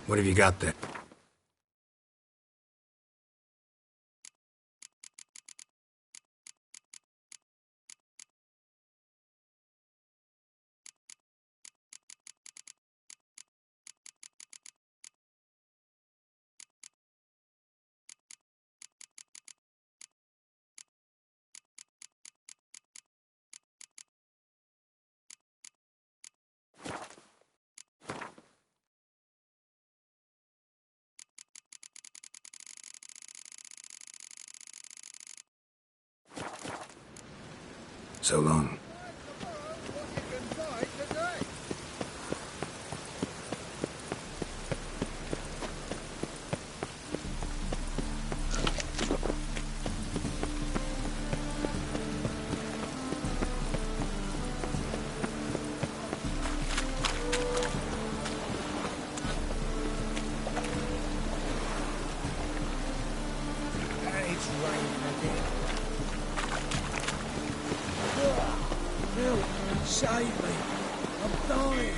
What have you got there? So long. Save me. I'm dying.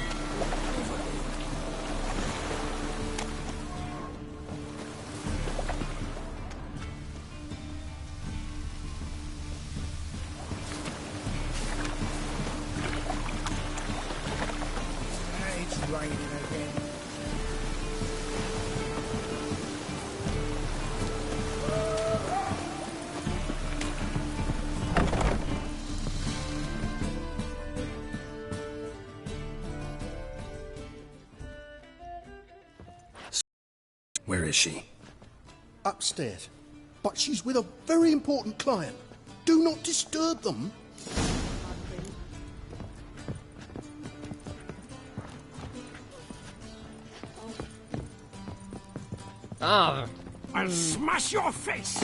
It's raining again. Where is she? Upstairs. But she's with a very important client. Do not disturb them. Ah, I'll smash your face!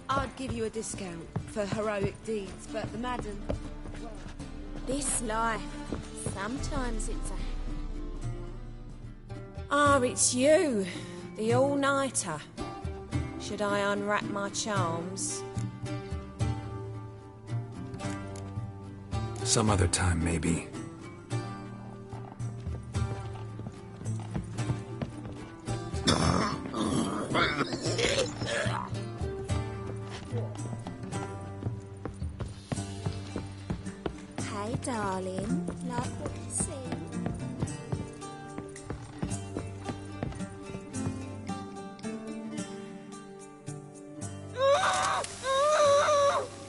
I'd give you a discount for heroic deeds, but the madam... This life, sometimes it's a... Ah, it's you, the all-nighter. Should I unwrap my charms? Some other time, maybe. Hey, darling. Like what you see?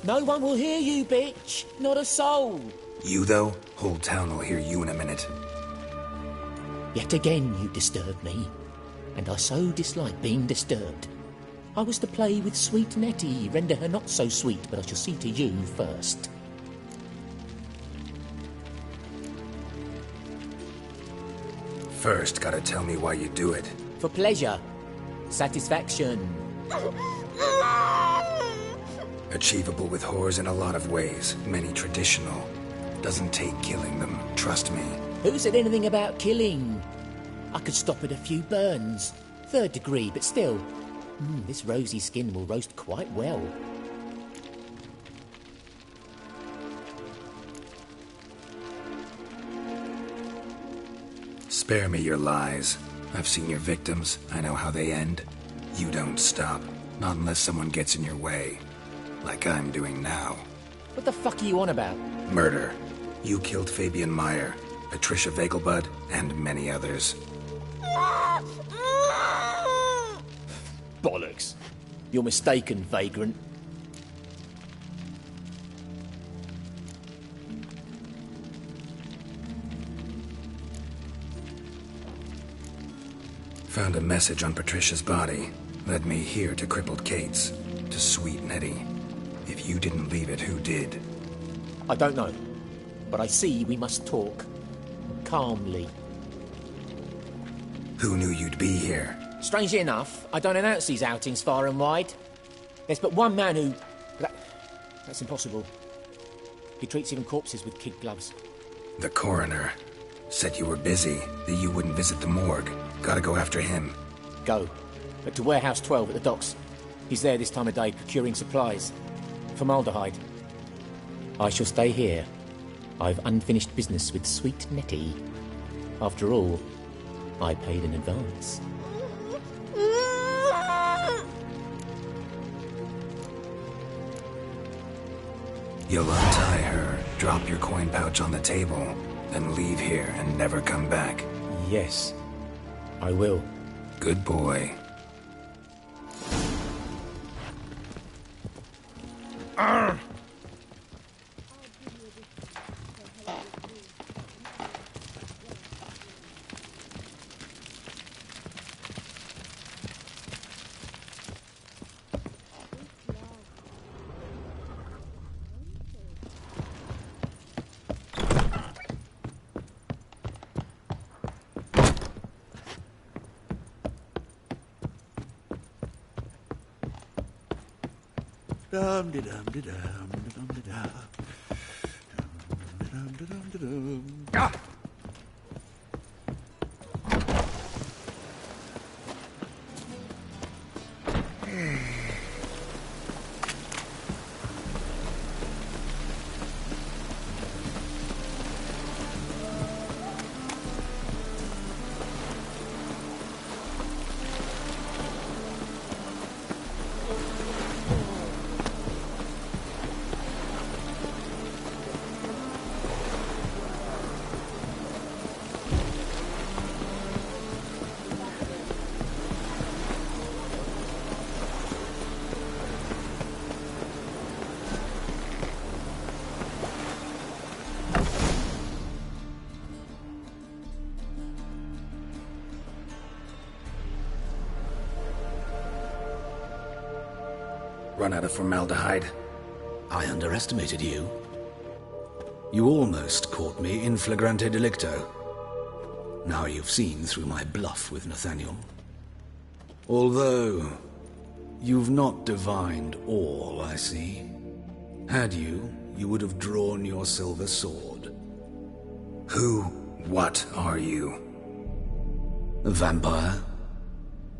no one will hear you, bitch. Not a soul. You, though? Whole town will hear you in a minute. Yet again you disturb me, and I so dislike being disturbed. I was to play with sweet Nettie, render her not so sweet, but I shall see to you first. First, gotta tell me why you do it. For pleasure. Satisfaction. Achievable with whores in a lot of ways, many traditional. Doesn't take killing them, trust me. Who said anything about killing? I could stop at a few burns. 3rd degree, but still. This rosy skin will roast quite well. Spare me your lies. I've seen your victims. I know how they end. You don't stop. Not unless someone gets in your way. Like I'm doing now. What the fuck are you on about? Murder. You killed Fabian Meyer, Patricia Vegelbud, and many others. Bollocks. You're mistaken, vagrant. Found a message on Patricia's body. Led me here to Crippled Kate's. To Sweet Nettie. If you didn't leave it, who did? I don't know. But I see we must talk. Calmly. Who knew you'd be here? Strangely enough, I don't announce these outings far and wide. There's but one man who... That's impossible. He treats even corpses with kid gloves. The coroner. Said you were busy, that you wouldn't visit the morgue. Gotta go after him. Go. But to Warehouse 12 at the docks. He's there this time of day procuring supplies. Formaldehyde. I shall stay here. I've unfinished business with sweet Nettie. After all, I paid in advance. You'll untie her, drop your coin pouch on the table, then leave here and never come back. Yes, I will. Good boy. Run out of formaldehyde? I underestimated you. You almost caught me in flagrante delicto. Now you've seen through my bluff with Nathaniel. Although, you've not divined all, I see. Had you, you would have drawn your silver sword. What are you? A vampire.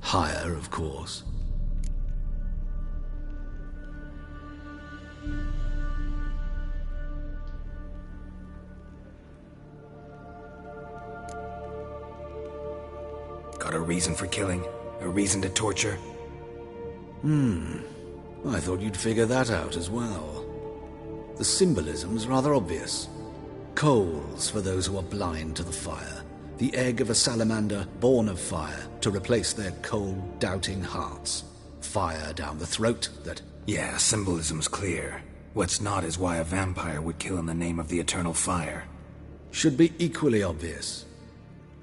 Higher, of course. Got a reason for killing? A reason to torture? I thought you'd figure that out as well. The symbolism's rather obvious. Coals for those who are blind to the fire. The egg of a salamander born of fire to replace their cold-doubting hearts. Fire down the throat that... Yeah, symbolism's clear. What's not is why a vampire would kill in the name of the eternal fire. should be equally obvious.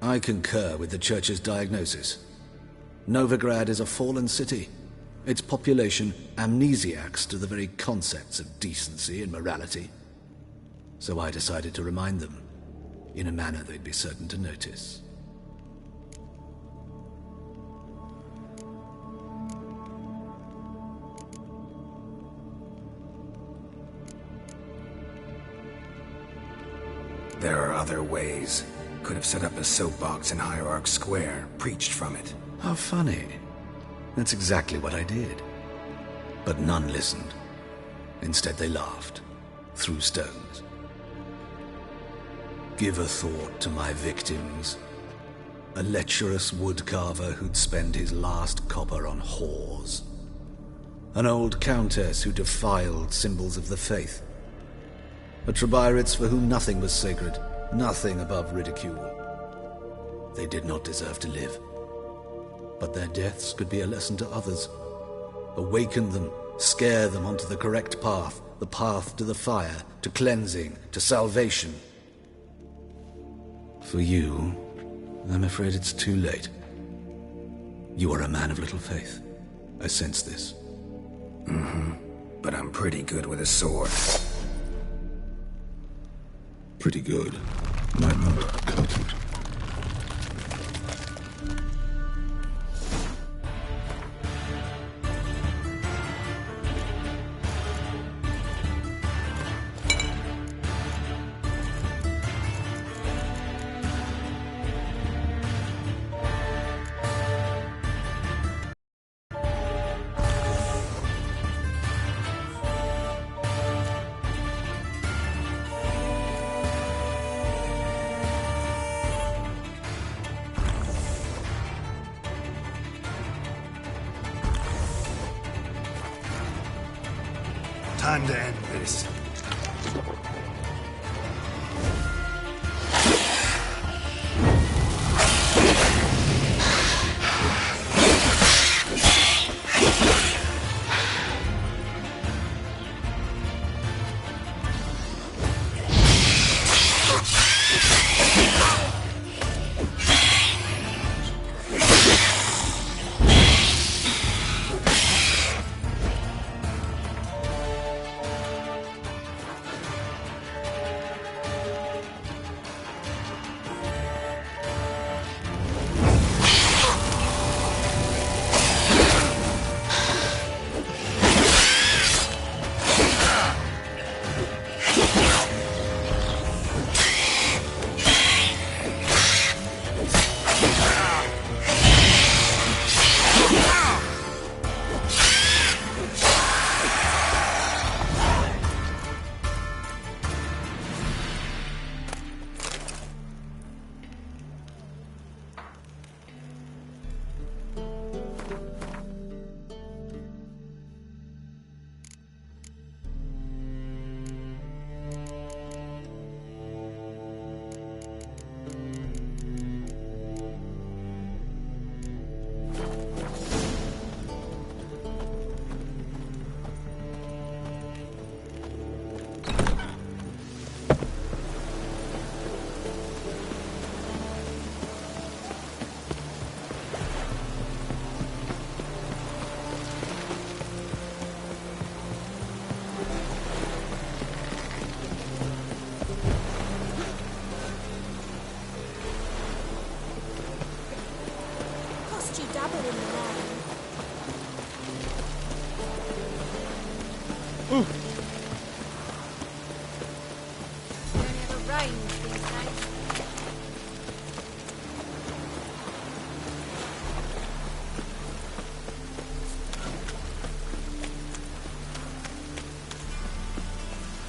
I concur with the Church's diagnosis. Novigrad is a fallen city. Its population amnesiacs to the very concepts of decency and morality. So I decided to remind them, in a manner they'd be certain to notice. There are other ways. Could have set up a soapbox in Hierarch Square, preached from it. How funny. That's exactly what I did. But none listened. Instead they laughed, threw stones. Give a thought to my victims. A lecherous woodcarver who'd spend his last copper on whores. An old countess who defiled symbols of the faith. A Trebirates for whom nothing was sacred, nothing above ridicule. They did not deserve to live. But their deaths could be a lesson to others. Awaken them, scare them onto the correct path, the path to the fire, to cleansing, to salvation. For you, I'm afraid it's too late. You are a man of little faith. I sense this. But I'm pretty good with a sword. Pretty good. Might not cut it. Time to end this.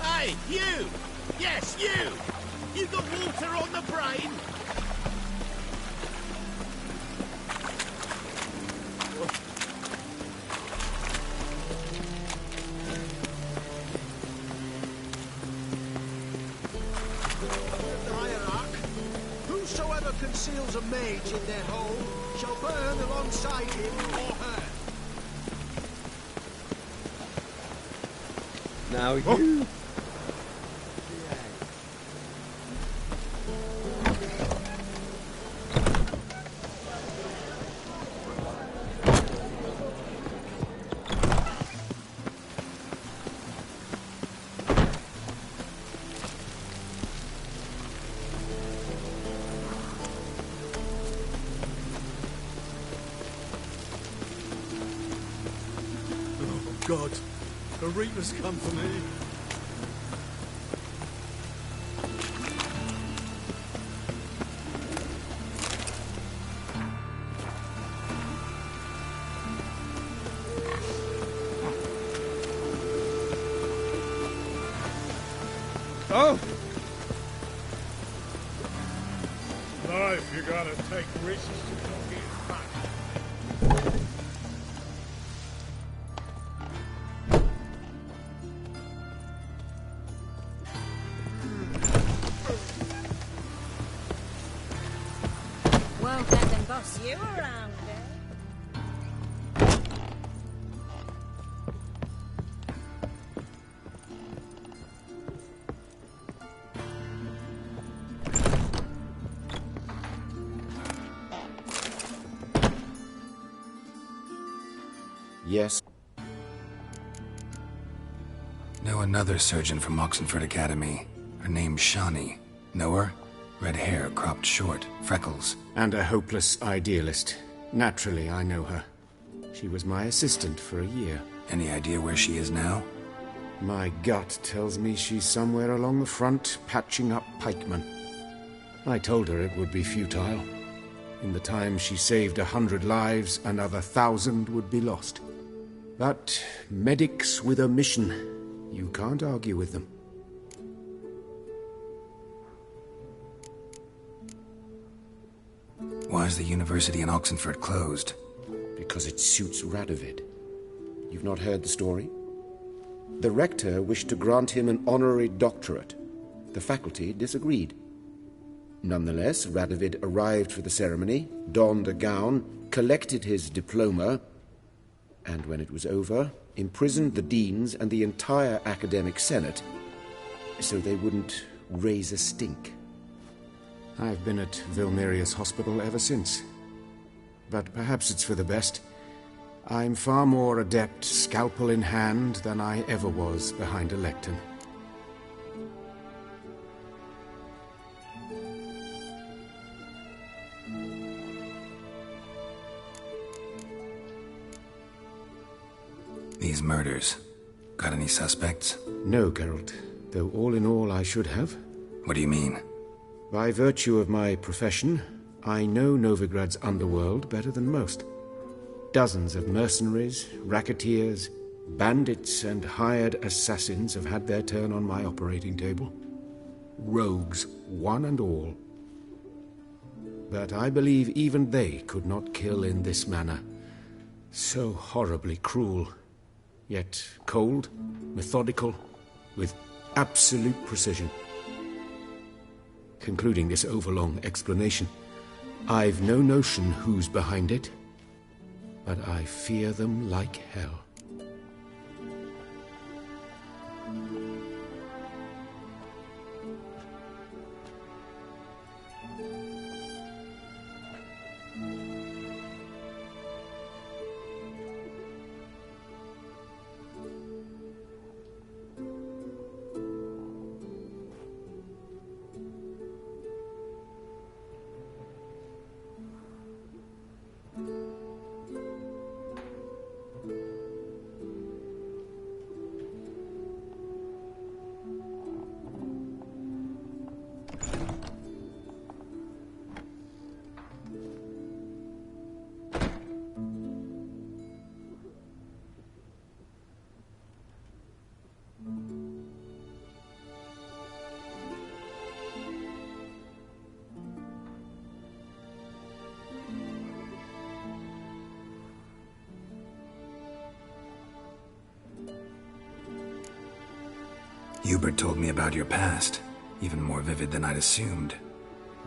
Hey, you! Yes, you! You got water on the brain? Whosoever conceals a mage in their hole shall burn alongside him or her. Now you... God, the Reaper's come for me. Oh! Life, you gotta take risks to not get back. Won't let them boss you around, eh? Yes. Know another surgeon from Oxenford Academy. Her name's Shani. Know her? Red hair, cropped short, freckles. And a hopeless idealist. Naturally, I know her. She was my assistant for a year. Any idea where she is now? My gut tells me she's somewhere along the front, patching up pikemen. I told her it would be futile. In the time she saved 100 lives, another 1,000 would be lost. But medics with a mission, you can't argue with them. Why is the university in Oxenford closed? Because it suits Radovid. You've not heard the story? The rector wished to grant him an honorary doctorate. The faculty disagreed. Nonetheless, Radovid arrived for the ceremony, donned a gown, collected his diploma, and when it was over, imprisoned the deans and the entire academic senate so they wouldn't raise a stink. I've been at Vilmerius Hospital ever since. But perhaps it's for the best. I'm far more adept scalpel in hand than I ever was behind a lectern. These murders, got any suspects? No, Geralt, though all in all I should have. What do you mean? By virtue of my profession, I know Novigrad's underworld better than most. Dozens of mercenaries, racketeers, bandits, and hired assassins have had their turn on my operating table. Rogues, one and all. But I believe even they could not kill in this manner. So horribly cruel, yet cold, methodical, with absolute precision. Concluding this overlong explanation, I've no notion who's behind it, but I fear them like hell. Hubert told me about your past, even more vivid than I'd assumed.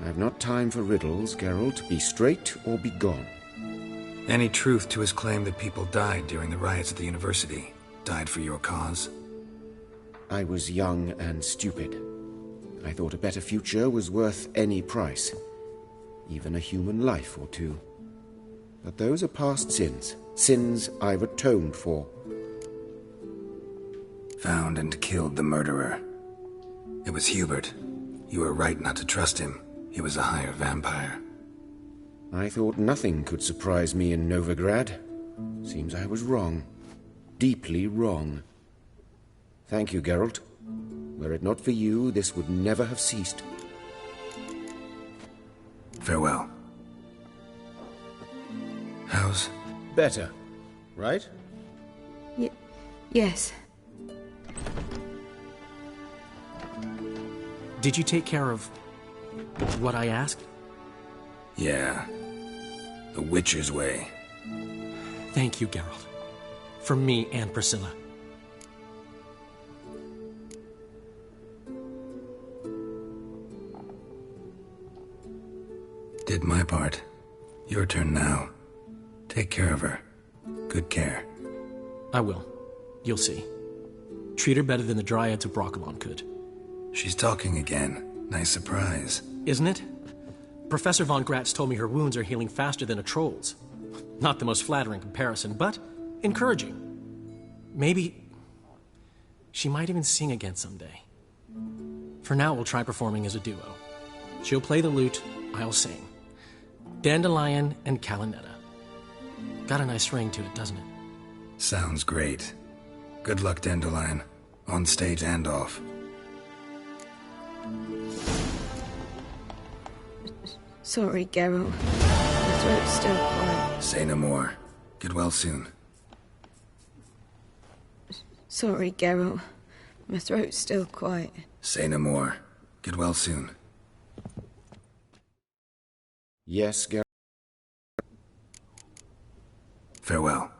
I've not time for riddles, Geralt. Be straight or be gone. Any truth to his claim that people died during the riots at the university? Died for your cause? I was young and stupid. I thought a better future was worth any price. Even a human life or two. But those are past sins. Sins I've atoned for. Found and killed the murderer. It was Hubert. You were right not to trust him. He was a higher vampire. I thought nothing could surprise me in Novigrad. Seems I was wrong. Deeply wrong. Thank you, Geralt. Were it not for you, this would never have ceased. Farewell. How's... Better, right? Yes. Did you take care of what I asked? Yeah. The Witcher's way. Thank you, Geralt. From me and Priscilla. Did my part. Your turn now. Take care of her. Good care. I will. You'll see. Treat her better than the Dryads of Brokilon could. She's talking again. Nice surprise. Isn't it? Professor von Gratz told me her wounds are healing faster than a troll's. Not the most flattering comparison, but encouraging. Maybe she might even sing again someday. For now, we'll try performing as a duo. She'll play the lute, I'll sing. Dandelion and Calinetta. Got a nice ring to it, doesn't it? Sounds great. Good luck, Dandelion. On stage and off. Sorry, Geralt. My throat's still quiet. Say no more. Get well soon. Sorry, Geralt. My throat's still quiet. Say no more. Get well soon. Yes, Geralt. Farewell.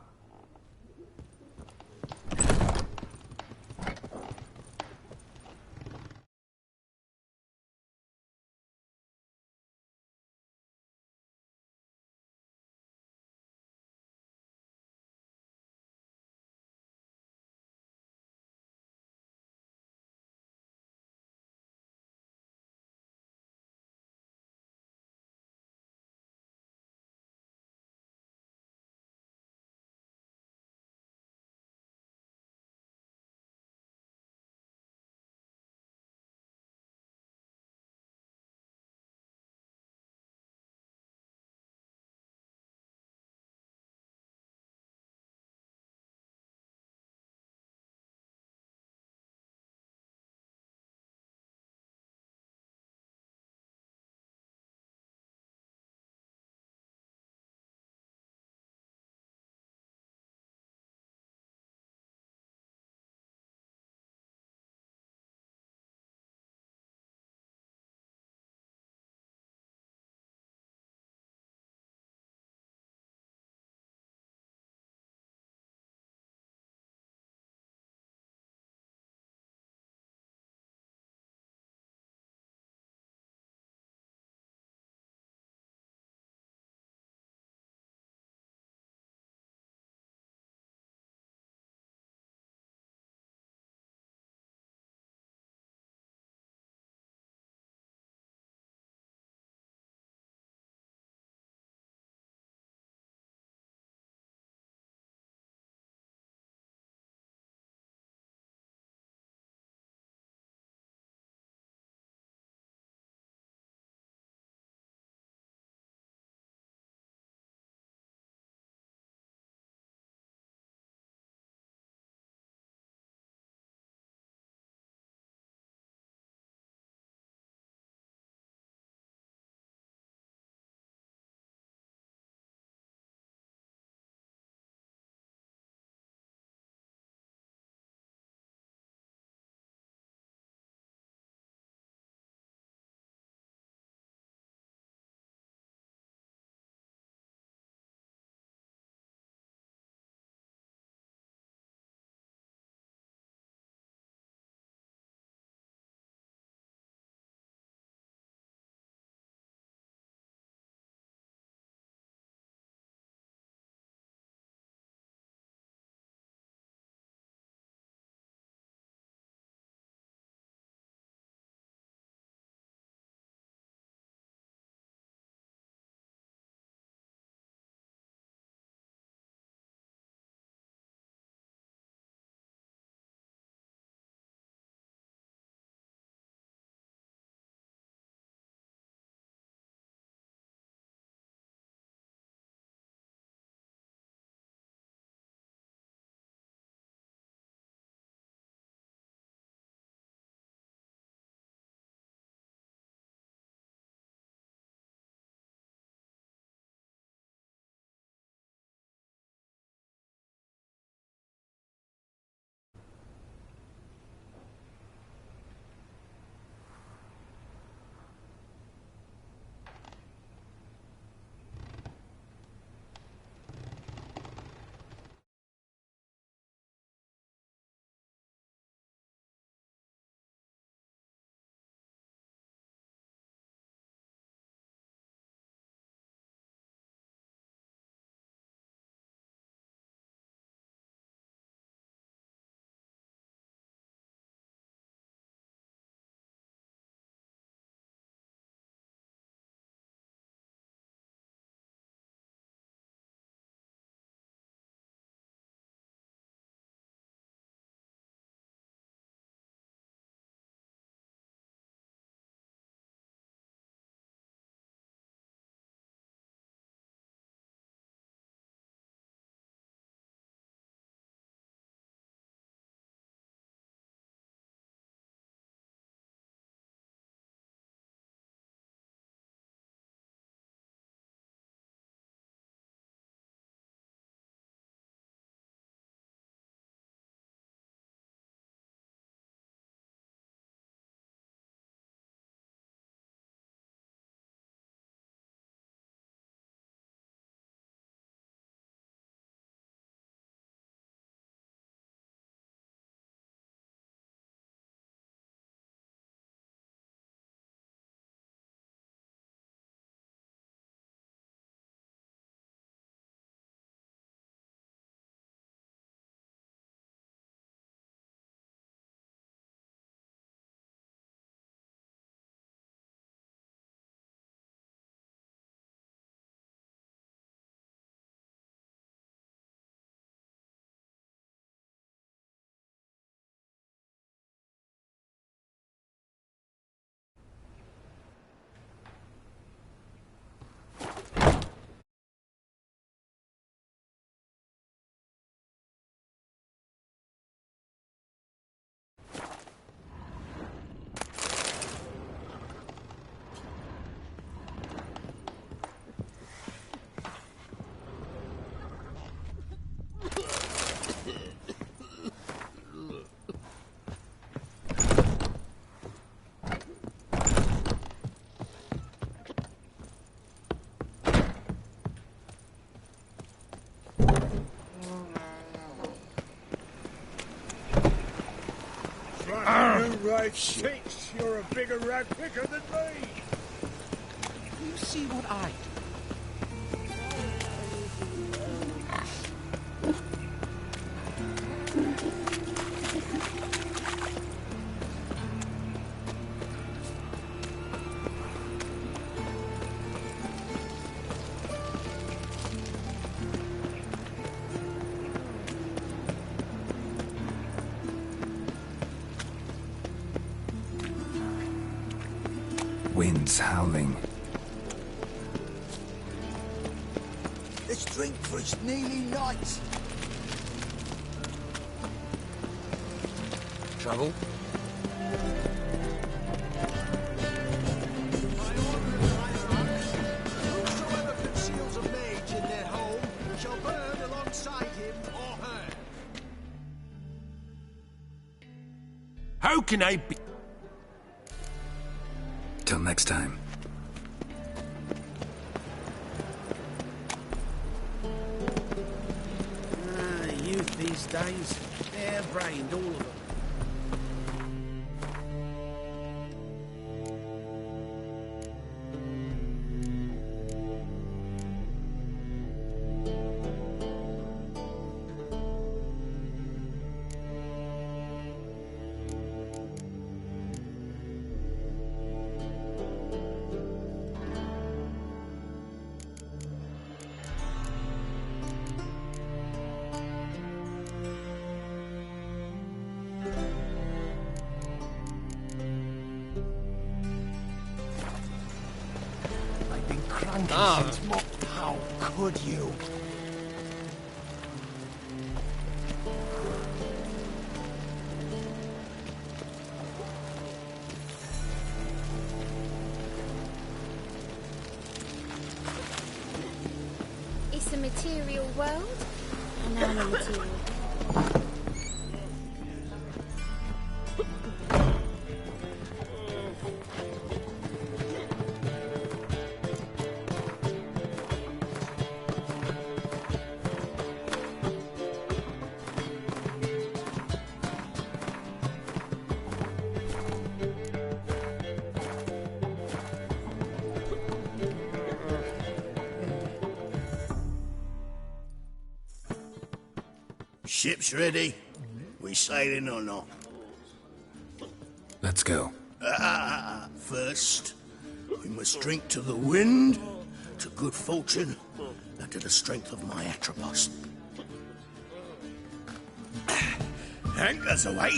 I think you're a bigger rag picker than me. You see what I do? Wind's howling. Let's drink for it's nearly night. Trouble? Whosoever conceals a mage in their home shall burn alongside him or her. How can I be? Till next time. Youth these days, bare-brained, all of them. How could you? It's a material world, and I'm a material. Ship's ready. We sailing or not? Let's go. First, we must drink to the wind, to good fortune, and to the strength of my Atropos. Anchors away.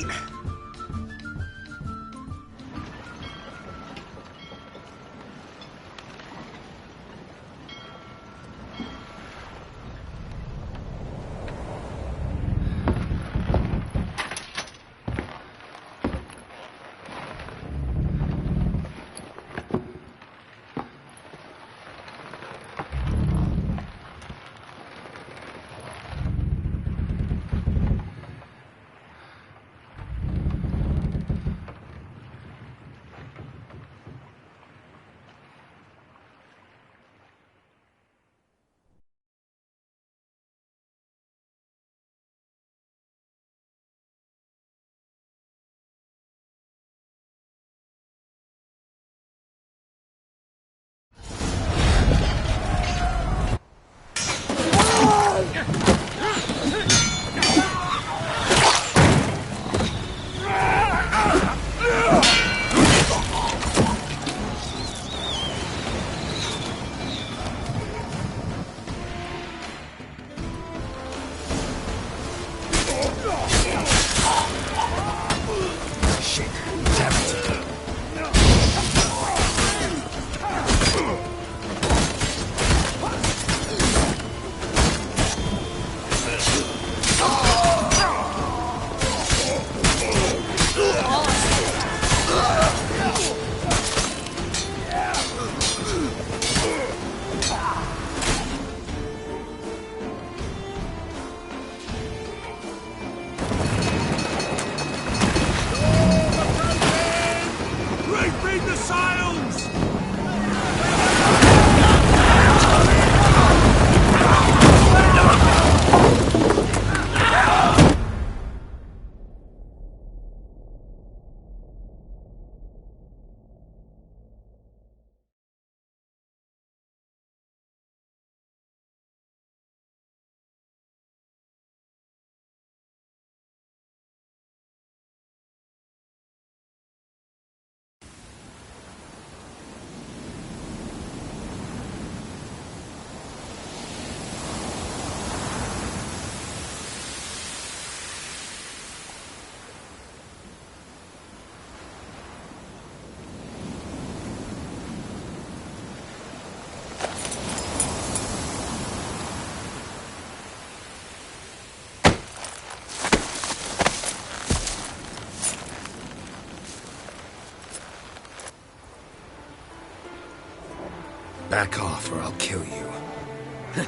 Back off or I'll kill you.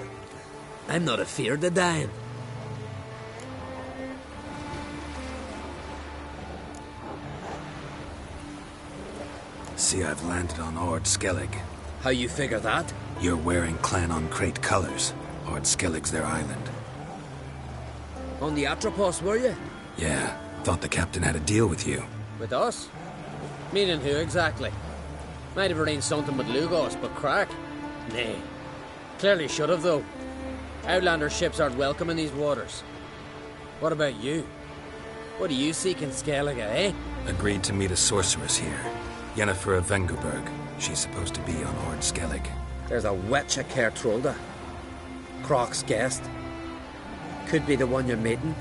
I'm not afeard of dying. See, I've landed on Ord Skellig. How you figure that? You're wearing Clan on Crate colors. Ord Skellig's their island. On the Atropos, were you? Yeah, thought the captain had a deal with you. With us? Meaning who exactly? Might have arranged something with Lugos, but crack? Nay. Clearly should have, though. Outlander ships aren't welcome in these waters. What about you? What do you seek in Skellige, eh? Agreed to meet a sorceress here. Yennefer of Vengerberg. She's supposed to be on Ord Skellig. There's a witch at Caer Trolda. Croc's guest. Could be the one you're meeting.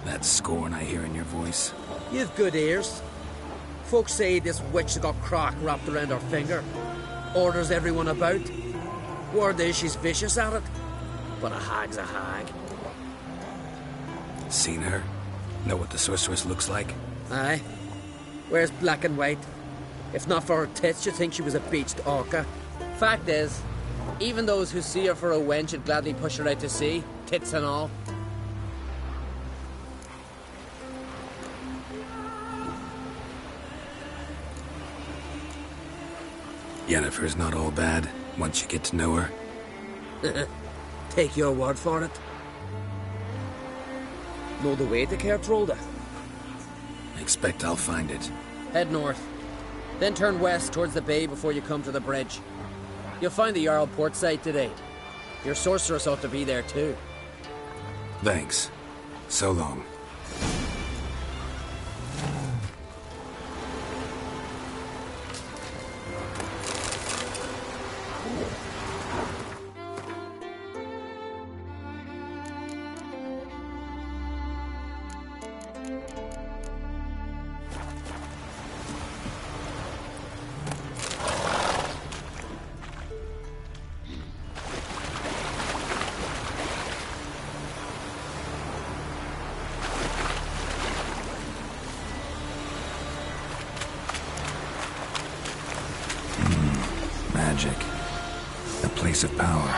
That scorn I hear in your voice. You've good ears. Folks say this witch got Croc wrapped around her finger. Orders everyone about. Word is she's vicious at it. But a hag's a hag. Seen her? Know what the sorceress looks like? Aye. Wears black and white. If not for her tits, you'd think she was a beached orca. Fact is, even those who see her for a wench would gladly push her out to sea, tits and all. Yennefer's not all bad, once you get to know her. Take your word for it. Know the way to Caer Trolda? Expect I'll find it. Head north. Then turn west towards the bay before you come to the bridge. You'll find the Jarl port site today. Your sorceress ought to be there too. Thanks. So long. Magic. A place of power.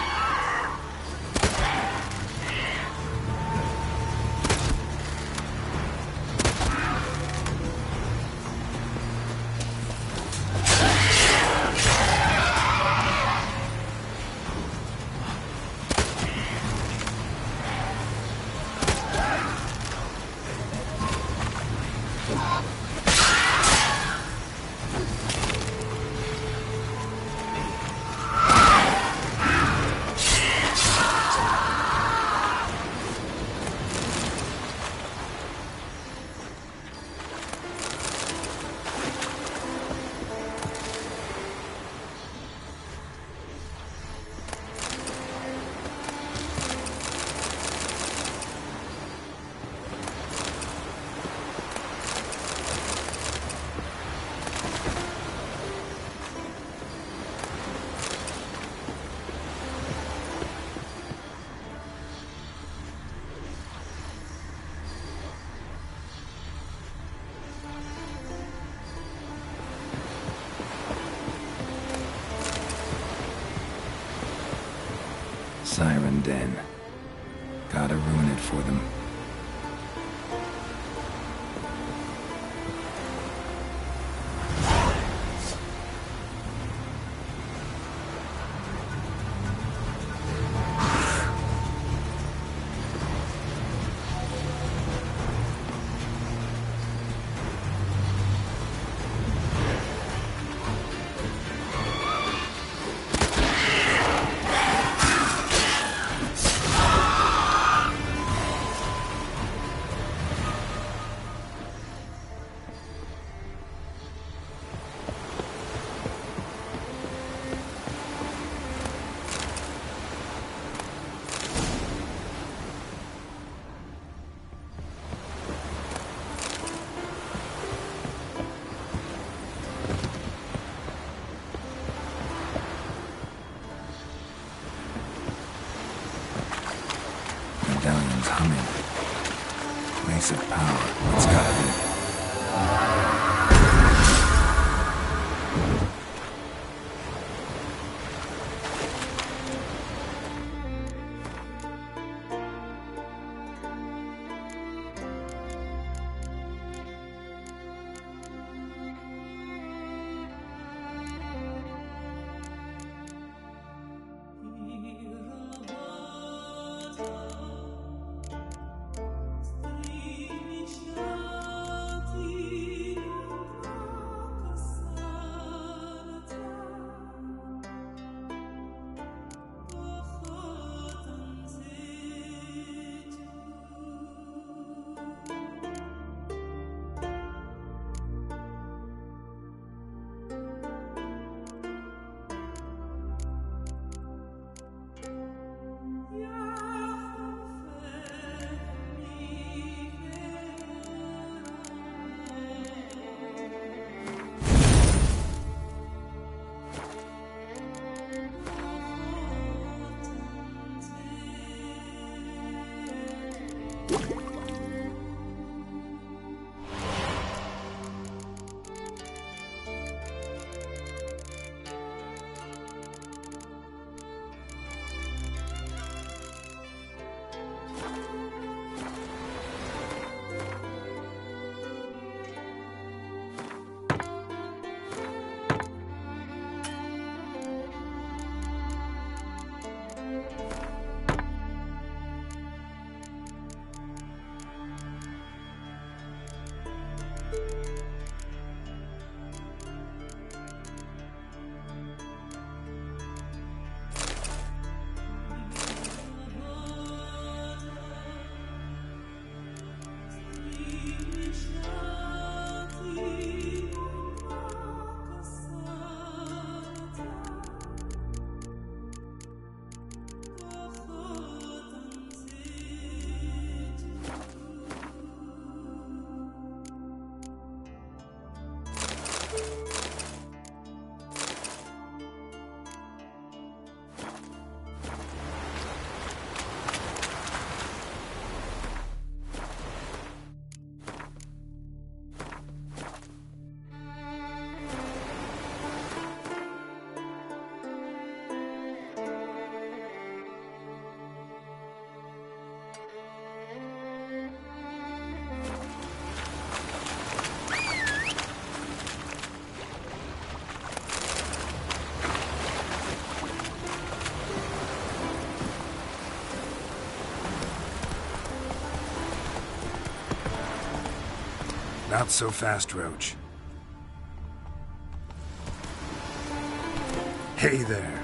Siren Den. Gotta ruin it for them. Medallion's humming. Place of power. It's gotta be. Not so fast, Roach. Hey there.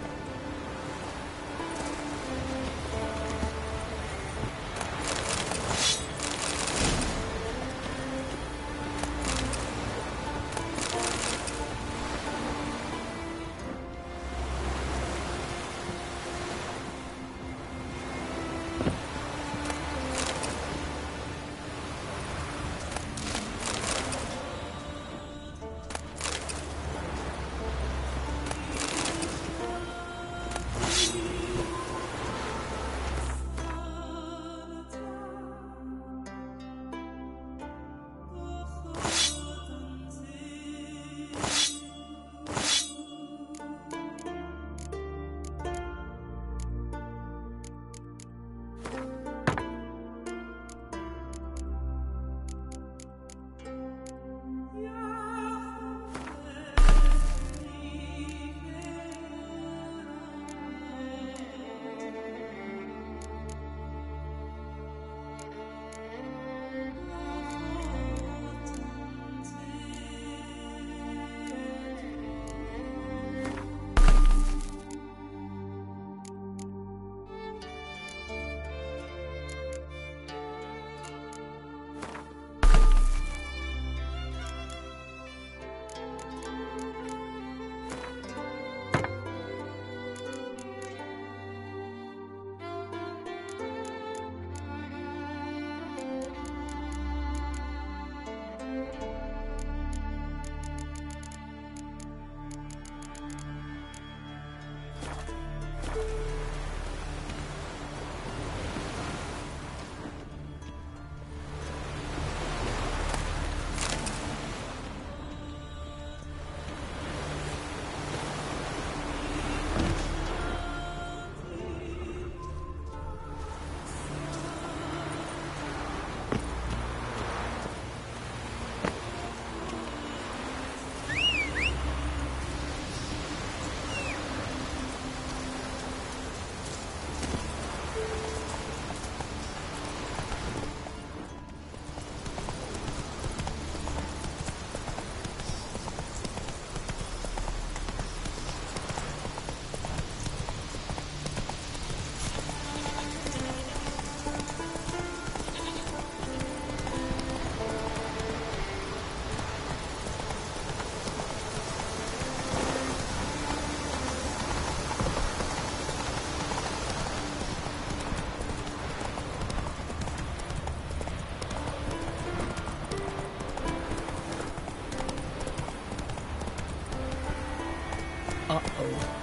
Uh-oh.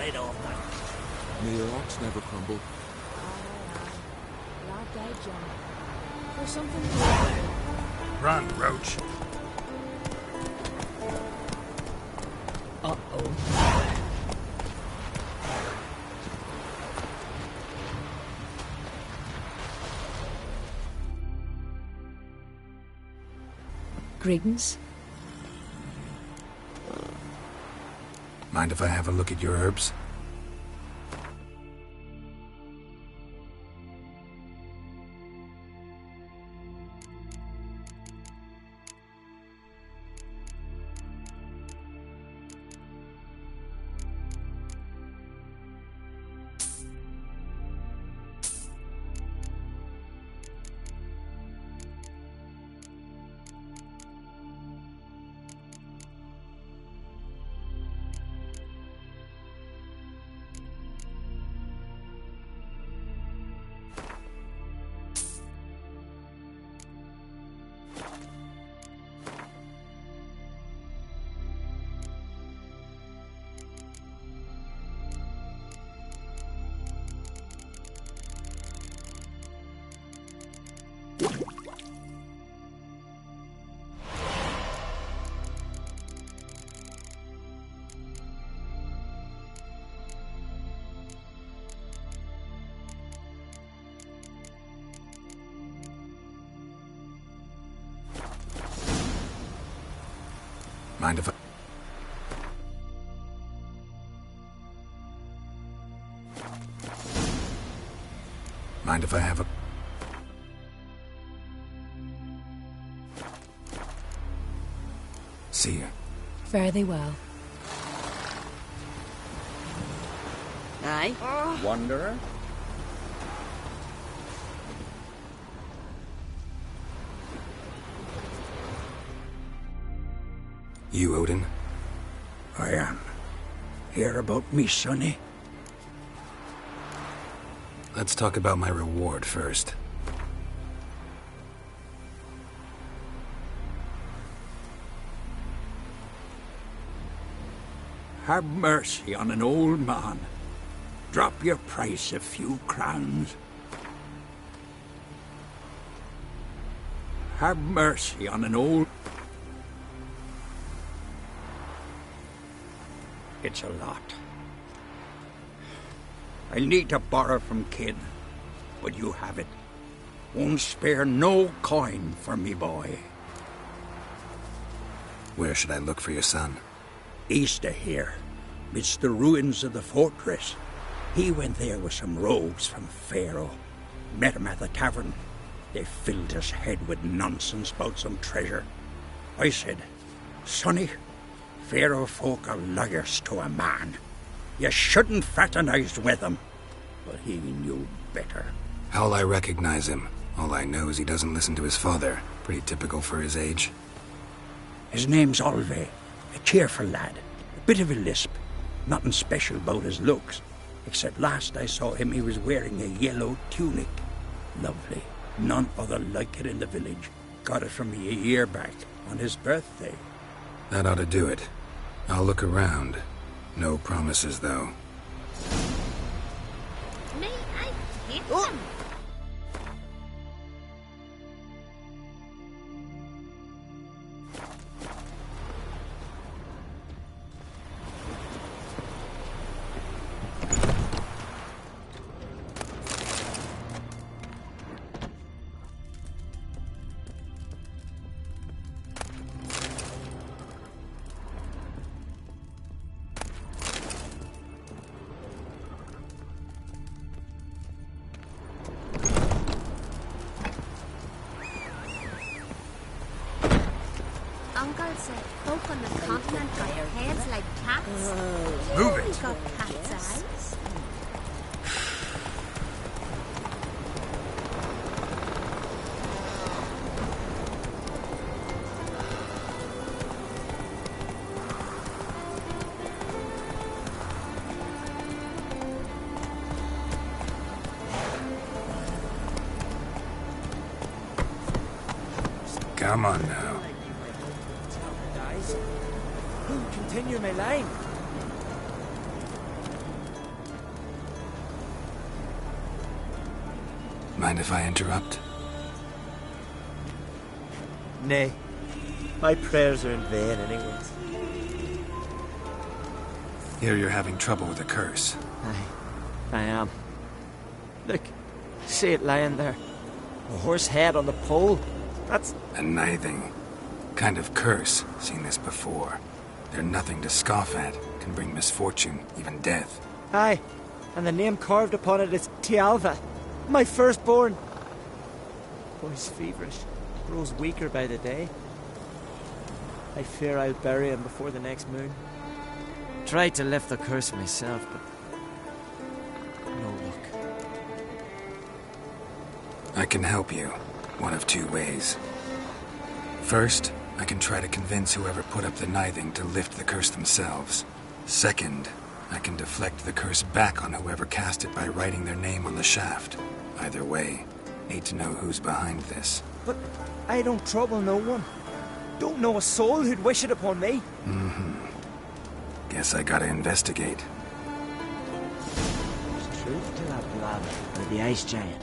head off that. May your rocks never crumble. Like that, John. There's something... Run, Roach. Uh-oh. Greetings. Mind if I have a look at your herbs? Mind if I... Mind if I have a... See ya. Fare thee well. Aye? Wanderer? You, Odin? I am. Hear about me, sonny? Let's talk about my reward first. Have mercy on an old man. Drop your price a few crowns. Have mercy on an old... It's a lot. I'll need to borrow from Kid, but you have it. Won't spare no coin for me boy. Where should I look for your son? East of here, midst the ruins of the fortress. He went there with some rogues from Pharaoh. Met him at the tavern. They filled his head with nonsense about some treasure. I said, Sonny, Pharaoh folk are liars to a man. You shouldn't fraternize with them. But he knew better. How'll I recognize him? All I know is he doesn't listen to his father. Pretty typical for his age. His name's Olve. A cheerful lad. A bit of a lisp. Nothing special about his looks. Except last I saw him he was wearing a yellow tunic. Lovely. None other like it in the village. Got it from me a year back, on his birthday. That ought to do it. I'll look around. No promises, though. Me, I hit him. Uncle said folk on the continent got heads like cats. Move it. We got cat's eyes. Come on now. Continue my line. Mind if I interrupt? Nay. My prayers are in vain anyways. Here you're having trouble with a curse. I am. Look, see it lying there. A horse head on the pole. That's... A nithing. Kind of curse. Seen this before. They're nothing to scoff at. Can bring misfortune, even death. Aye, and the name carved upon it is Tialva, my firstborn. Boy's feverish, grows weaker by the day. I fear I'll bury him before the next moon. Tried to lift the curse myself, but no luck. I can help you. One of two ways. First, I can try to convince whoever put up the nithing to lift the curse themselves. Second, I can deflect the curse back on whoever cast it by writing their name on the shaft. Either way, need to know who's behind this. But I don't trouble no one. Don't know a soul who'd wish it upon me. Guess I gotta investigate. There's truth to that blather of the ice giant.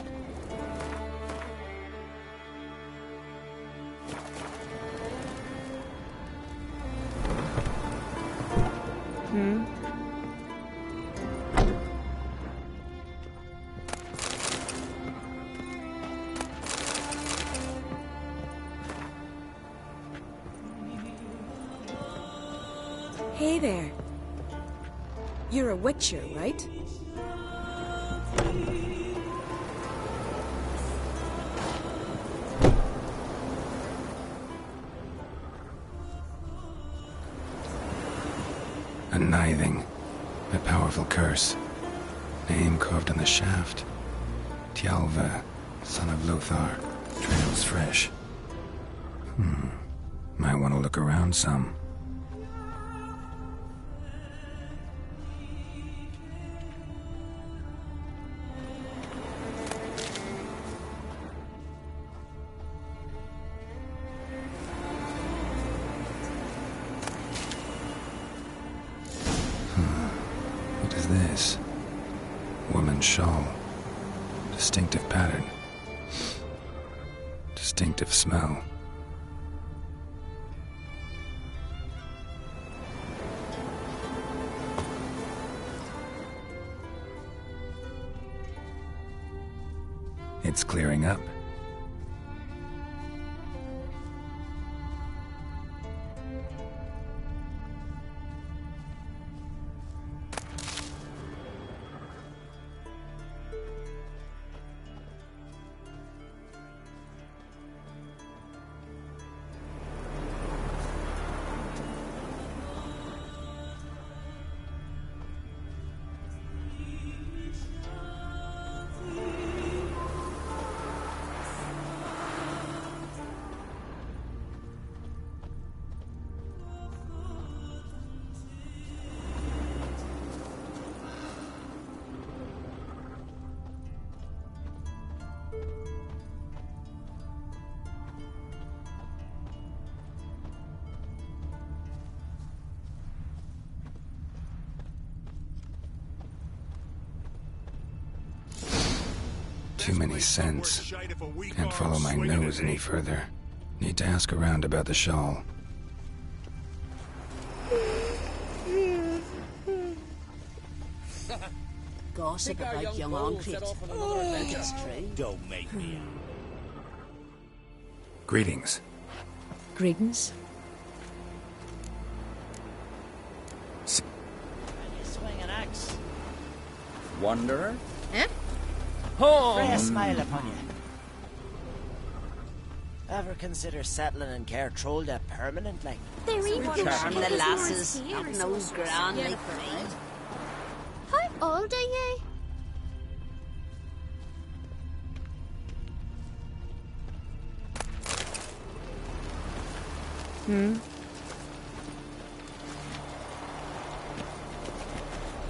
Hey there. You're a witcher, right? A nithing. A powerful curse. Name carved on the shaft. Tialva, son of Lothar. Trails fresh. Might want to look around some. What is this? Woman's shawl. Distinctive pattern. Distinctive smell. It's clearing up. Too many scents. Can't follow my nose any further. Need to ask around about the shawl. Gossip about young Oncrit. Think it's true. Don't make me out. Greetings. Greetings. Can you swing an axe? Wanderer? Eh? Freya smile upon you. Ever consider settling in Caer Trolda permanently? They're even charm the lasses, having those grand like me. How old are you?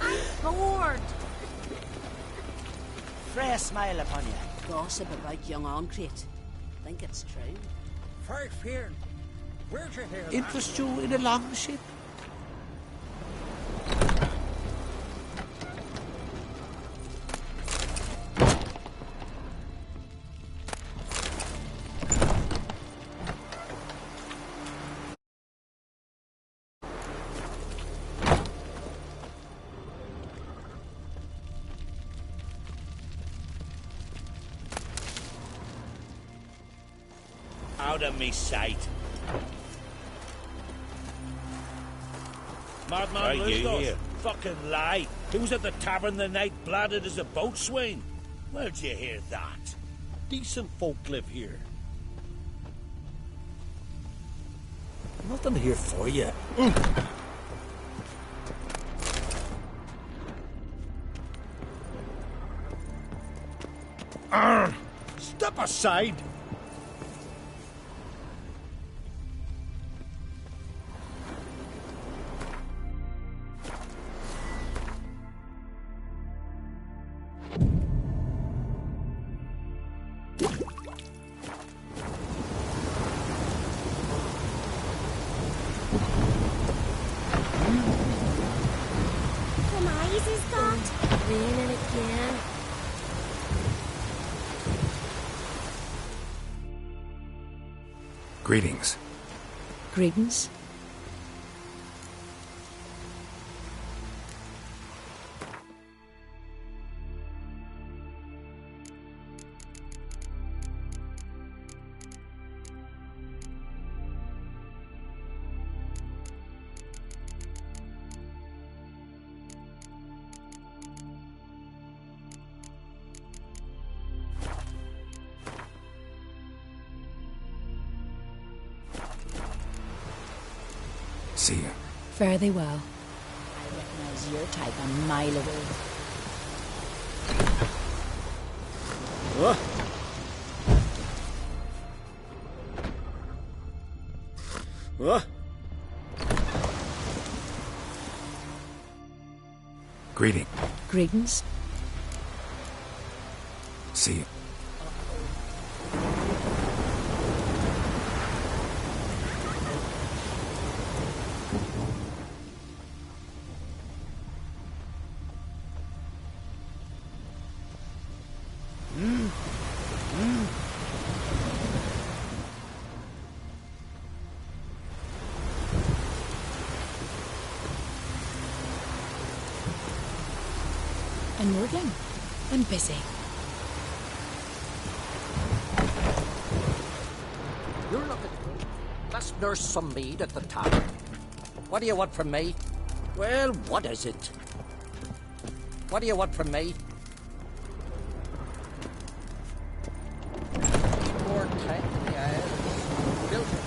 I'm bored. Freya smile upon you. Gossip about young Oncrit. Think it's true. First here. Where'd you hear that? Interest you in a longship? out of me sight. Madman Lugos, fucking lie. He was at the tavern the night bladdered as a boatswain. Where'd you hear that? Decent folk live here. Nothing here for you. Step aside! Come on, easy, Scott. Raining again. Greetings. Greetings. See you. Fare thee well. I recognize your type a mile away. Greeting. Greetings. See you. I'm Nordling. I'm busy. You're looking good. Let's nurse some mead at the tavern. What do you want from me? Well, what is it? What do you want from me? More time, yes. Built it.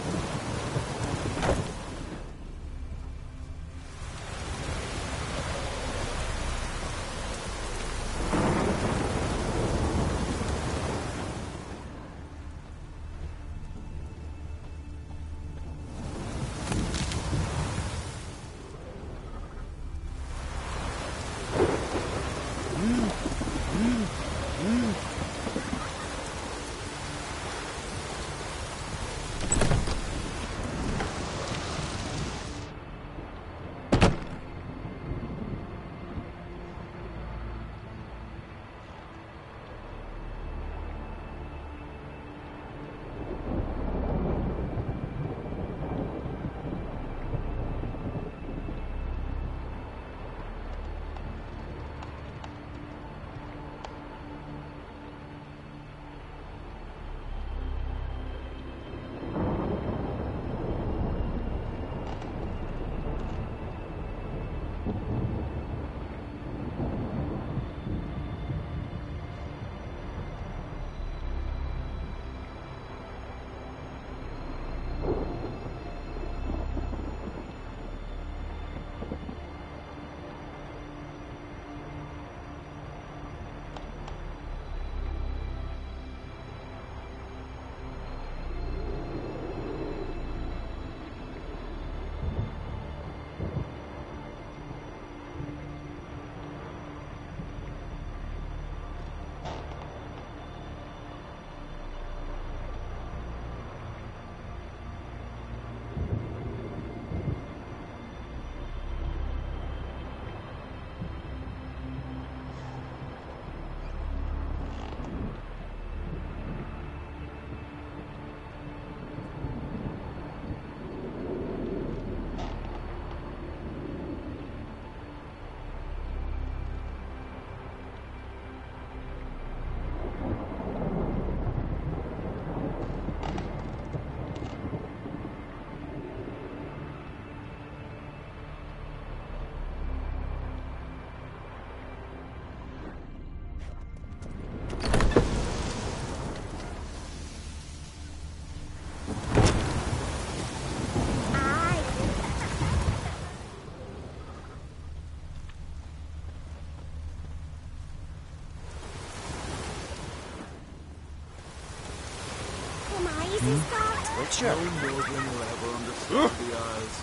creature. No Morgan will ever understand the Isles.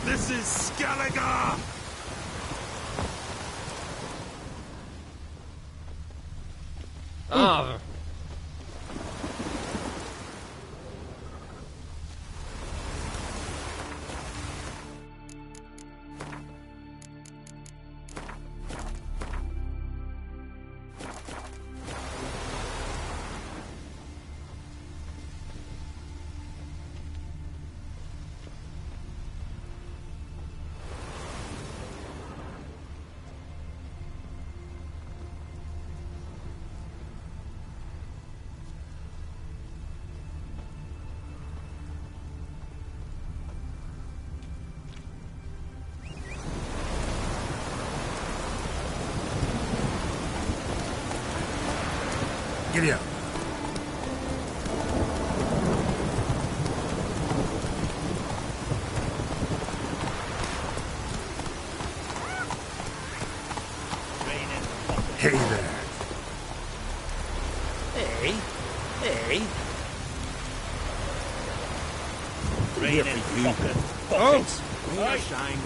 This is Skellige! Ah. Giddy up. Hey there. Hey? Hey? Raining fucking buckets. Oh! Shine.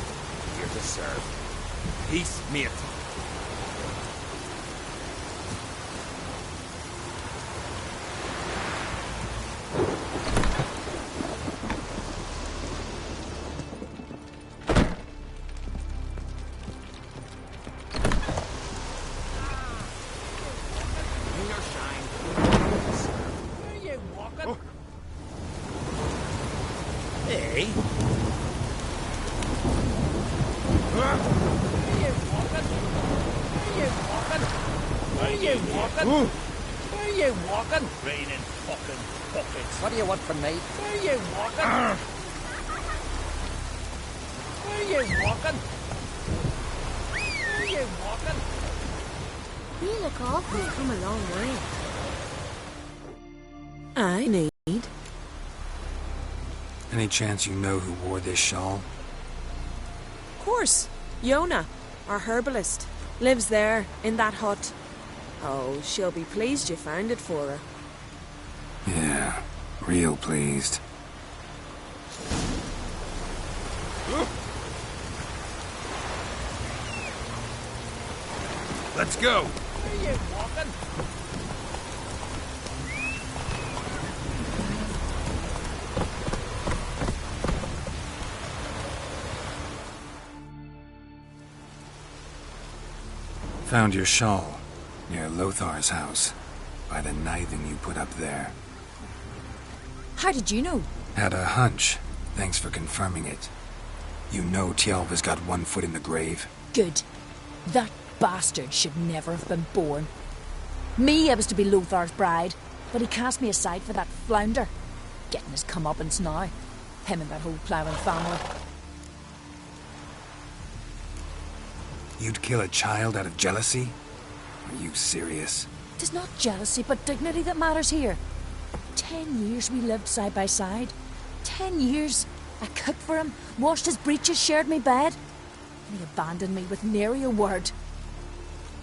Here to serve. Peace, mate. Hey? Where you walking? Where you walking? Raining fucking buckets. What do you want from me? Where you walking? Where you walking? Where you walking? You look awful. You've come a long way. I need. Any chance you know who wore this shawl? Of course. Yona, our herbalist, lives there, in that hut. Oh, she'll be pleased you found it for her. Yeah, real pleased. Let's go. Where you walking? Found your shawl near Lothar's house, by the knithing you put up there. How did you know? Had a hunch. Thanks for confirming it. You know Tjalva's got one foot in the grave. Good. That bastard should never have been born. Me, I was to be Lothar's bride, but he cast me aside for that flounder. Getting his comeuppance now. Him and that whole ploughing family. You'd kill a child out of jealousy? Are you serious? Tis not jealousy, but dignity that matters here. 10 years we lived side by side. 10 years. I cooked for him, washed his breeches, shared my bed. And he abandoned me with nary a word.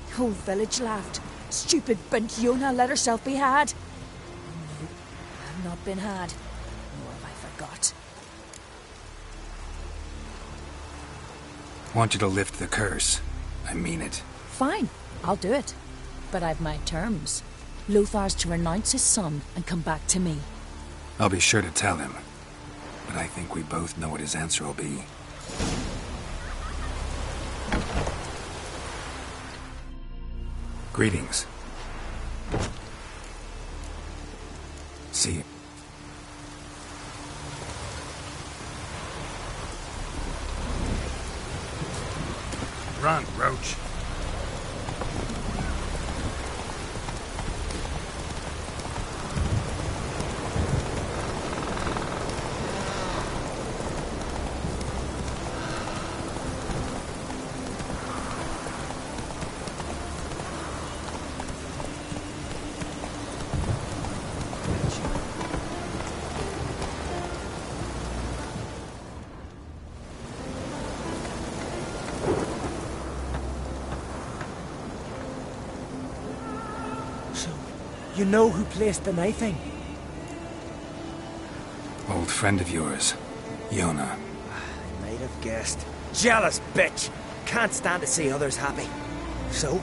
The whole village laughed. Stupid bint Yona let herself be had. No, I've not been had. Nor have I forgot. Want you to lift the curse. I mean it. Fine, I'll do it. But I've my terms. Lothar's to renounce his son and come back to me. I'll be sure to tell him. But I think we both know what his answer will be. Greetings. See you. Run, Roach. You know who placed the knifing? Old friend of yours, Yona. I might have guessed. Jealous bitch! Can't stand to see others happy. So,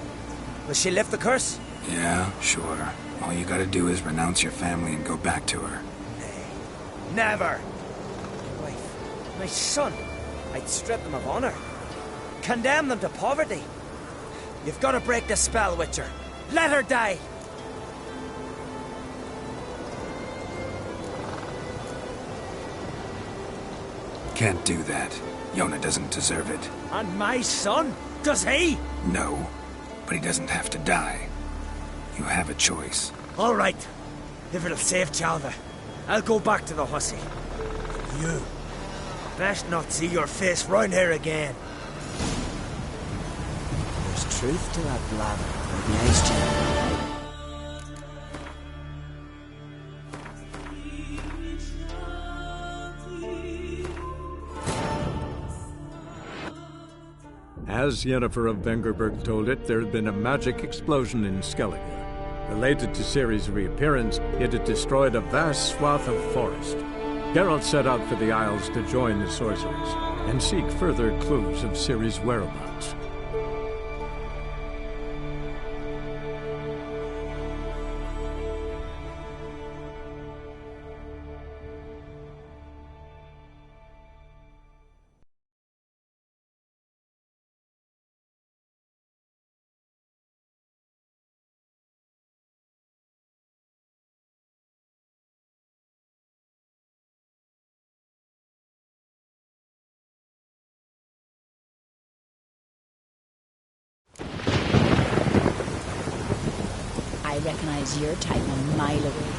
will she lift the curse? Yeah, sure. All you gotta do is renounce your family and go back to her. Never! My wife, my son, I'd strip them of honor. Condemn them to poverty. You've got to break the spell, Witcher. Let her die! Can't do that. Yona doesn't deserve it. And my son? Does he? No, but he doesn't have to die. You have a choice. All right. If it'll save Chalva, I'll go back to the hussy. You best not see your face round here again. There's truth to that blather, or the ice gem. As Yennefer of Vengerberg told it, there had been a magic explosion in Skellige. Related to Ciri's reappearance, it had destroyed a vast swath of forest. Geralt set out for the Isles to join the sorcerers and seek further clues of Ciri's whereabouts. I recognize your type a mile away.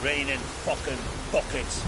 Raining fucking buckets.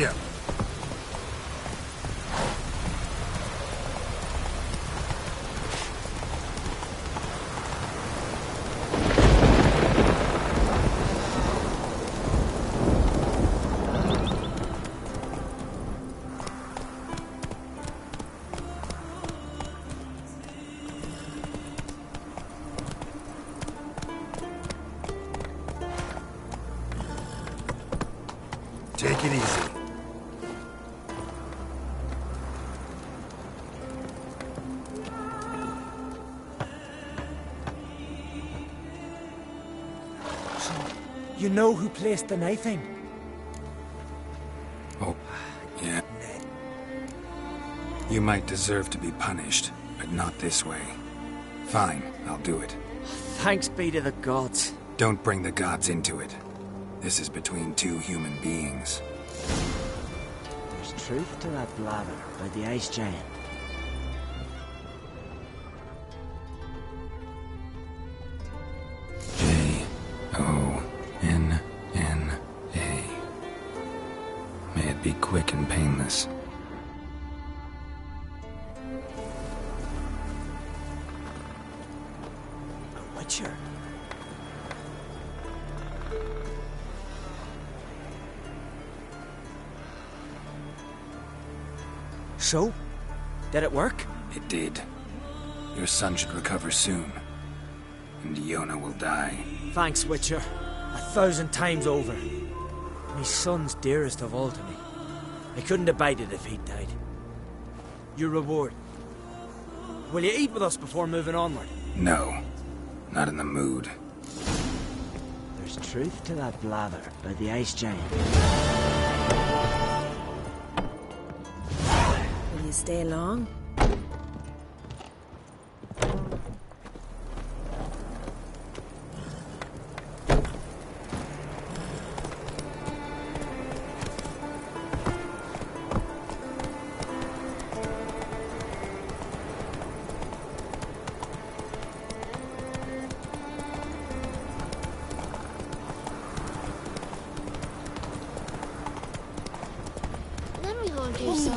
Hurry up. Take it easy. You know who placed the knifing? Oh, yeah. You might deserve to be punished, but not this way. Fine, I'll do it. Thanks be to the gods. Don't bring the gods into it. This is between two human beings. There's truth to that blather about the Ice Giant. J-O-N-N-A. May it be quick and painless. A Witcher. So? Did it work? It did. Your son should recover soon. And Yona will die. Thanks, Witcher. 1,000 times over. My son's dearest of all to me. I couldn't abide it if he'd died. Your reward. Will you eat with us before moving onward? No. Not in the mood. There's truth to that blather about the Ice Giant. Will you stay long?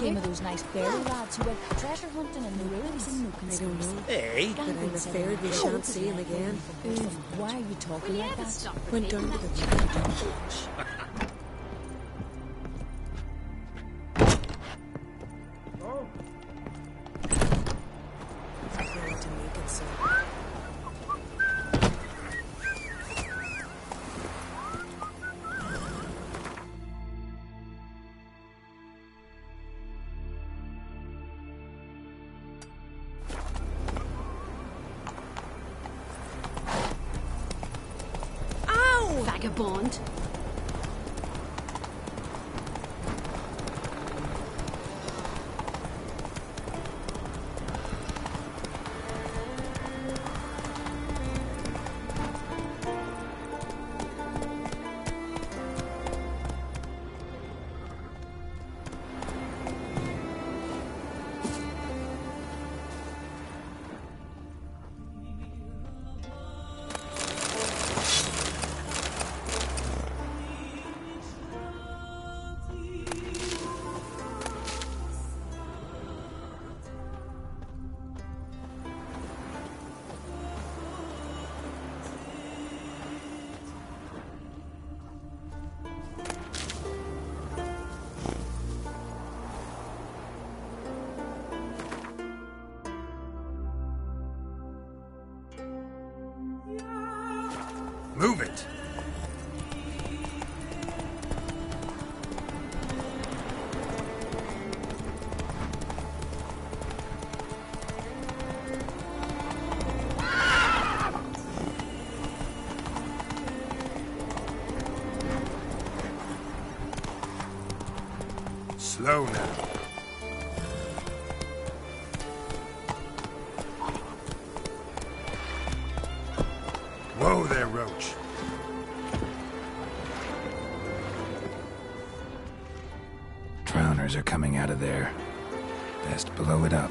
Came of those nice fairy lads who went treasure hunting in the ruins and I don't know. Hey! But I'm afraid we shan't see him again. Why are you talking like that? Went down to the church. Vagabond. Move it! Slow now. Whoa there, Roach. Drowners are coming out of there. Best blow it up.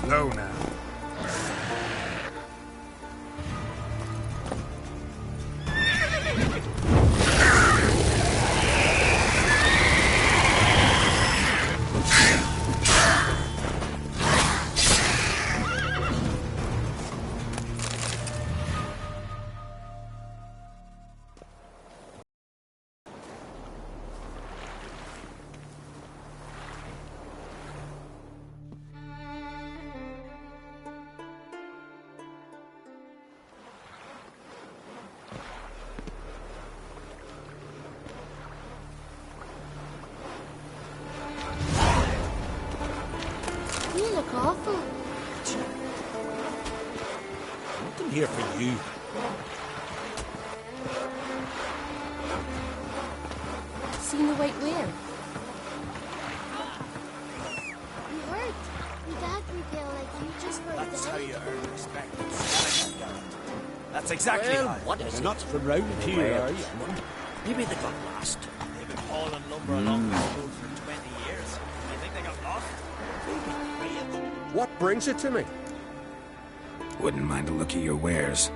Slow now. You look awful. Nothing here for you. Seen the white whale. You hurt. Your dad grew pale like you just for That's a how day. you earn respect in Skellige, Garrett. That's exactly Well, how. what is You're it? not from round here, are you? Maybe they got lost. They've been hauling lumber along the road for 20 years. You think they got lost? What brings it to me? Wouldn't mind a look at your wares.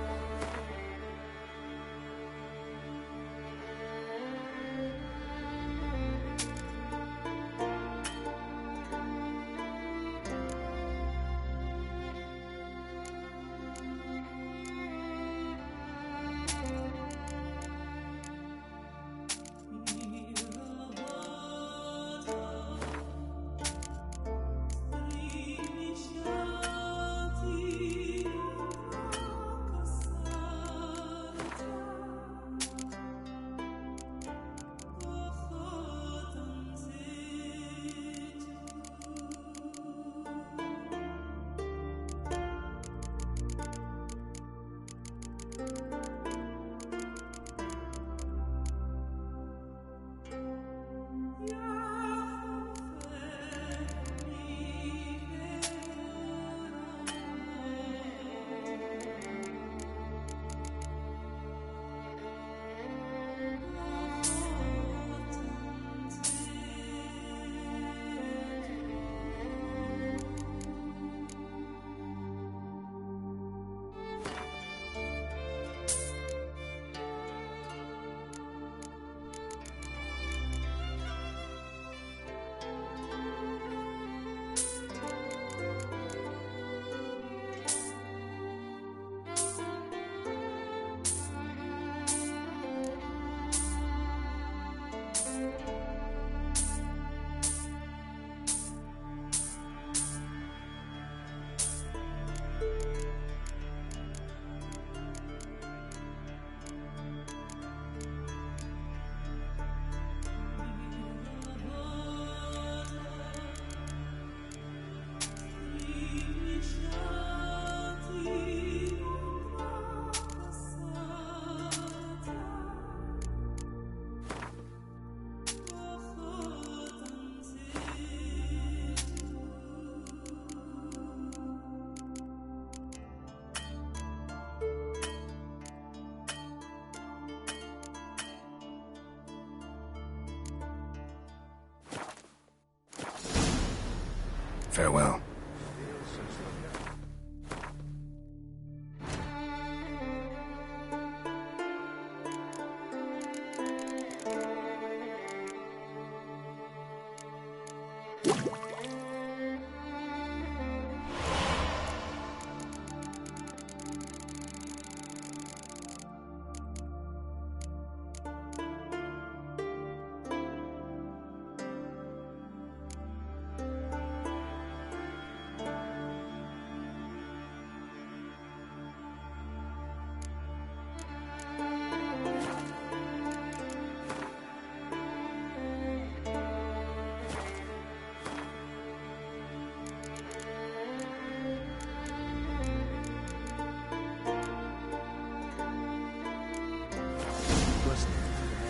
Farewell.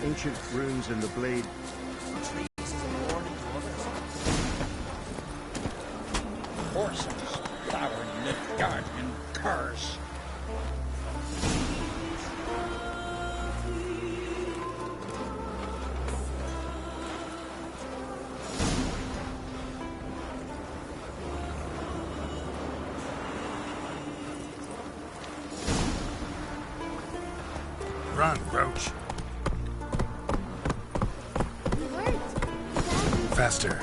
Ancient runes in the blade. Horses, plowing the garden curs. Run, Roach. You hurt. Faster.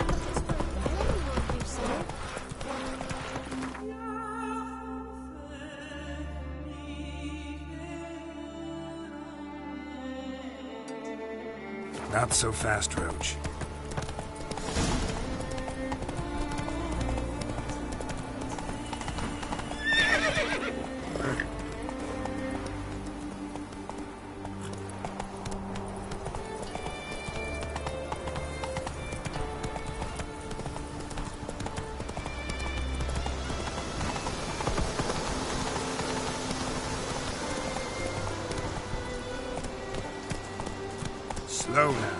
Not so fast, Roach. Slow now.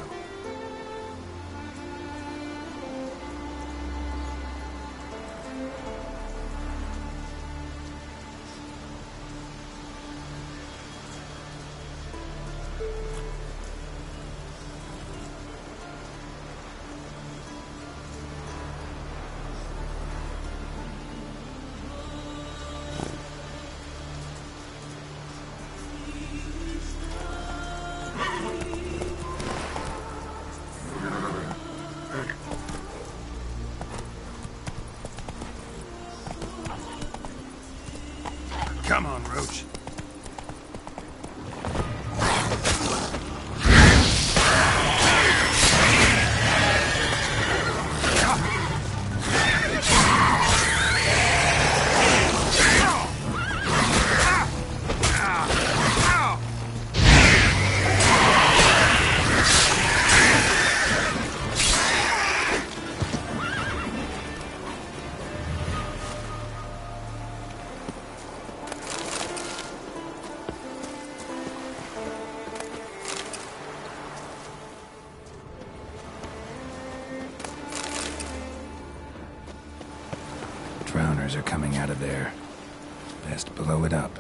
Come on, Roach. Drowners are coming out of there. Best blow it up.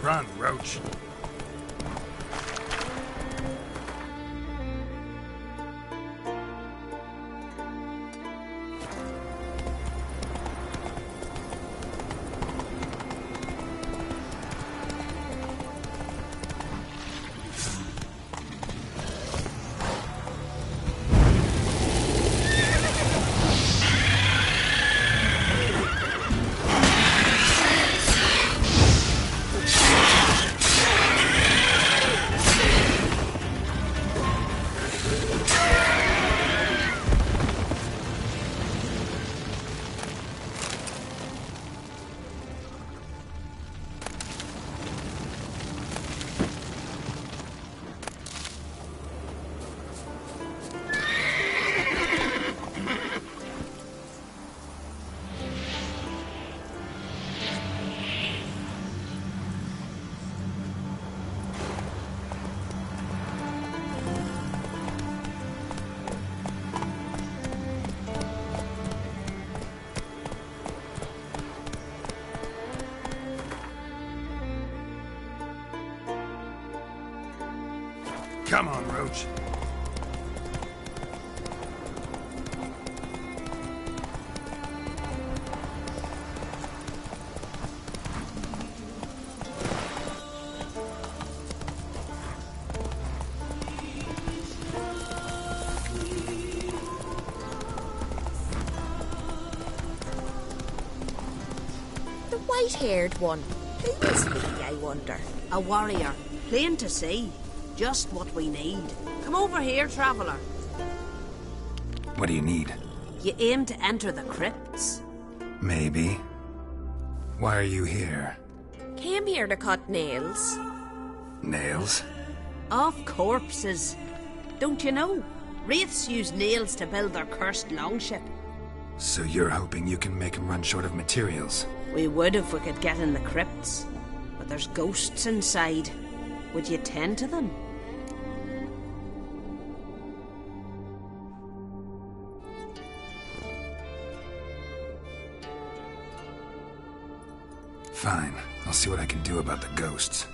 Run, Roach. Come on, Roach. The white-haired one. Who is he, I wonder? A warrior, plain to see. Just what we need. Come over here, traveller. What do you need? You aim to enter the crypts? Maybe. Why are you here? Came here to cut nails. Nails? Off corpses. Don't you know? Wraiths use nails to build their cursed longship. So you're hoping you can make them run short of materials? We would if we could get in the crypts. But there's ghosts inside. Would you tend to them? Fine. I'll see what I can do about the ghosts.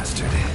bastard.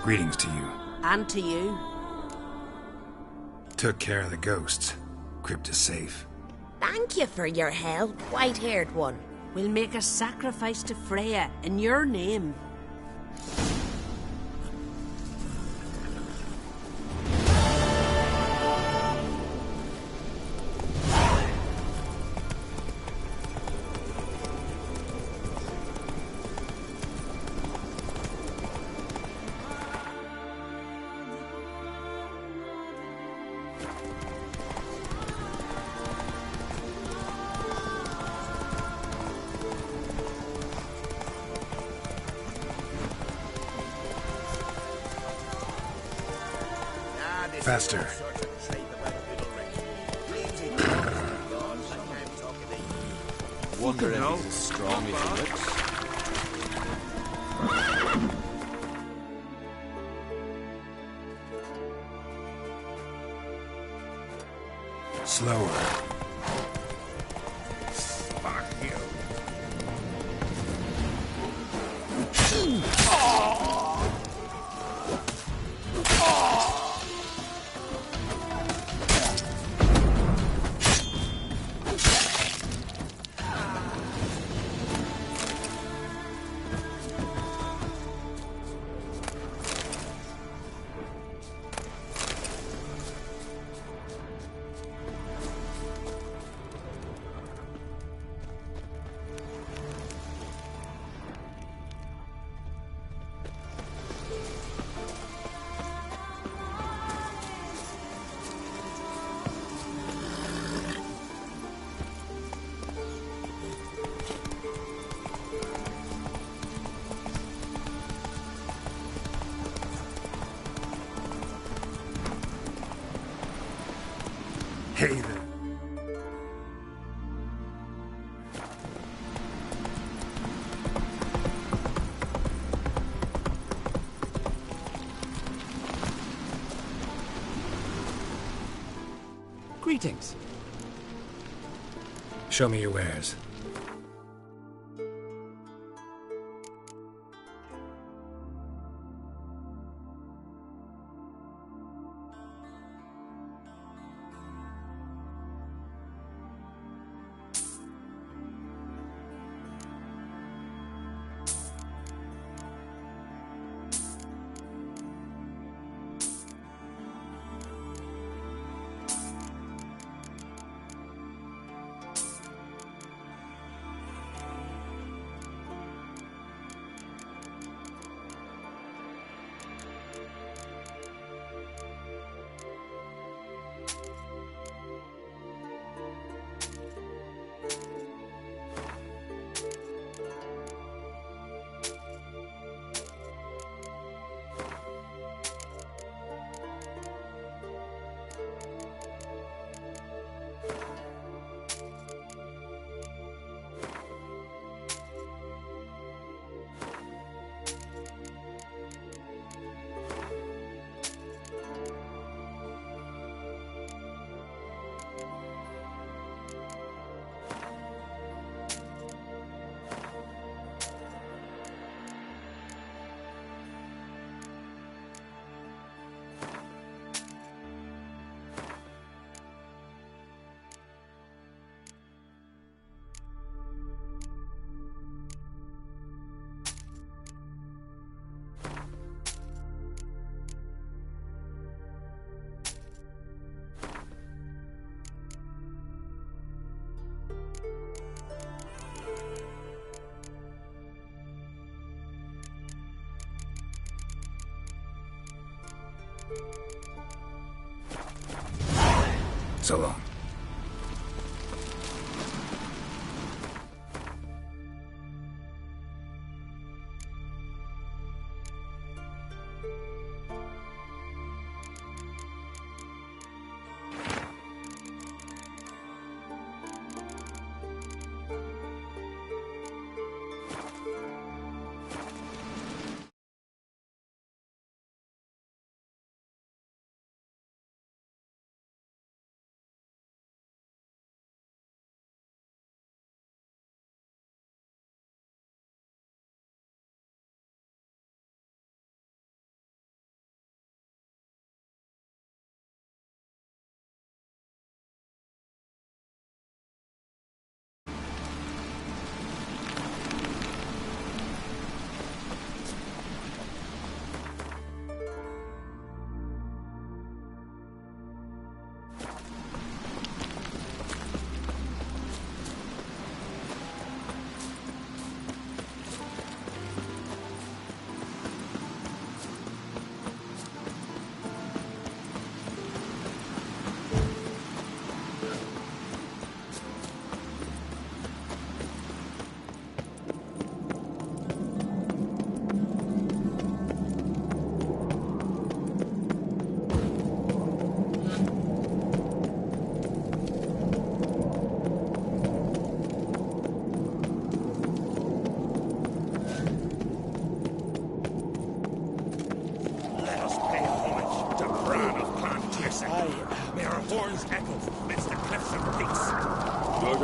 Greetings to you. And to you. Took care of the ghosts. Crypt is safe. Thank you for your help, white-haired one. We'll make a sacrifice to Freya in your name. Faster. Wonder if he's as strong as he looks. Slower. Fuck you. Hey there. Greetings. Show me your wares. So long.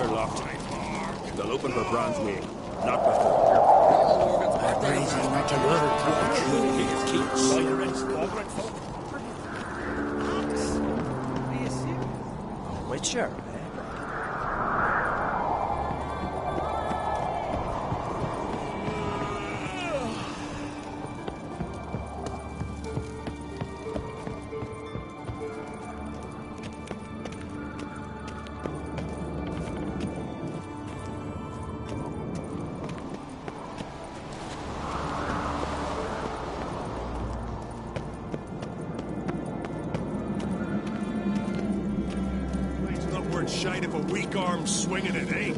are locked. They'll open for Brand's wing. Not before. Crazy, not Witcher. Shite if a weak arm's swinging it, eh?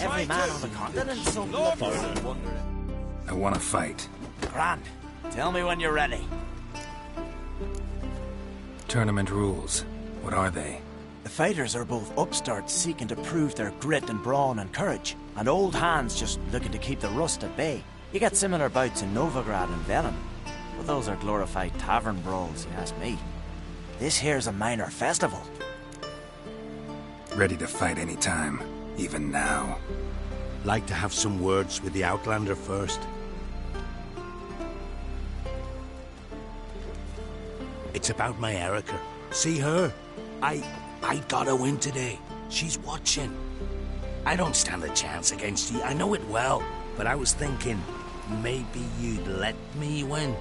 Every man on the continent I want to fight. Grand. Tell me when you're ready. Tournament rules. What are they? The fighters are both upstarts seeking to prove their grit and brawn and courage, and old hands just looking to keep the rust at bay. You get similar bouts in Novigrad and Velen, but those are glorified tavern brawls, you ask me. This here's a minor festival. Ready to fight any time, even now. Like to have some words with the Outlander first? It's about my Erica. See her? I gotta win today. She's watching. I don't stand a chance against you. I know it well. But I was thinking, maybe you'd let me win.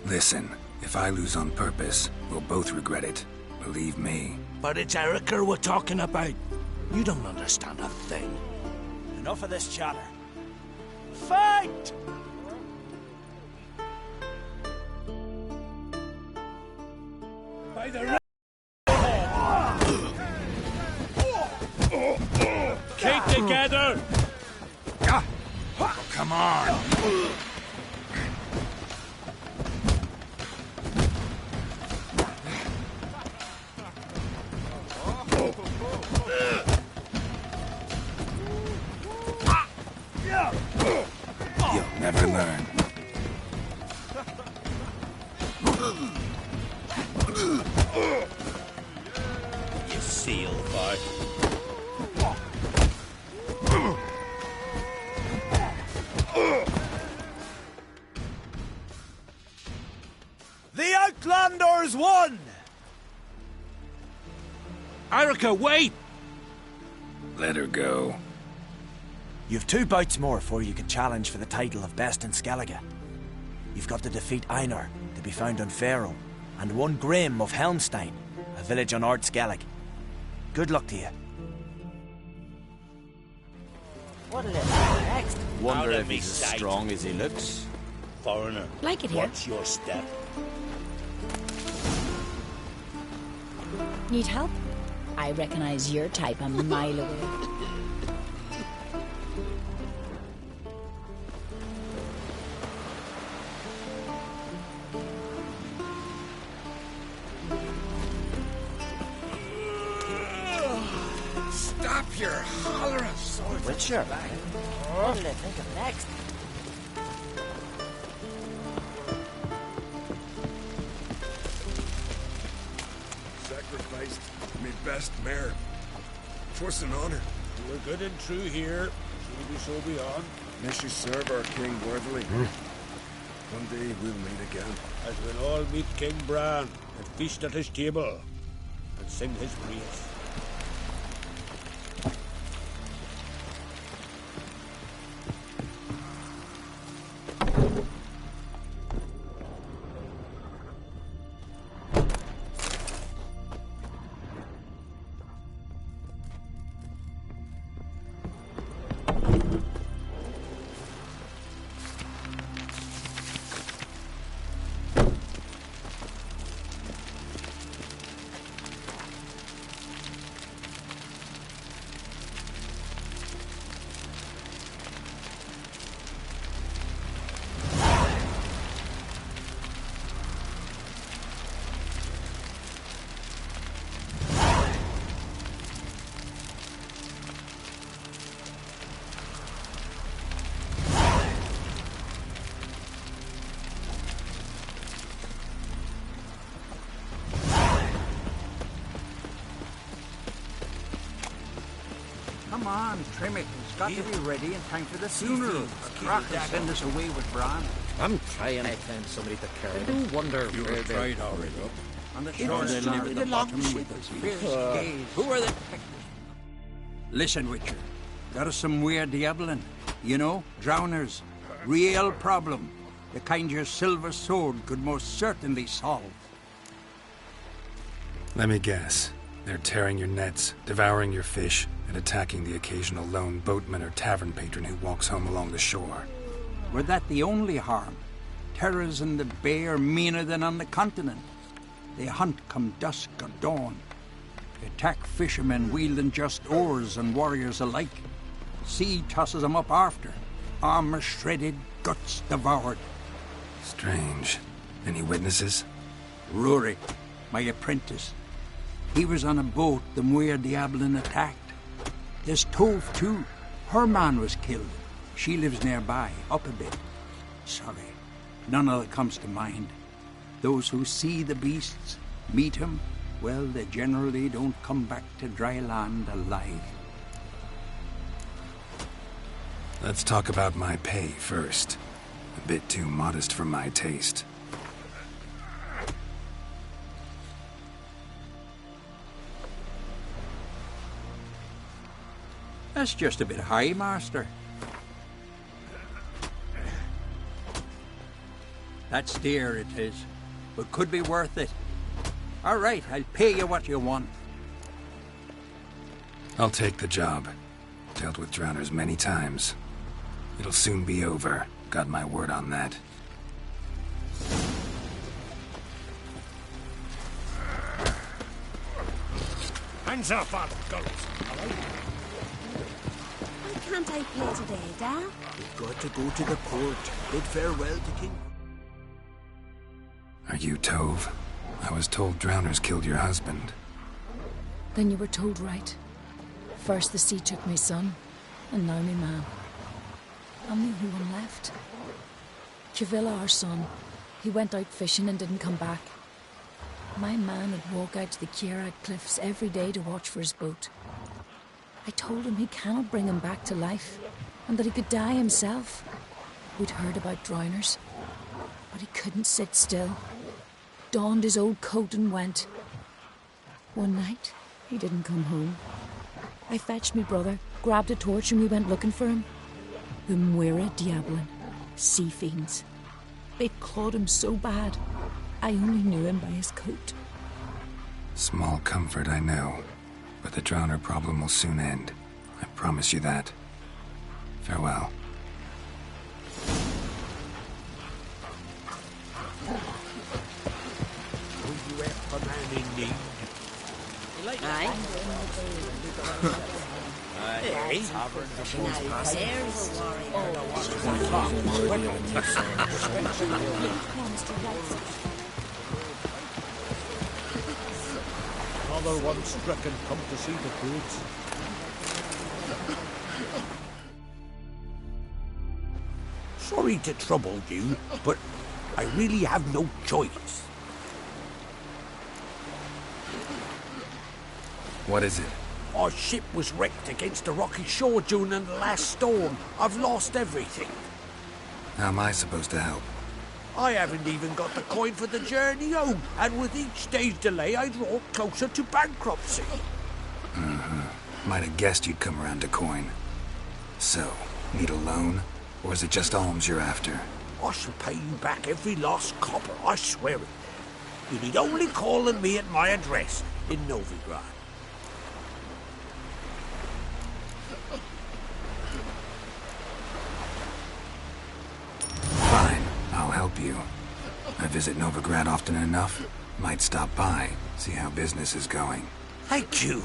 Listen, if I lose on purpose, we'll both regret it. Believe me. But it's Erica we're talking about. You don't understand a thing. Enough of this chatter. Fight! By the keep together! Come on! You'll never learn. You seal fight. The Outlanders won! Erica, wait! Let her go. You've 2 bouts more before you can challenge for the title of Best in Skellige. You've got to defeat Einar, to be found on Faroe, and 1 Grim of Helmstein, a village on Ard Skellig. Good luck to you. What'll it be next? Wonder if he's as strong as he looks. Foreigner, like it here. Watch your step. Need help? I recognize your type a mile away. Stop your hollering, sword. Witcher. What'll it think of next? best mare. 'Twas an honor. We're good and true here. Should we so be on? May she serve our king worthily. One day we'll meet again. As we'll all meet King Bran and feast at his table and sing his praise. Come on, trim it. It's got to be ready in time for the funeral. Croc will send us away with Bran. I'm trying to find somebody to carry. I do wonder You where have they... tried already. On the shore they live at the bottom with the fierce gaze. Who are they? Listen, Witcher. Got us some weird diabling. You know, drowners. Real problem. The kind your silver sword could most certainly solve. Let me guess. They're tearing your nets, devouring your fish, and attacking the occasional lone boatman or tavern patron who walks home along the shore. Were that the only harm? Terrors in the bay are meaner than on the continent. They hunt come dusk or dawn. They attack fishermen wielding just oars and warriors alike. Sea tosses them up after. Armor shredded, guts devoured. Strange. Any witnesses? Rory, my apprentice. He was on a boat the Muir Diablin attacked. There's Tove, too. Her man was killed. She lives nearby, up a bit. Sorry, none of it comes to mind. Those who see the beasts, meet him, well, they generally don't come back to dry land alive. Let's talk about my pay first. A bit too modest for my taste. That's just a bit high, Master. That's dear, it is, but could be worth it. All right, I'll pay you what you want. I'll take the job. Dealt with drowners many times. It'll soon be over. Got my word on that. Hands off, Father Gulls. Why can't I pay today, Dad? We've got to go to the court. Bid farewell to King. Are you Tove? I was told drowners killed your husband. Then you were told right. First the sea took my son, and now my man. I'm the only one left. Cavilla, our son, he went out fishing and didn't come back. My man would walk out to the Kierag cliffs every day to watch for his boat. I told him he cannot bring him back to life, and that he could die himself. We'd heard about drowners, but he couldn't sit still. Donned his old coat and went. One night, he didn't come home. I fetched me brother, grabbed a torch, and we went looking for him. The Muira Diablin, sea fiends. They'd clawed him so bad, I only knew him by his coat. Small comfort, I know. But the drowner problem will soon end. I promise you that. Farewell. Will you help a man in need? Aye. Another one stricken come to see the goods. Sorry to trouble you, but I really have no choice. What is it? Our ship was wrecked against a rocky shore during the last storm. I've lost everything. How am I supposed to help? I haven't even got the coin for the journey home, and with each day's delay, I draw closer to bankruptcy. Might have guessed you'd come around to coin. So, need a loan? Or is it just alms you're after? I shall pay you back every lost copper, I swear it. You need only call on me at my address in Novigrad. Fine, I'll help you. I visit Novigrad often enough. Might stop by, see how business is going. Thank you.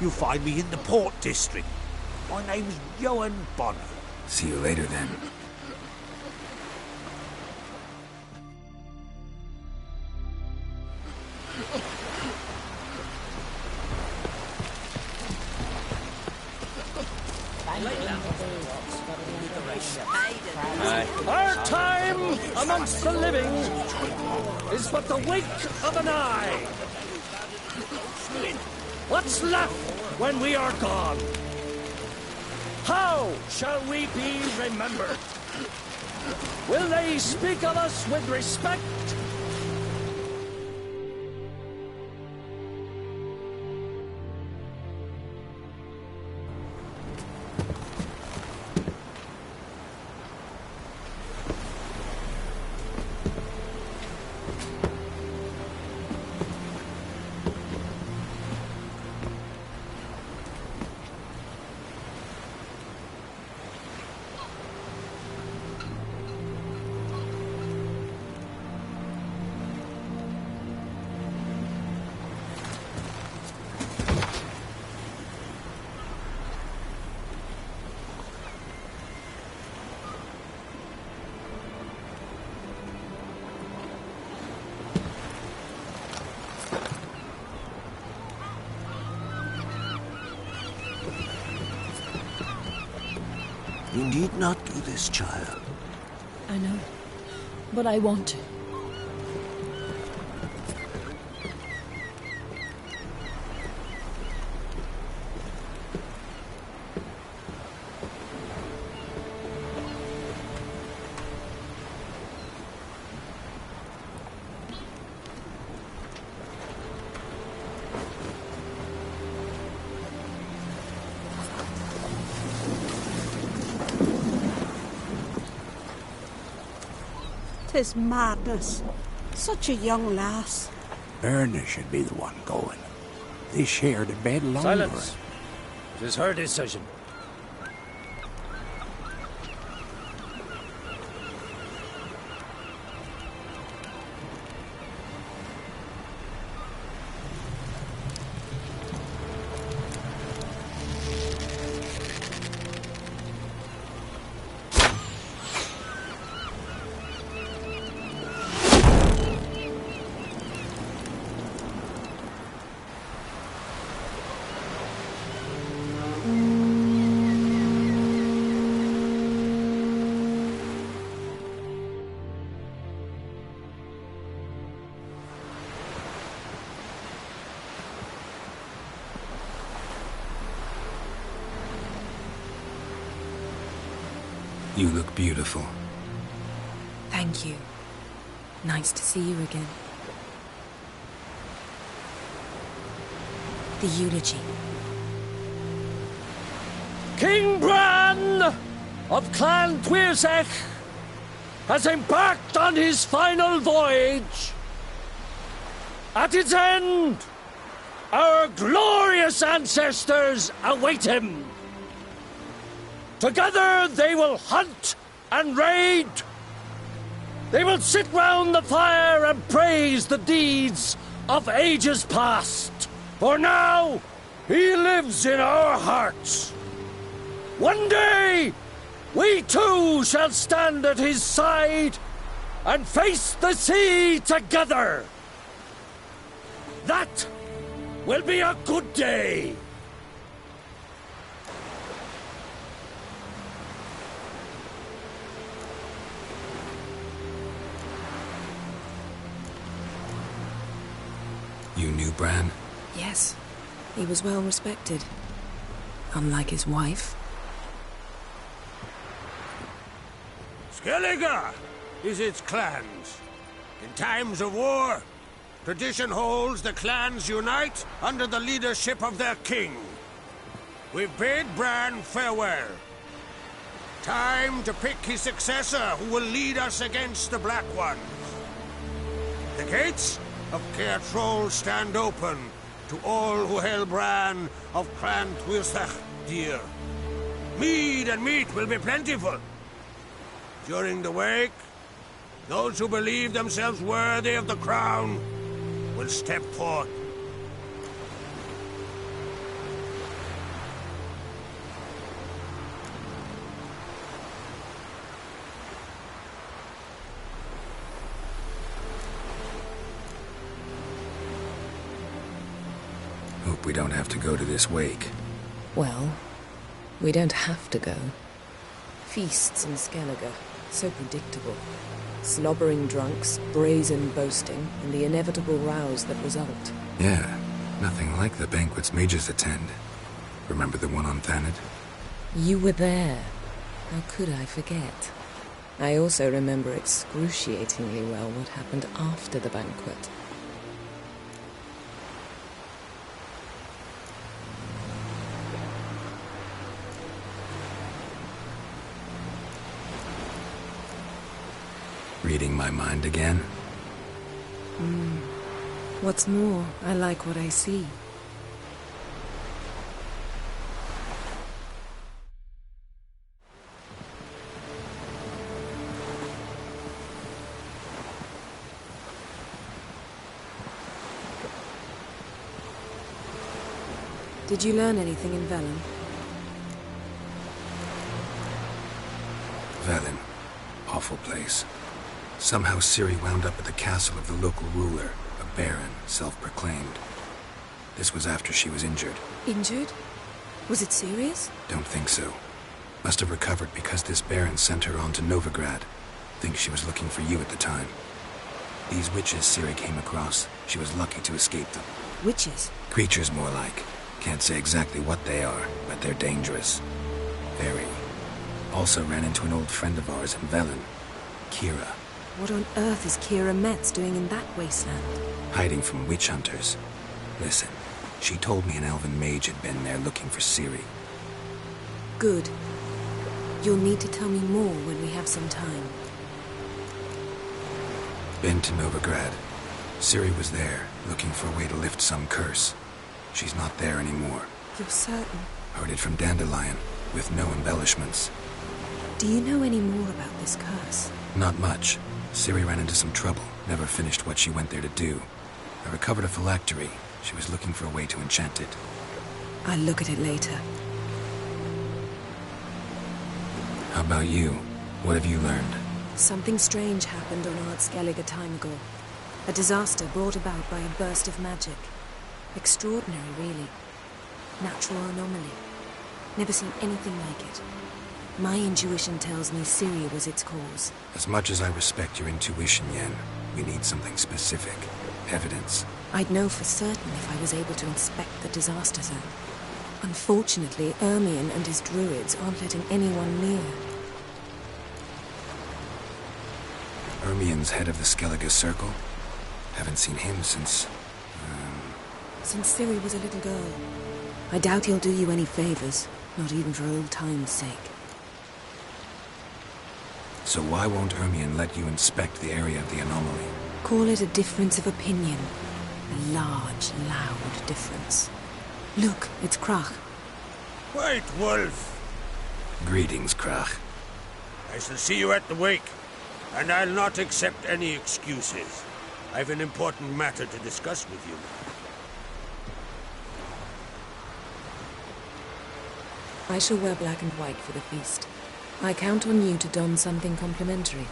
You'll find me in the Port District. My name's Johan Bonner. See you later then. Our time amongst the living is but the wink of an eye. What's left when we are gone? How shall we be remembered? Will they speak of us with respect? You need not do this, child. I know, but I want to. Tis madness. Such a young lass. Erna should be the one going. They shared a bed longer. Silence. It is her decision. You look beautiful. Thank you. Nice to see you again. The eulogy. King Bran of Clan Tuirsech has embarked on his final voyage. At its end, our glorious ancestors await him. Together they will hunt and raid. They will sit round the fire and praise the deeds of ages past. For now, he lives in our hearts. One day, we too shall stand at his side and face the sea together. That will be a good day. You knew Bran? Yes. He was well respected. Unlike his wife. Skellige is its clans. In times of war, tradition holds the clans unite under the leadership of their king. We've bid Bran farewell. Time to pick his successor who will lead us against the Black Ones. The gates of Caer Troll stand open to all who hail Bran of Clan Tuilsach dear. Mead and meat will be plentiful. During the wake, those who believe themselves worthy of the crown will step forth. Hope we don't have to go to this wake. Well, we don't have to go. Feasts in Skellige, so predictable. Slobbering drunks, brazen boasting, and the inevitable rows that result. Yeah, nothing like the banquets mages attend. Remember the one on Thanedd? You were there. How could I forget? I also remember excruciatingly well what happened after the banquet. Reading my mind again? What's more, I like what I see. Did you learn anything in Velen? Velen. Awful place. Somehow Ciri wound up at the castle of the local ruler, a baron, self-proclaimed. This was after she was injured. Injured? Was it serious? Don't think so. Must have recovered because this baron sent her on to Novigrad. Think she was looking for you at the time. These witches Ciri came across, she was lucky to escape them. Witches? Creatures, more like. Can't say exactly what they are, but they're dangerous. Very. Also ran into an old friend of ours in Velen, Kira. What on earth is Kira Metz doing in that wasteland? Hiding from witch hunters. Listen, she told me an elven mage had been there looking for Ciri. Good. You'll need to tell me more when we have some time. Been to Novigrad. Ciri was there, looking for a way to lift some curse. She's not there anymore. You're certain? Heard it from Dandelion, with no embellishments. Do you know any more about this curse? Not much. Ciri ran into some trouble, never finished what she went there to do. I recovered a phylactery. She was looking for a way to enchant it. I'll look at it later. How about you? What have you learned? Something strange happened on Ard Skellige a time ago. A disaster brought about by a burst of magic. Extraordinary, really. Natural anomaly. Never seen anything like it. My intuition tells me Ciri was its cause. As much as I respect your intuition, Yen, we need something specific. Evidence. I'd know for certain if I was able to inspect the disaster zone. Unfortunately, Ermion and his druids aren't letting anyone near. Ermion's head of the Skellige Circle? Haven't seen him since... Since Ciri was a little girl. I doubt he'll do you any favors, not even for old time's sake. So why won't Ermion let you inspect the area of the anomaly? Call it a difference of opinion. A large, loud difference. Look, it's Crach. White Wolf! Greetings, Crach. I shall see you at the wake, and I'll not accept any excuses. I've an important matter to discuss with you. I shall wear black and white for the feast. I count on you to don something complimentary.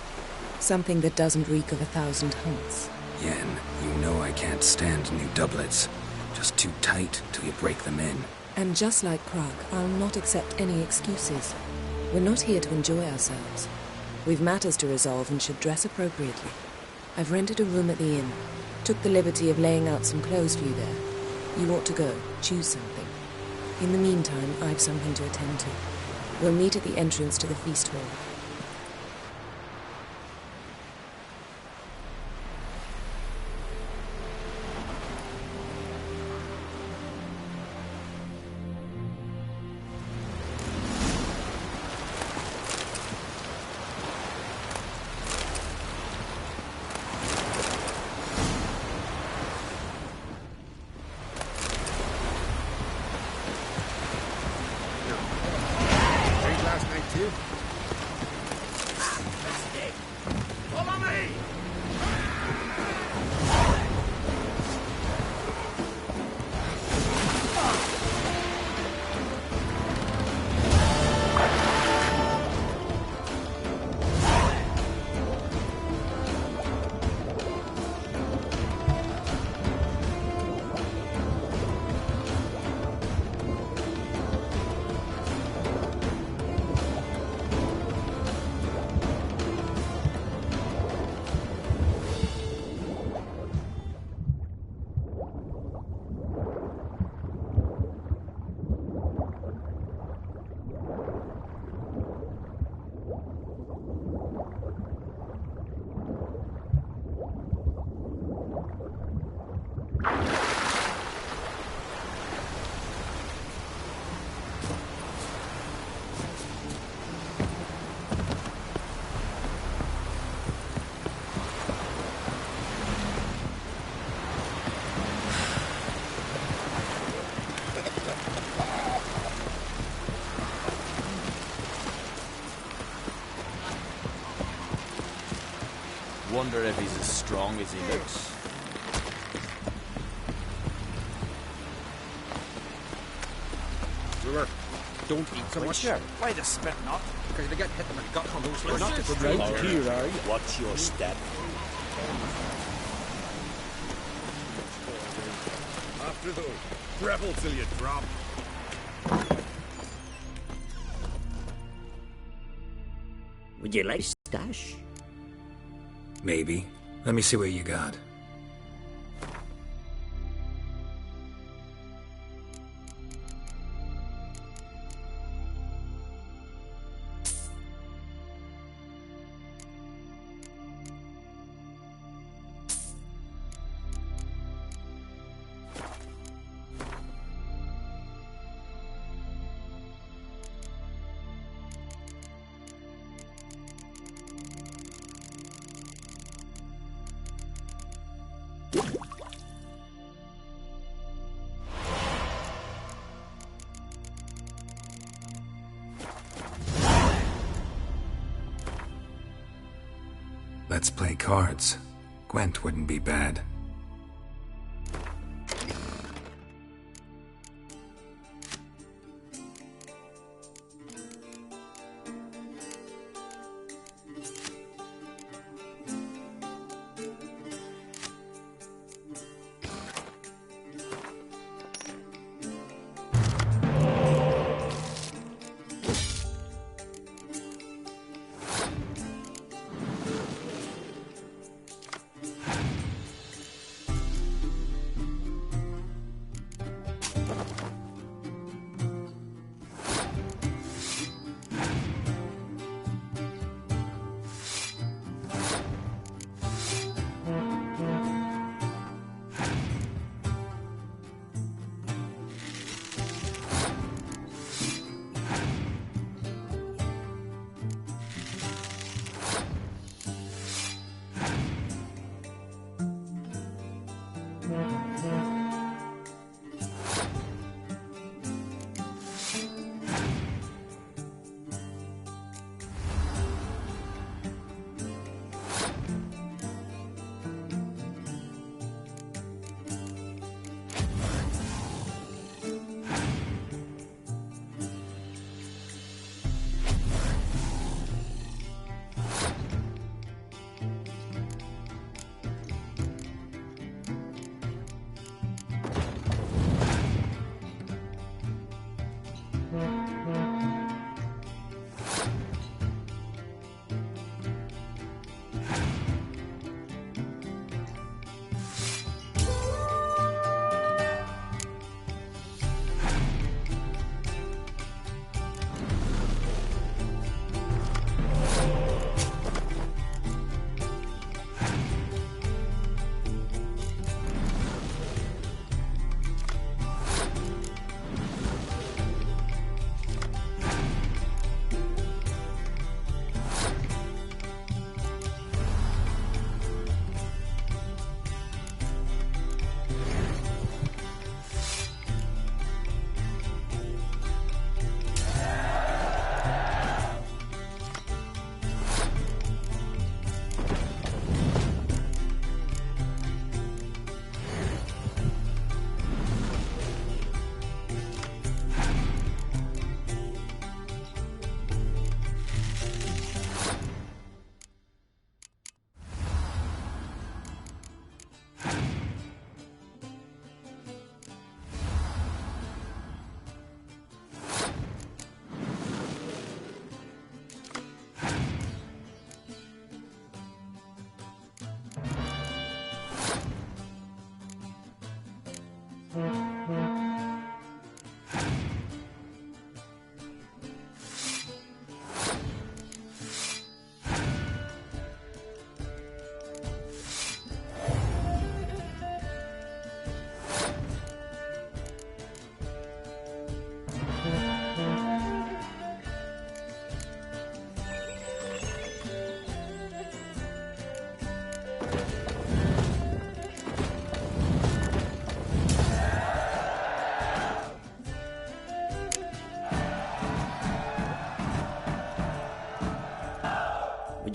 Something that doesn't reek of 1,000 hunts. Yen, you know I can't stand new doublets. Just too tight till you break them in. And just like Krag, I'll not accept any excuses. We're not here to enjoy ourselves. We've matters to resolve and should dress appropriately. I've rented a room at the inn. Took the liberty of laying out some clothes for you there. You ought to go. Choose something. In the meantime, I've something to attend to. We'll meet at the entrance to the feast hall. Wonder if he's as strong as he looks. Brewer, don't eat so much. Why the spit not? Because they get hit when you got on those You're not to come right here, are you? Watch your step. After those, treble till you drop. Would you like stash? Maybe. Let me see what you got. Let's play cards. Gwent wouldn't be bad.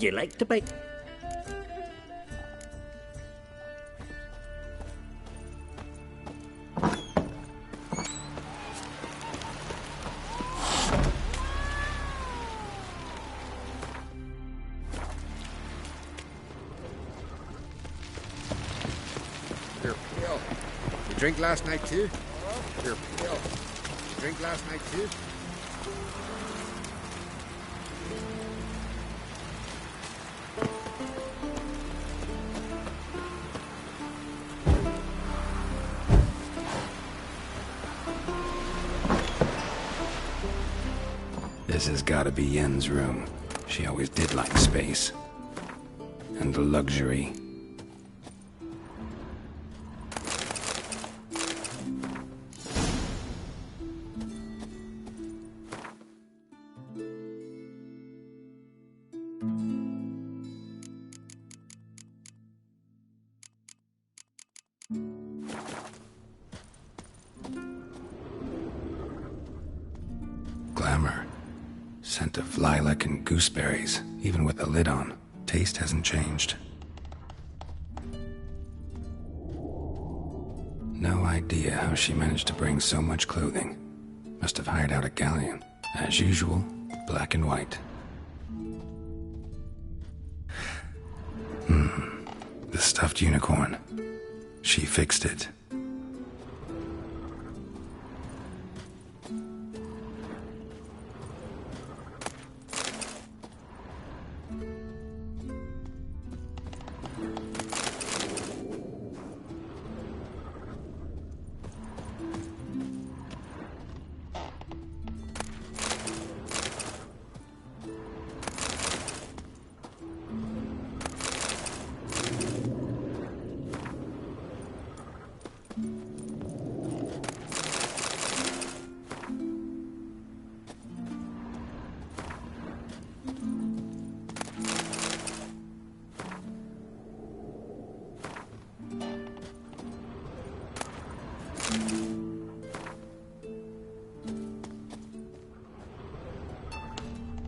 Would you like to bite? You're pale. You drink last night too? You're pale. You drink last night too? This has gotta be Yen's room. She always did like space. And luxury. Glamour. Scent of lilac and gooseberries, even with the lid on. Taste hasn't changed. No idea how she managed to bring so much clothing. Must have hired out a galleon. As usual, black and white. The stuffed unicorn. She fixed it.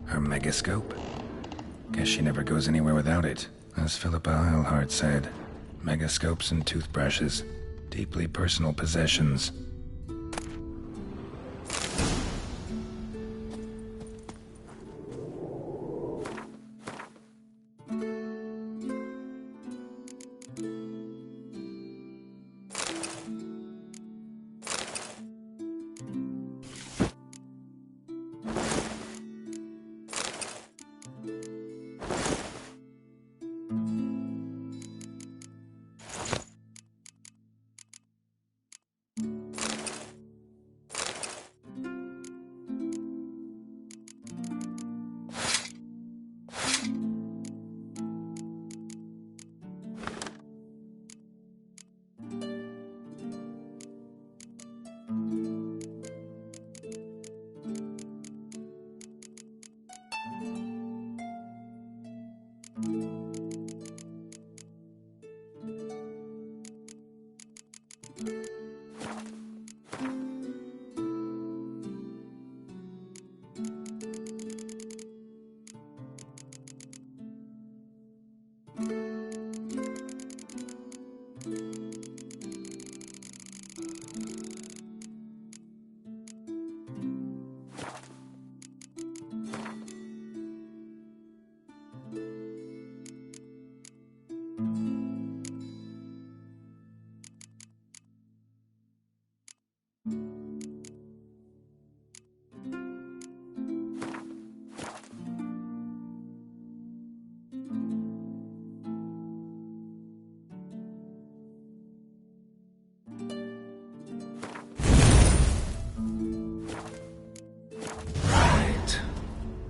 Her megascope? Guess she never goes anywhere without it. As Philippa Eilhart said, megascopes and toothbrushes, deeply personal possessions.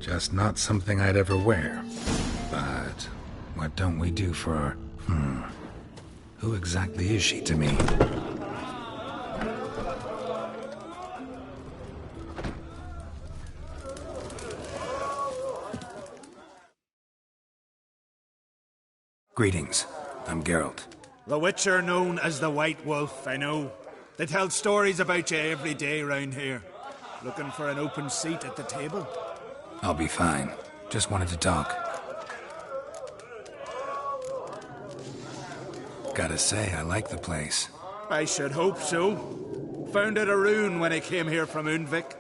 Just not something I'd ever wear. But what don't we do for our... Who exactly is she to me? Greetings. I'm Geralt. The Witcher known as the White Wolf, I know. They tell stories about you every day round here. Looking for an open seat at the table? I'll be fine. Just wanted to talk. Gotta say, I like the place. I should hope so. Found it a ruin when I came here from Undvik.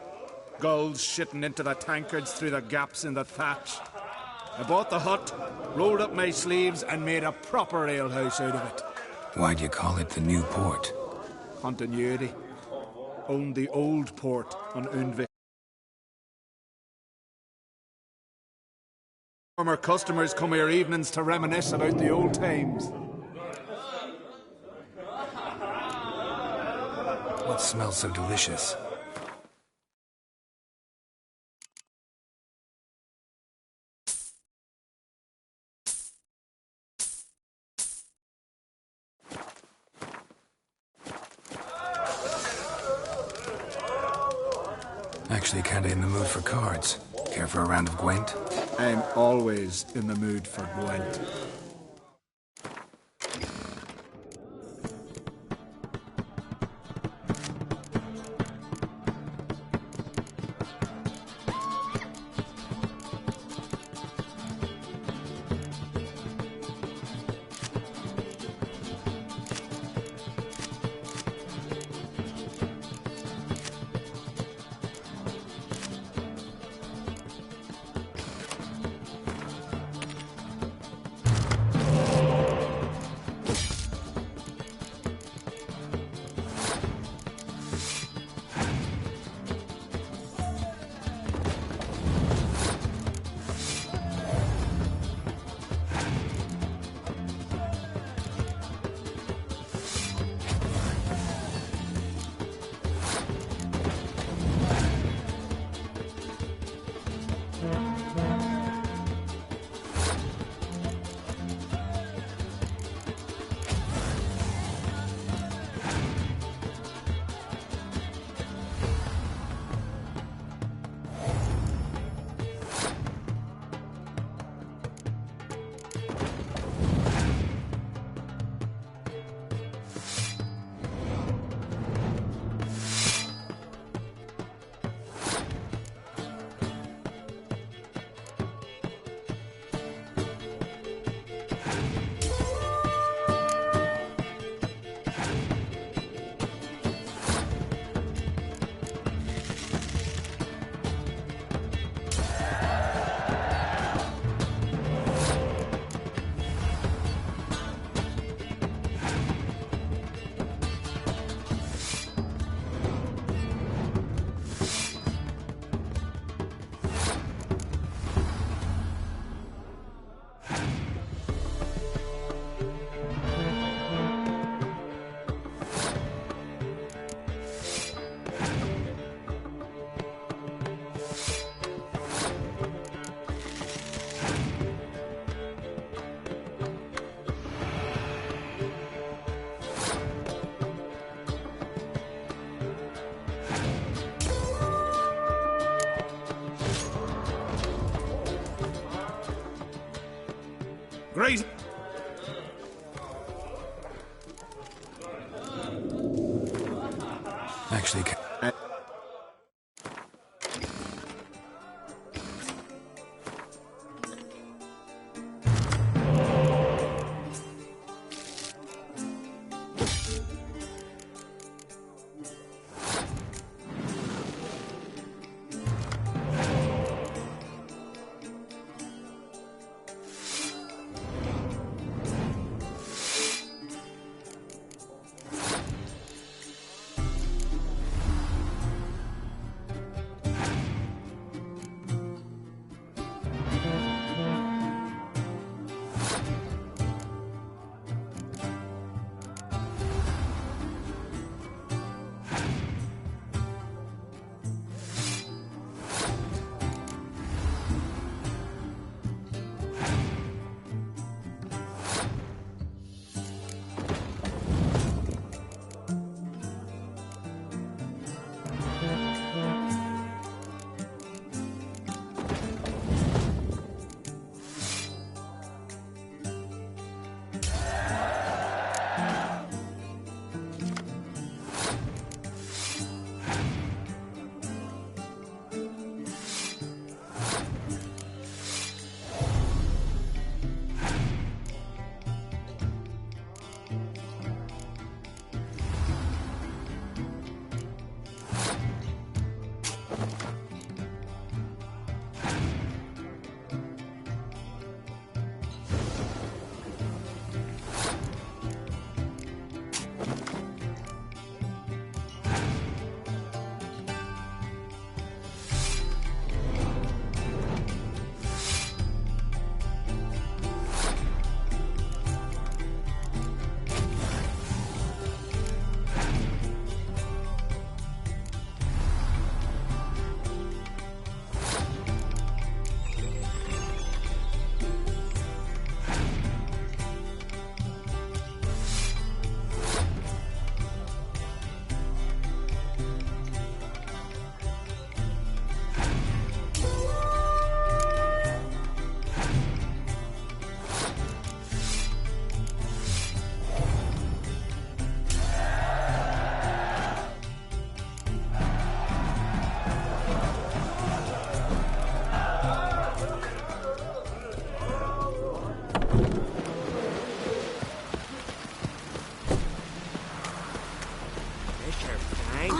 Gulls shitting into the tankards through the gaps in the thatch. I bought the hut, rolled up my sleeves, and made a proper alehouse out of it. Why'd you call it the New Port? Continuity. Owned the old port on Undvik. Former customers come here evenings to reminisce about the old times. What smells so delicious? Actually kinda in the mood for cards. Care for a round of Gwent? I'm always in the mood for Gwent. Great! Actually,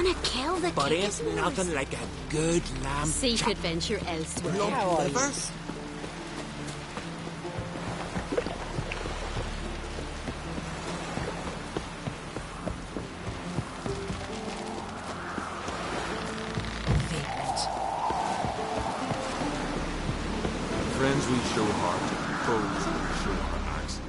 gonna kill the But kids. ain't nothing like a good lamb Seek chop. adventure elsewhere. Lump liver. Friends we show heart, foes we show our axe.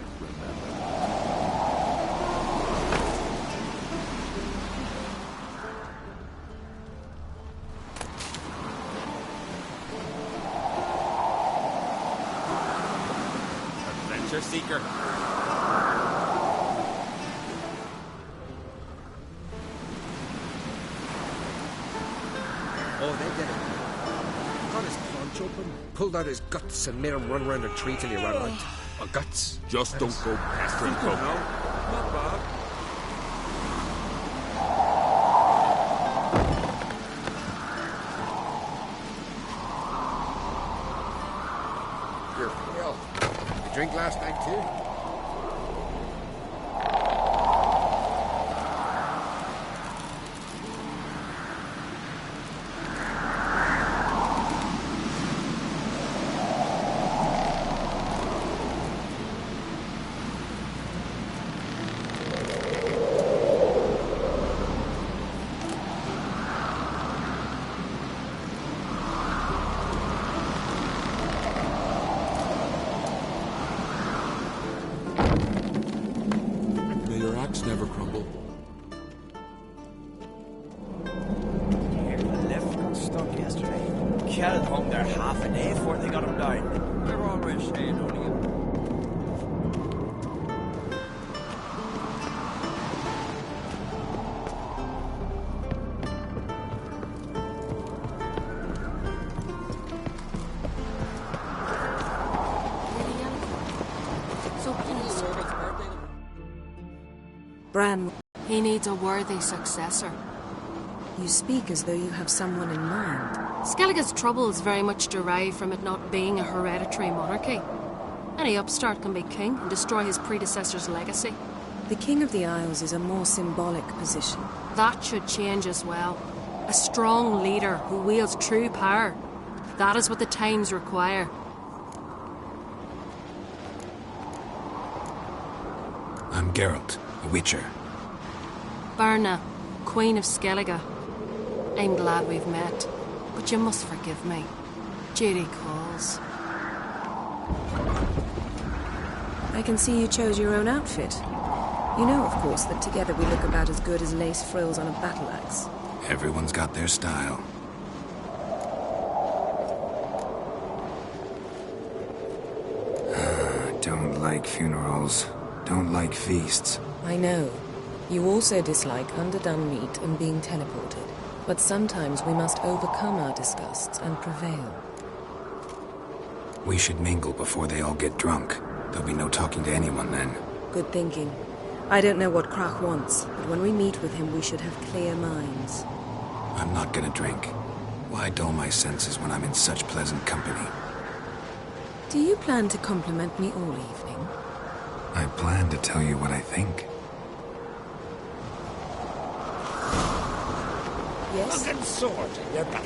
Adventure seeker. Oh, they did it. Got his paunch open, pulled out his guts and made him run around a tree till he ran out. Oh, guts. Just don't go pestering folk. Not bad. You're pale. You drink last night too? May your axe never crumble. Here, the lift got stuck yesterday. Killed hung there half a day before they got him down. We're always saying only a... So please. Bran, He needs a worthy successor. you speak as though you have someone in mind. Skellige's troubles very much derive from it not being a hereditary monarchy. Any upstart can be king and destroy his predecessor's legacy. The King of the Isles is a more symbolic position. That should change as well. A strong leader who wields true power. That is what the times require. I'm Geralt, a witcher. Berna, Queen of Skellige. I'm glad we've met, but you must forgive me. Duty calls. I can see you chose your own outfit. You know, of course, that together we look about as good as lace frills on a battle axe. Everyone's got their style. Don't like funerals. Don't like feasts. I know. You also dislike underdone meat and being teleported. But sometimes we must overcome our disgusts and prevail. We should mingle before they all get drunk. There'll be no talking to anyone then. Good thinking. I don't know what Krach wants, but when we meet with him we should have clear minds. I'm not gonna drink. Why dull my senses when I'm in such pleasant company? Do you plan to compliment me all evening? I plan to tell you what I think. Yes? Fucking sword in your back.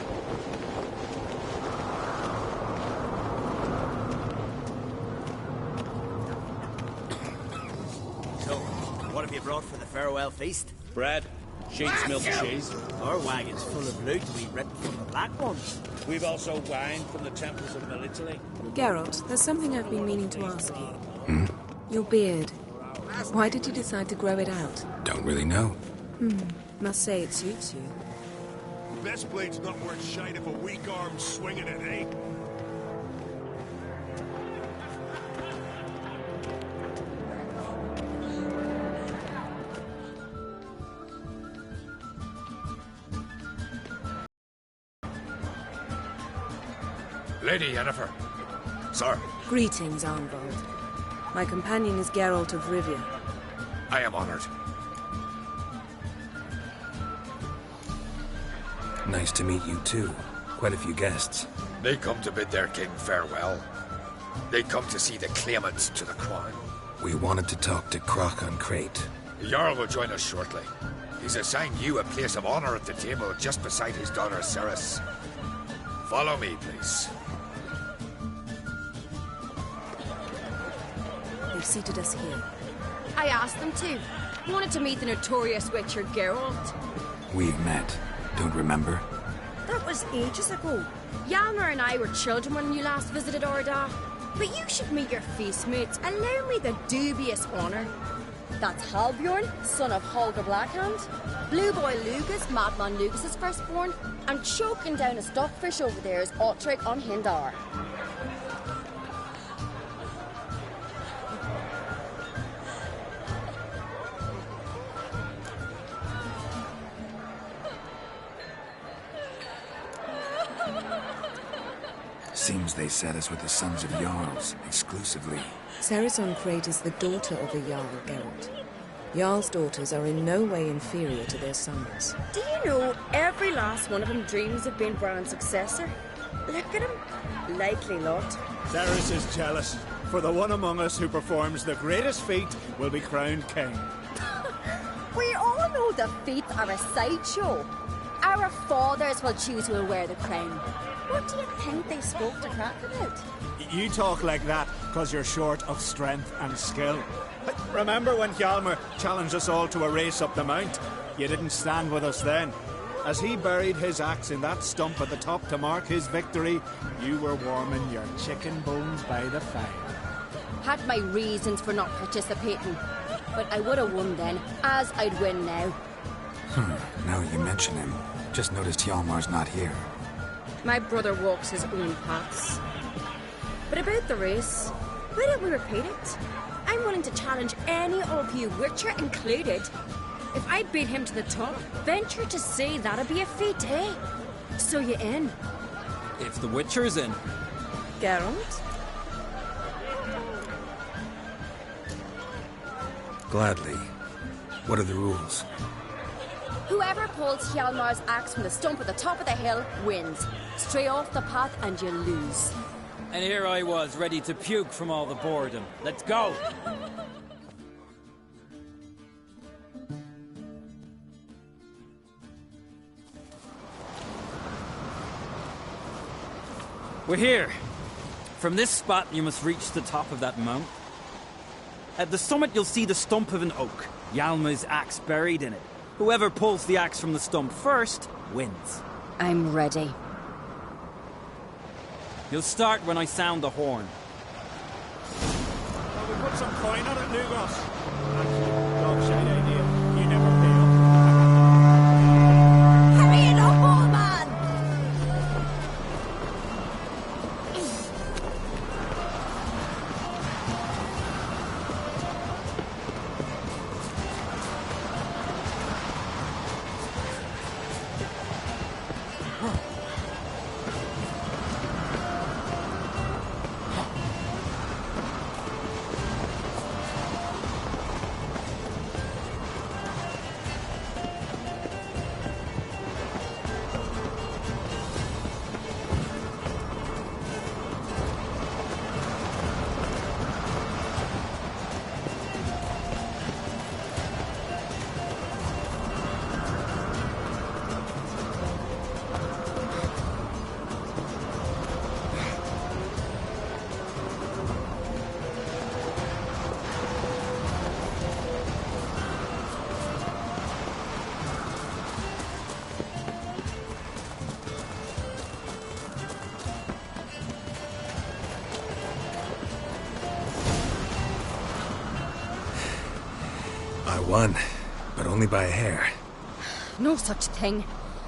So, what have you brought for the farewell feast? Bread, sheep's milk cheese. Our wagon's full of loot we ripped from the Black Ones. We've also wine from the temples of Melitele. Geralt, there's something I've been meaning to ask you. Hmm? Your beard. Why did you decide to grow it out? Don't really know. Must say it suits you. Best blade's not worth shite if a weak arm's swinging it, eh? Lady Yennefer. Sir, Greetings, Arnvold. My companion is Geralt of Rivia. I am honored. Nice to meet you too. Quite a few guests. They come to bid their king farewell. They come to see the claimants to the crown. We wanted to talk to Krach on Crate. The Jarl will join us shortly. He's assigned you a place of honor at the table just beside his daughter Ceres. Follow me, please. They've seated us here. I asked them to. Wanted to meet the notorious witcher Geralt. We've met. Don't remember? That was ages ago. Hjalmar and I were children when you last visited Ordar. But you should meet your feast mates. Allow me the dubious honour. That's Halbjorn, son of Holger Blackhand. Blue Boy Lucas, Madman Lucas's firstborn. And choking down a stockfish over there is Otrek on Hindar. Seems they set us with the sons of Jarls, exclusively. Ceres Oncrate is the daughter of a Jarl, Geralt. Jarl's daughters are in no way inferior to their sons. Do you know every last one of them dreams of being Bran's successor? Look at him. Likely lot. Ceres is jealous, for the one among us who performs the greatest feat will be crowned king. We all know the feats are a sideshow. Our fathers will choose who will wear the crown. What do you think they spoke to Crack about? You talk like that because you're short of strength and skill. Remember when Hjalmar challenged us all to a race up the mount? You didn't stand with us then. As he buried his axe in that stump at the top to mark his victory, you were warming your chicken bones by the fire. Had my reasons for not participating. But I would have won then, as I'd win now. Now you mention him. Just noticed Hjalmar's not here. My brother walks his own paths. But about the race, why don't we repeat it? I'm willing to challenge any of you, Witcher included. If I beat him to the top, venture to say that'd be a feat, eh? So you in? If the Witcher's in. Geralt? Gladly. What are the rules? Whoever pulls Hjalmar's axe from the stump at the top of the hill wins. Stray off the path and you lose. And here I was, ready to puke from all the boredom. Let's go! We're here. From this spot, you must reach the top of that mount. At the summit, you'll see the stump of an oak, Hjalmar's axe buried in it. Whoever pulls the axe from the stump first wins. I'm ready. You'll start when I sound the horn. Well, we put some coin on it, Lugos. Actually, dog shite idea. You never fail. Hurry it up, old man! I won, but only by a hair. No such thing.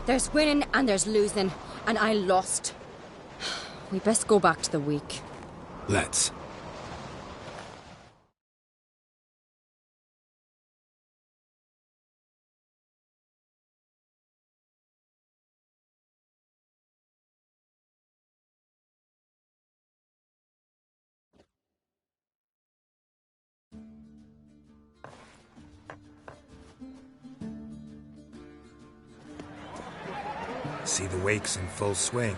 There's winning and there's losing, and I lost. We best go back to the week. Let's. See the wakes in full swing.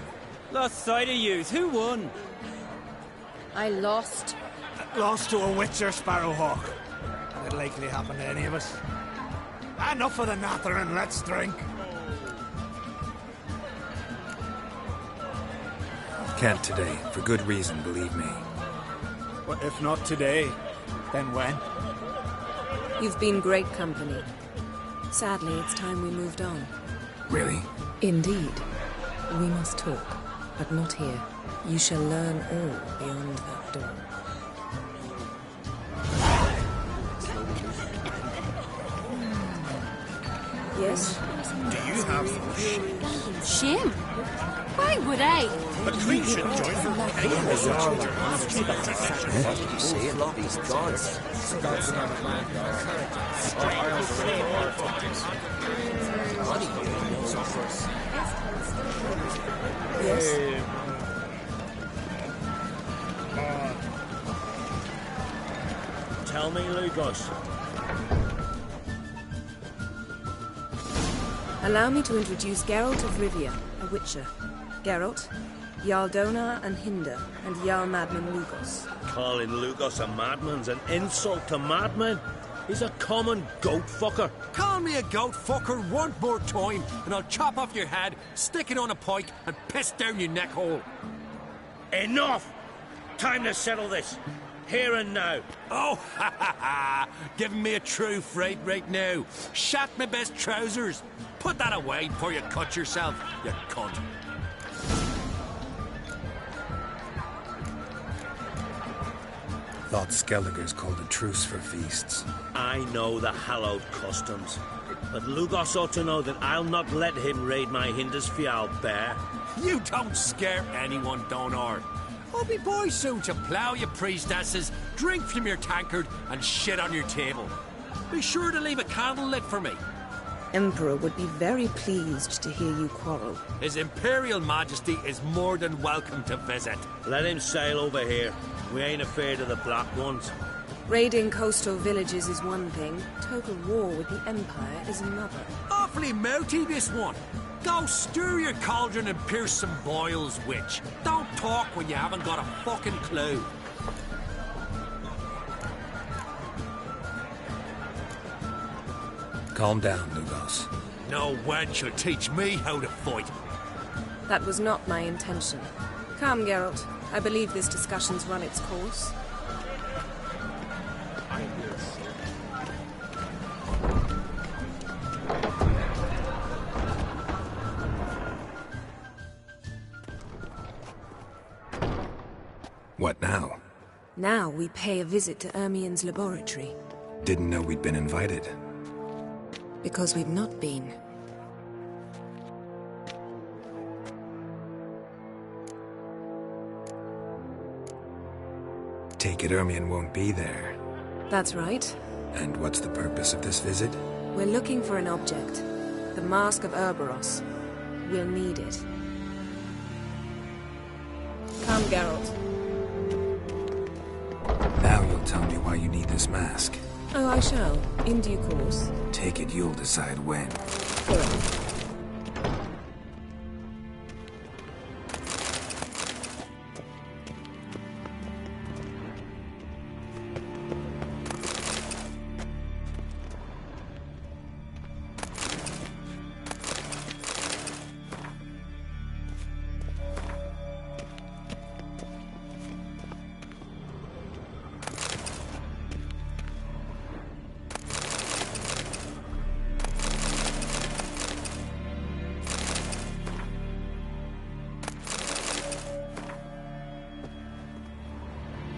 Lost sight of yous. Who won? I lost. Lost to a Witcher Sparrowhawk. That'd likely happen to any of us. Enough of the natter and let's drink. Can't today, for good reason, believe me. Well, if not today, then when? You've been great company. Sadly, it's time we moved on. Really? Indeed. We must talk, but not here. You shall learn all beyond that door. Yes? Do you have some shame? Shame? Why would I? A queen should join her. What did you say about these gods? Yes? Tell me, Lugos. Allow me to introduce Geralt of Rivia, a witcher. Geralt, Jarl Donar and Hinder, and Jarl Madman Lugos. Calling Lugos a madman's an insult to madmen. He's a common goat fucker. Call me a goat fucker one more time, and I'll chop off your head, stick it on a pike, and piss down your neck hole. Enough! Time to settle this. Here and now. Oh, ha ha ha! Giving me a true fright right now. Shat my best trousers. Put that away before you cut yourself, you cunt. Thought Skellige's called a truce for feasts. I know the hallowed customs, but Lugos ought to know that I'll not let him raid my Hindisfial bear. You don't scare anyone, Donar. I'll be boy soon to plough your priestesses, drink from your tankard, and shit on your table. Be sure to leave a candle lit for me. Emperor would be very pleased to hear you quarrel. His Imperial Majesty is more than welcome to visit. Let him sail over here. We ain't afraid of the Black Ones. Raiding coastal villages is one thing. Total war with the Empire is another. Awfully mouthy, this one. Go stir your cauldron and pierce some boils, witch. Don't talk when you haven't got a fucking clue. Calm down, Lugos. No wench will teach me how to fight. That was not my intention. Come, Geralt. I believe this discussion's run its course. What now? Now we pay a visit to Ermien's laboratory. Didn't know we'd been invited. Because we've not been. Take it Ermien won't be there. That's right. And what's the purpose of this visit? We're looking for an object. The Mask of Urboros. We'll need it. Come, Geralt. Now you'll tell me why you need this mask. Oh, I shall. In due course. Take it you'll decide when. Correct.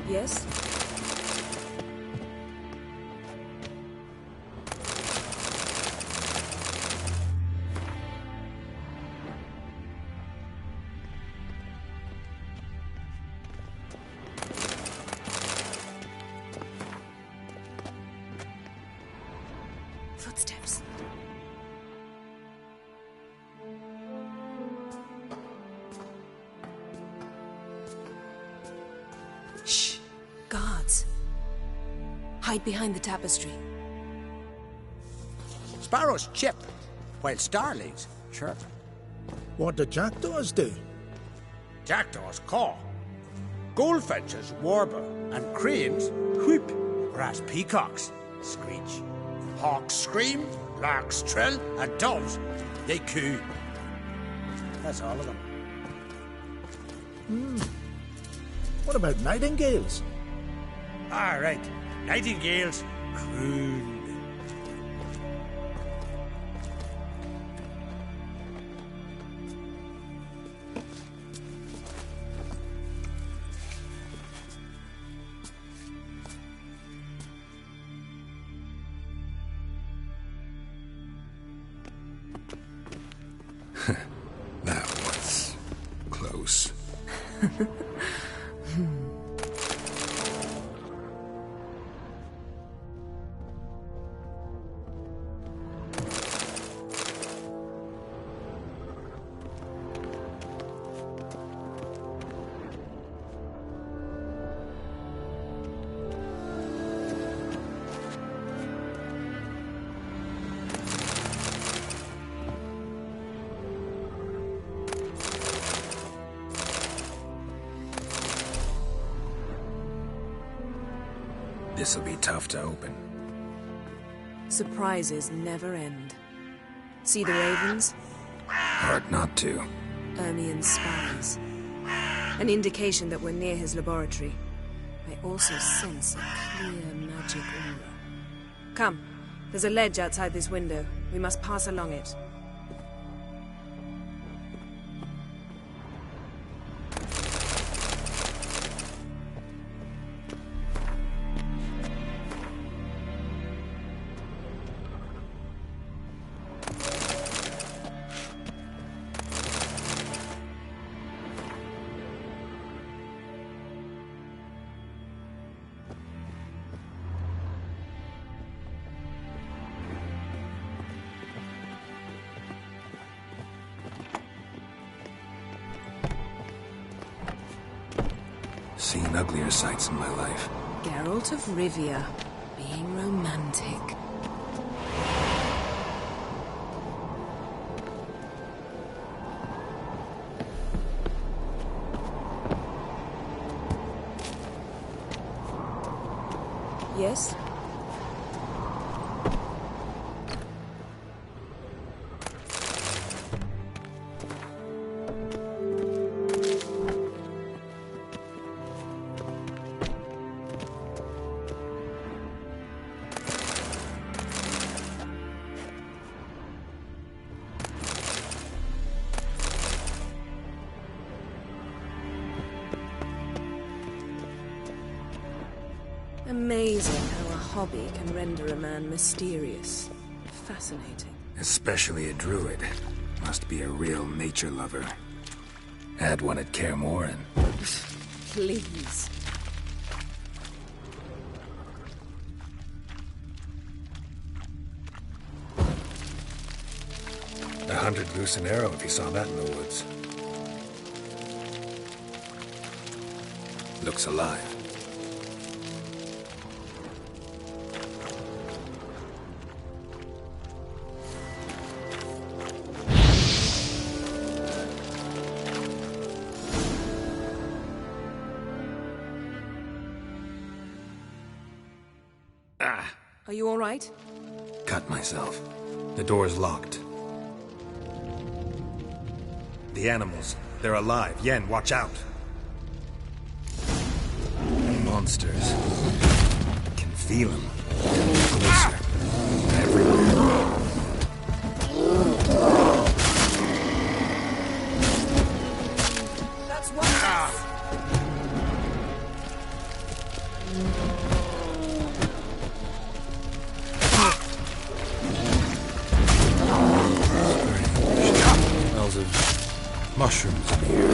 Yes? Footsteps. Shh. Guards. Hide behind the tapestry. Sparrows chip, while starlings chirp. What do jackdaws do? Jackdaws caw. Goldfinches warble, and cranes whoop, whereas peacocks screech. Hawks scream, larks trill, and doves, they coo. That's all of them. What about nightingales? All right, nightingales croon. That was close. This'll be tough to open. Surprises never end. See the ravens? Hard not to. Ermien's spies. An indication that we're near his laboratory. I also sense a clear magic aura. Come, there's a ledge outside this window. We must pass along it. Seen uglier sights in my life. Geralt of Rivia, being romantic. Yes? Amazing how a hobby can render a man mysterious. Fascinating. Especially a druid. Must be a real nature lover. Had one at Kaer Morhen. Please. A 100 goose and arrow if you saw that in the woods. Looks alive. Are you all right? Cut myself. The door's locked. The animals. They're alive. Yen, watch out. Monsters. Can feel them. Closer. Everywhere. That's one less. Smells of mushrooms in here.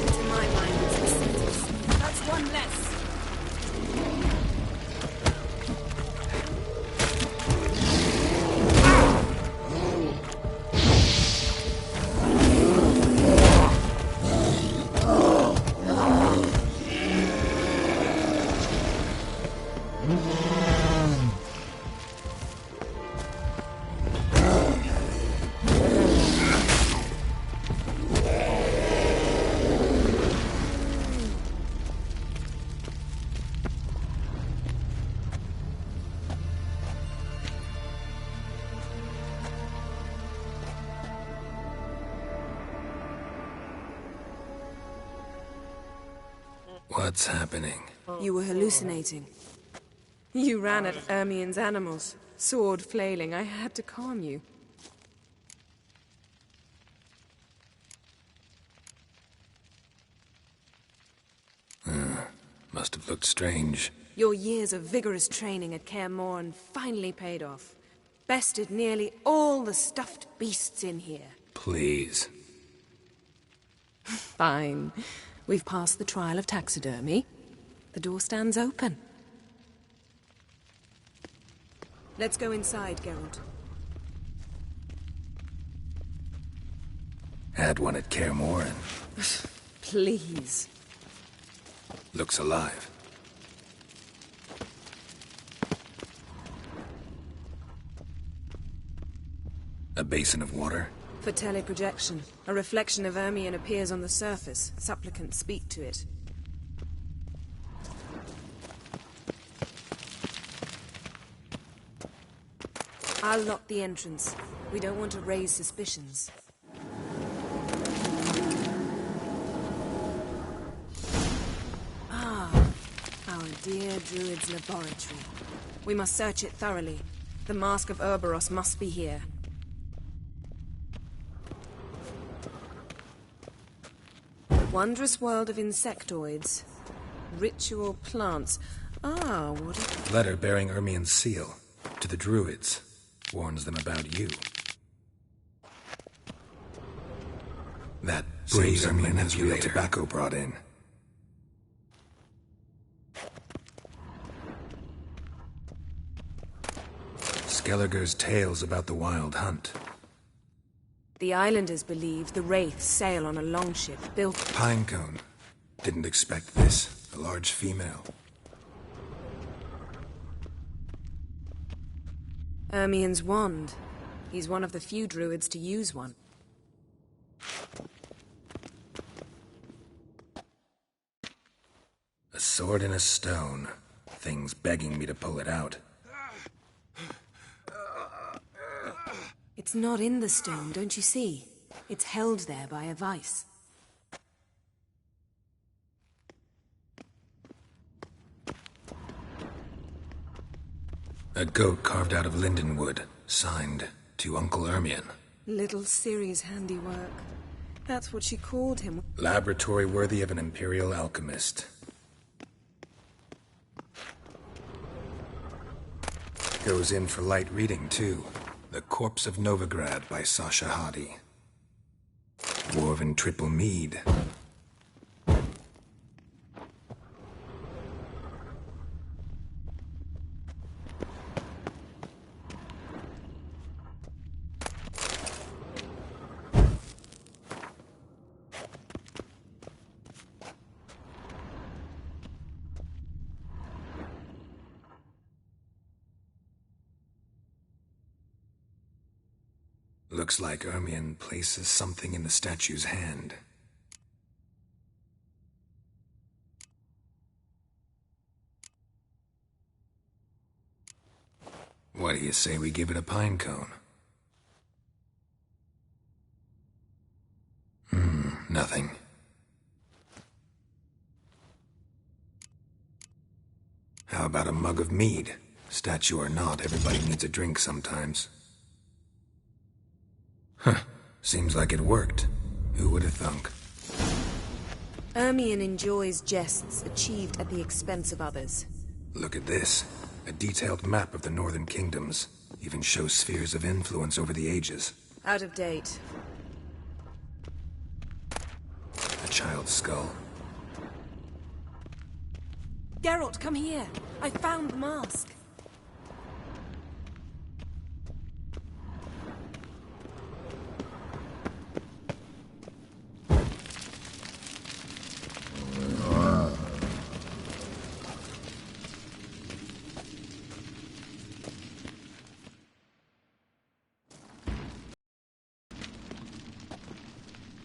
To my mind, it's the cities. That's one less. What's happening? You were hallucinating. You ran at Ermien's animals, sword flailing. I had to calm you. Must have looked strange. Your years of vigorous training at Kaer Morhen finally paid off. Bested nearly all the stuffed beasts in here. Please. Fine. We've passed the trial of taxidermy. The door stands open. Let's go inside, Geralt. Had one at Kaer Morhen. Please. Looks alive. A basin of water? For teleprojection. A reflection of Ermien appears on the surface. Supplicants speak to it. I'll lock the entrance. We don't want to raise suspicions. Our dear Druid's laboratory. We must search it thoroughly. The Mask of Ouroboros must be here. Wondrous world of insectoids. Ritual plants. What a... Letter bearing Ermien's seal. To the Druids. Warns them about you. That brave Ermien has real tobacco brought in. Skellige's tales about the Wild Hunt. The islanders believe the Wraiths sail on a longship built... Pinecone. Didn't expect this. A large female. Ermien's wand. He's one of the few druids to use one. A sword in a stone. Thing's begging me to pull it out. It's not in the stone, don't you see? It's held there by a vice. A goat carved out of linden wood, signed to Uncle Ermien. Little Ciri's handiwork. That's what she called him. Laboratory worthy of an imperial alchemist. Goes in for light reading, too. The Corpse of Novigrad by Sasha Hadi. Dwarven Triple Mead. Looks like Ermien places something in the statue's hand. What do you say we give it a pine cone? Nothing. How about a mug of mead? Statue or not, everybody needs a drink sometimes. Huh. Seems like it worked. Who would have thunk? Ermien enjoys jests achieved at the expense of others. Look at this. A detailed map of the Northern Kingdoms. Even shows spheres of influence over the ages. Out of date. A child's skull. Geralt, come here. I found the mask.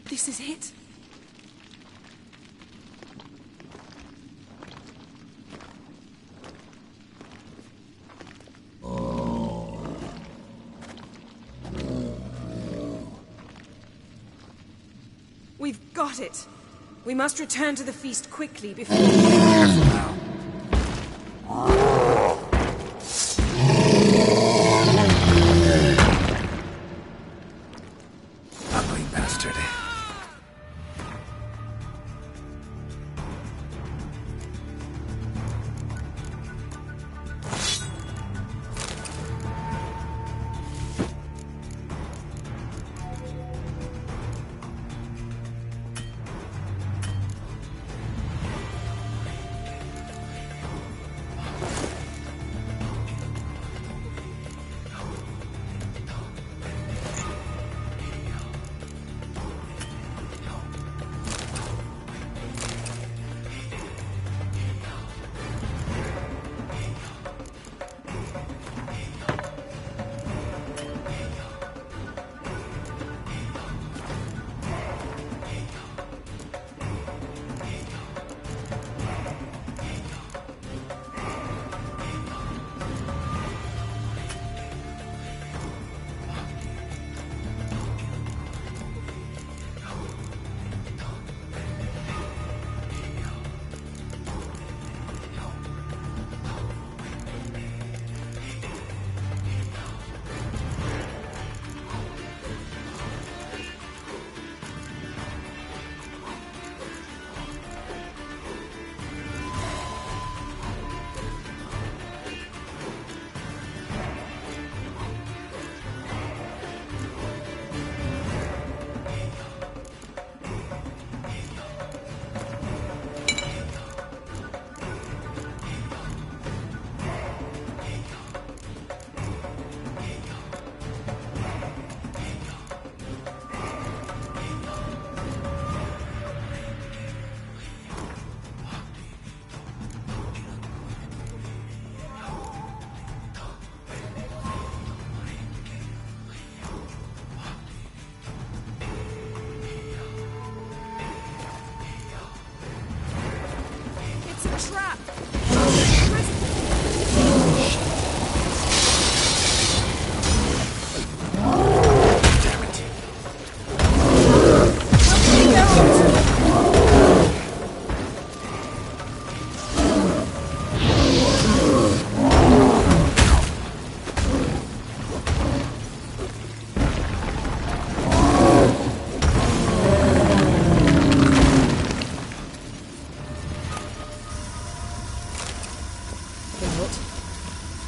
This is it. We've got it. We must return to the feast quickly before... Ugly bastard.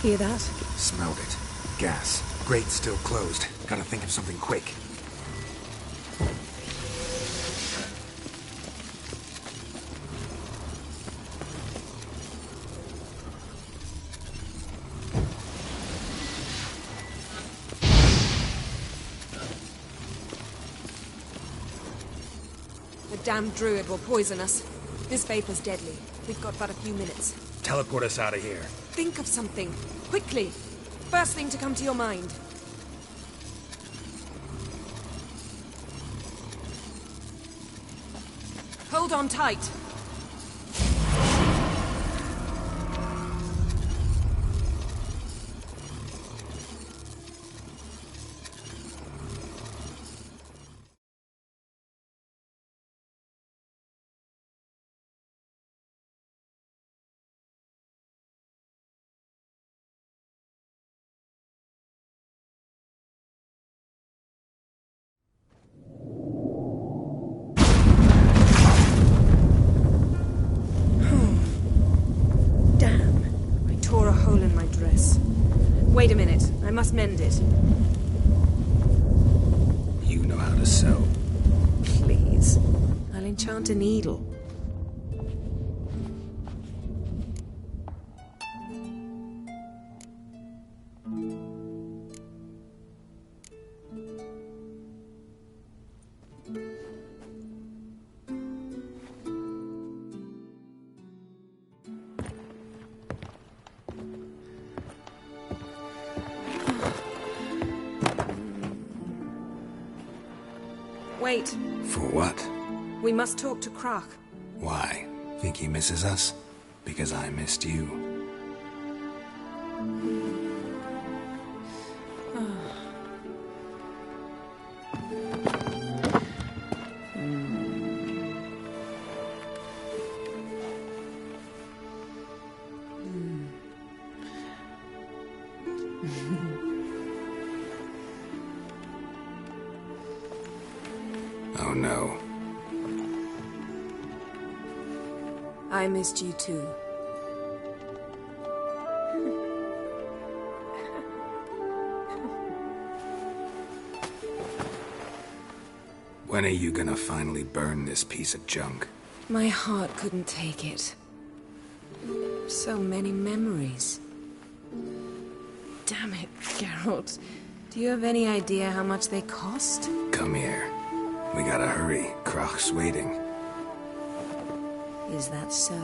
Hear that? Smelled it. Gas. Grate still closed. Gotta think of something quick. The damned druid will poison us. This vapor's deadly. We've got but a few minutes. Teleport us out of here. Think of something. Quickly. First thing to come to your mind. Hold on tight. Wait a minute. I must mend it. You know how to sew. Please. I'll enchant a needle. Wait. For what? We must talk to Crach. Why? Think he misses us? Because I missed you. no. I missed you too. When are you gonna finally burn this piece of junk? My heart couldn't take it. So many memories. Damn it, Geralt. Do you have any idea how much they cost? Come here. We gotta hurry. Crach's waiting. Is that so?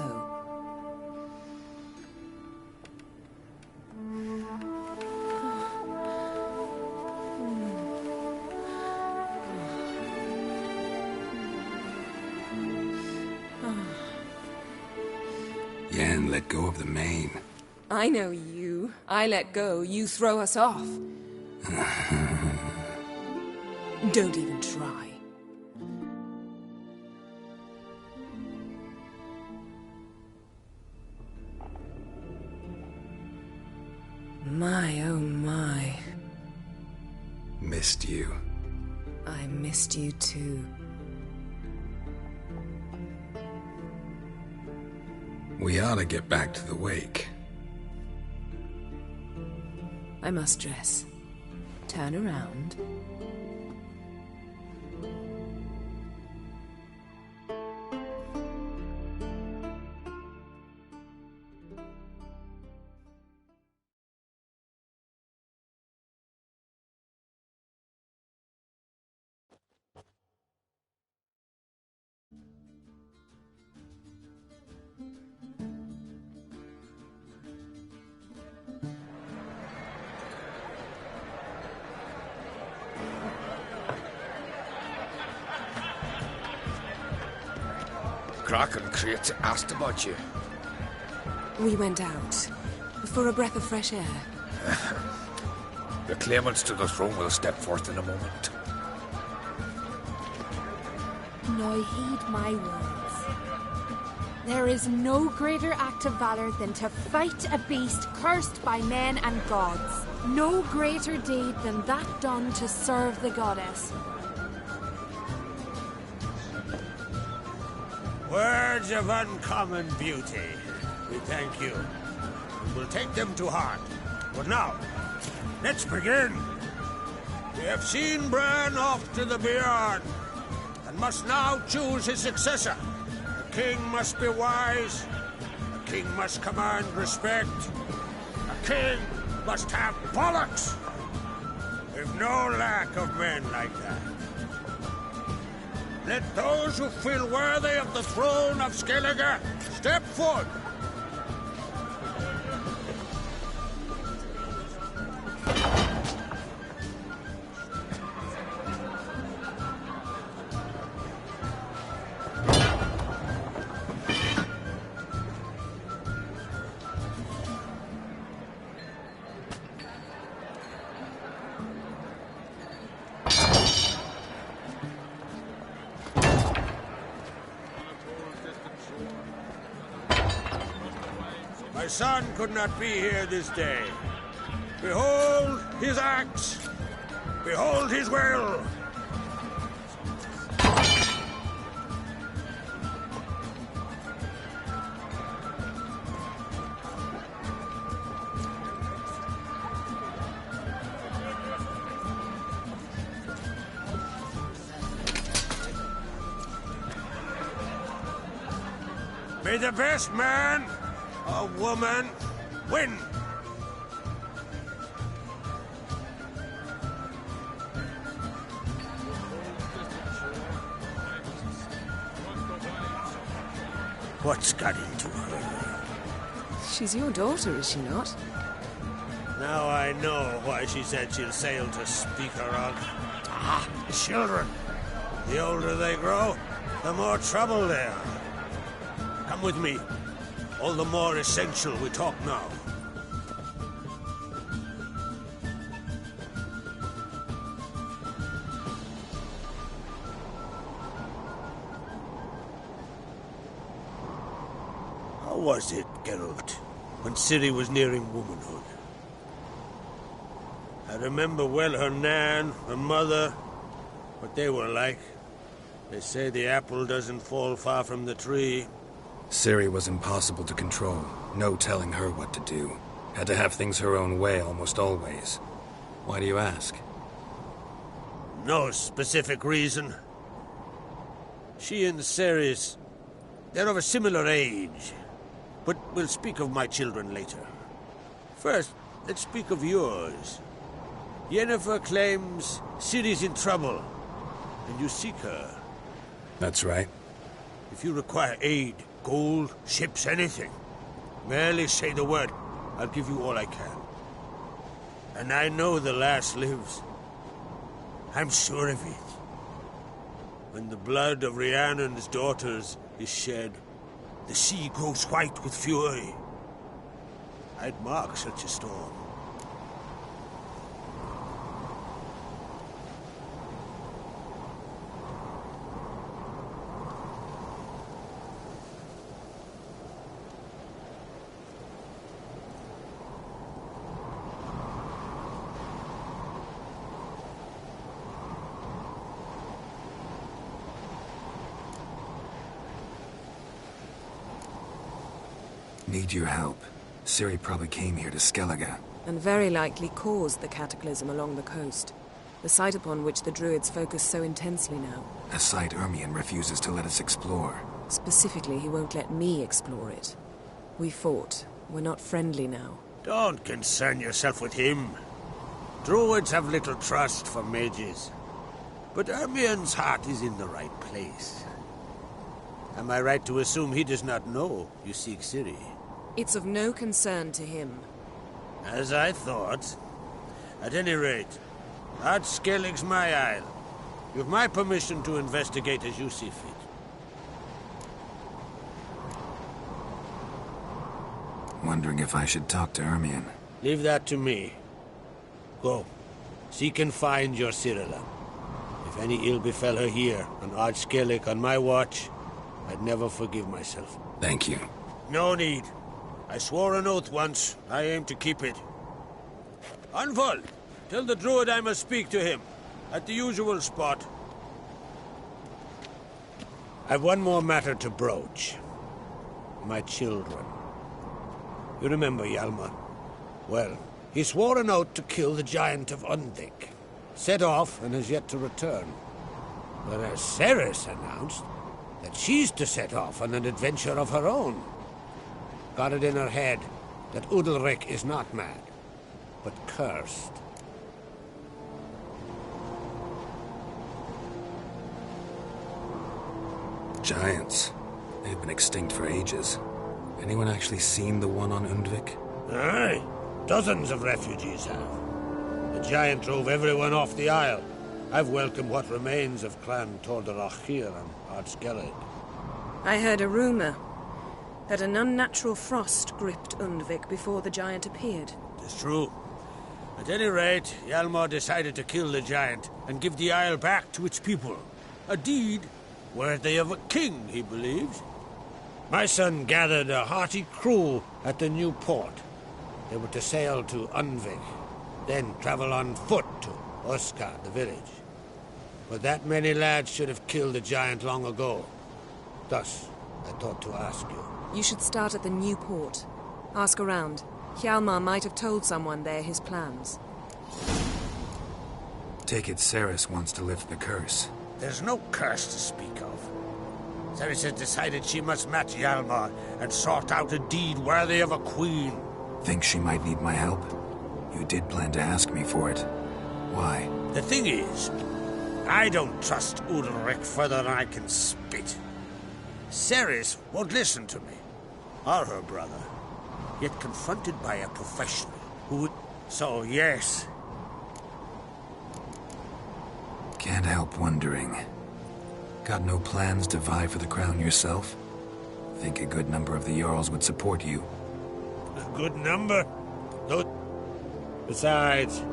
Yen, let go of the mane. I know you. I let go, you throw us off. Don't even try. My, oh my. Missed you. I missed you too. We ought to get back to the wake. I must dress. Turn around. Crach and Crate asked about you. We went out. For a breath of fresh air. The claimants to the throne will step forth in a moment. Now heed my words. There is no greater act of valor than to fight a beast cursed by men and gods. No greater deed than that done to serve the goddess. Words of uncommon beauty. We thank you. We will take them to heart. But now, let's begin. We have seen Bran off to the beyond, and must now choose his successor. A king must be wise. A king must command respect. A king must have bollocks. We've no lack of men like that. Let those who feel worthy of the throne of Skellige step forward. My son could not be here this day. Behold his axe. Behold his will. May the best man or woman win. What's got into her? She's your daughter, is she not? Now I know why she said she'll sail to speak her of. Ah, children. The older they grow, the more trouble they are. Come with me. All the more essential we talk now. How was it, Geralt, when Ciri was nearing womanhood? I remember well her nan, her mother, what they were like. They say the apple doesn't fall far from the tree. Ciri was impossible to control. No telling her what to do. Had to have things her own way almost always. Why do you ask? No specific reason. She and Ceres, they're of a similar age. But we'll speak of my children later. First, let's speak of yours. Yennefer claims Ciri's in trouble, and you seek her. That's right. If you require aid, gold, ships, anything, merely say the word. I'll give you all I can. And I know the lass lives. I'm sure of it. When the blood of Rhiannon's daughters is shed, the sea grows white with fury. I'd mark such a storm. Need your help. Ciri probably came here to Skellige. And very likely caused the cataclysm along the coast. The site upon which the Druids focus so intensely now. A site Ermion refuses to let us explore. Specifically, he won't let me explore it. We fought. We're not friendly now. Don't concern yourself with him. Druids have little trust for mages. But Ermion's heart is in the right place. Am I right to assume he does not know you seek Ciri? It's of no concern to him. As I thought. At any rate, Ard Skellig's my isle. You've my permission to investigate as you see fit. Wondering if I should talk to Ermion. Leave that to me. Go. Seek and find your Cirilla. If any ill befell her here, on Ard Skellig on my watch, I'd never forgive myself. Thank you. No need. I swore an oath once. I aim to keep it. Anvol, tell the druid I must speak to him. At the usual spot. I've one more matter to broach. My children. You remember Hjalmar? Well, he swore an oath to kill the giant of Undvik. Set off and has yet to return. Whereas Ceres announced that she's to set off on an adventure of her own. Got it in her head that Udalryk is not mad, but cursed. Giants. They've been extinct for ages. Anyone actually seen the one on Undvik? Aye. Dozens of refugees have. The giant drove everyone off the isle. I've welcomed what remains of Clan Tordarach here on Ard Skellig. I heard a rumor that an unnatural frost gripped Undvik before the giant appeared. It's true. At any rate, Hjalmar decided to kill the giant and give the isle back to its people. A deed worthy of a king, he believed. My son gathered a hearty crew at the new port. They were to sail to Undvik, then travel on foot to Oskar, the village. But that many lads should have killed the giant long ago. Thus, I thought to ask you. You should start at the new port. Ask around. Hjalmar might have told someone there his plans. Take it Ceres wants to lift the curse. There's no curse to speak of. Ceres has decided she must match Hjalmar and sort out a deed worthy of a queen. Think she might need my help? You did plan to ask me for it. Why? The thing is, I don't trust Udalryk further than I can spit. Ceres won't listen to me, or her brother, yet confronted by a professional who would... So, yes. Can't help wondering. Got no plans to vie for the crown yourself? Think a good number of the Jarls would support you. A good number? No. Besides...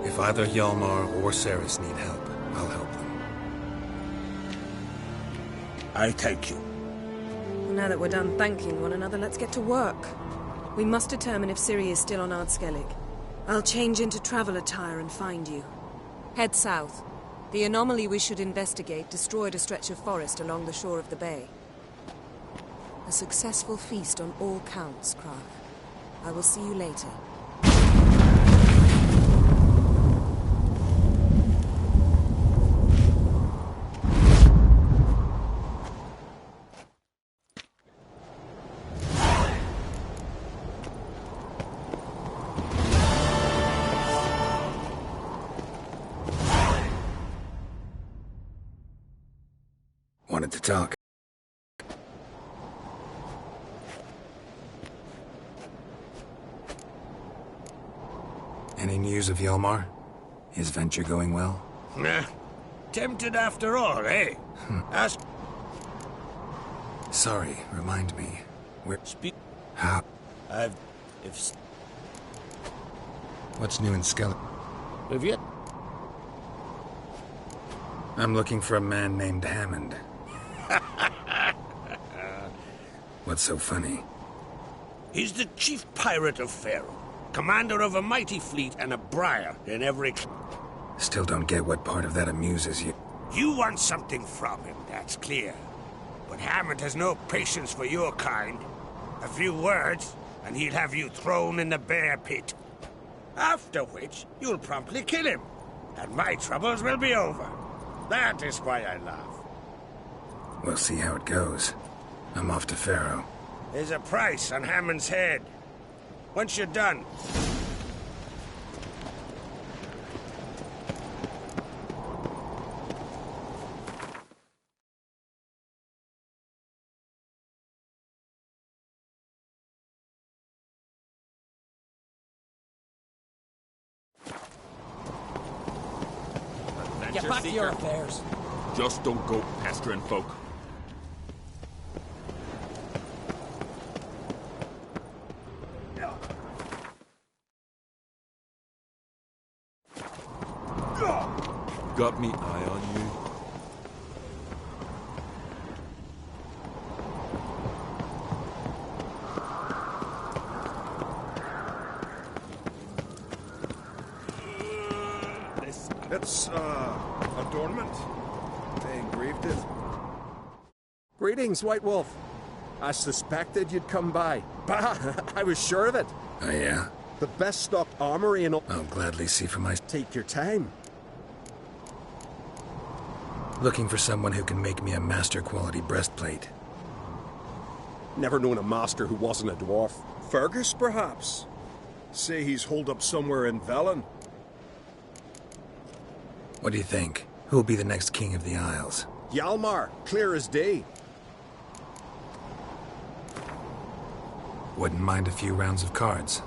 If either Hjalmar or Ceres need help, I'll help them. I thank you. Now that we're done thanking one another, let's get to work. We must determine if Ciri is still on Ard Skellig. I'll change into travel attire and find you. Head south. The anomaly we should investigate destroyed a stretch of forest along the shore of the bay. A successful feast on all counts, Krag. I will see you later. Wanted to talk. Any news of Hjalmar? His venture going well? Nah. Tempted after all, eh? Ask... Sorry, remind me. Where... Speak... How? If... What's new in Skellige? Have you... I'm looking for a man named Hammond. What's so funny? He's the chief pirate of Faerû, commander of a mighty fleet and a briar in every... Still don't get what part of that amuses you. You want something from him, that's clear. But Hammond has no patience for your kind. A few words, and he'll have you thrown in the bear pit. After which, you'll promptly kill him, and my troubles will be over. That is why I laugh. We'll see how it goes. I'm off to Faerû. There's a price on Hammond's head. Once you're done. Get back to your affairs. Just don't go pestering folk. Got me eye on you. It's, adornment. They engraved it. Greetings, White Wolf. I suspected you'd come by. Bah, I was sure of it. Oh, yeah? The best stocked armory in all... I'll gladly see for myself. Take your time. Looking for someone who can make me a master-quality breastplate. Never known a master who wasn't a dwarf. Fergus, perhaps? Say he's holed up somewhere in Velen. What do you think? Who'll be the next king of the Isles? Hjalmar, clear as day. Wouldn't mind a few rounds of cards.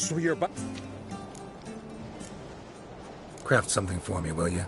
So you're back. Craft something for me, will you?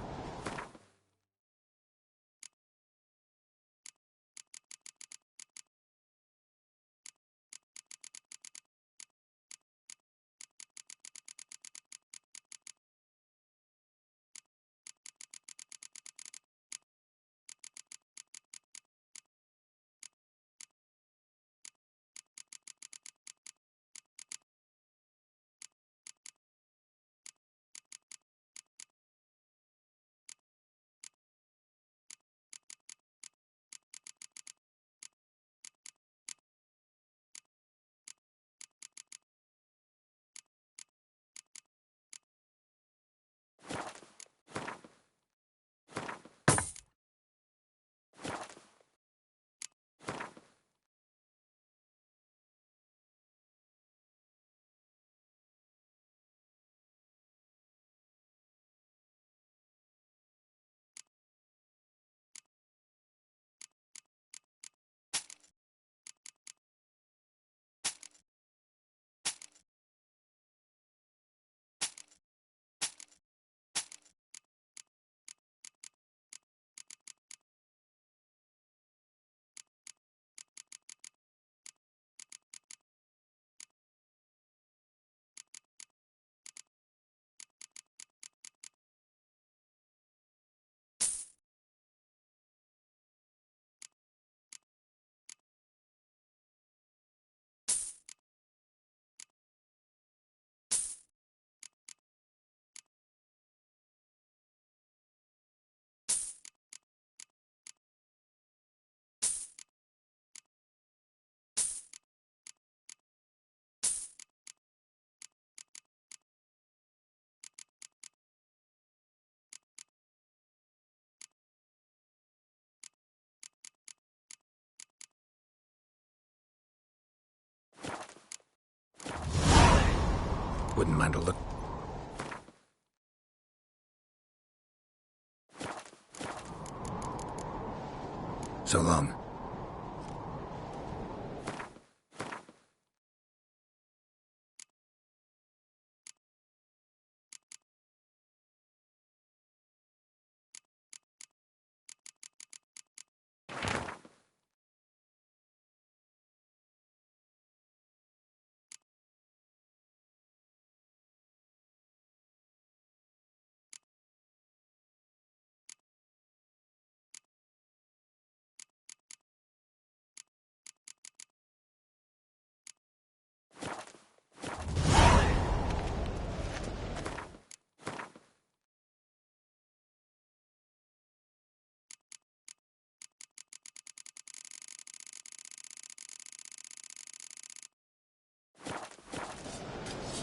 Wouldn't mind a look. So long.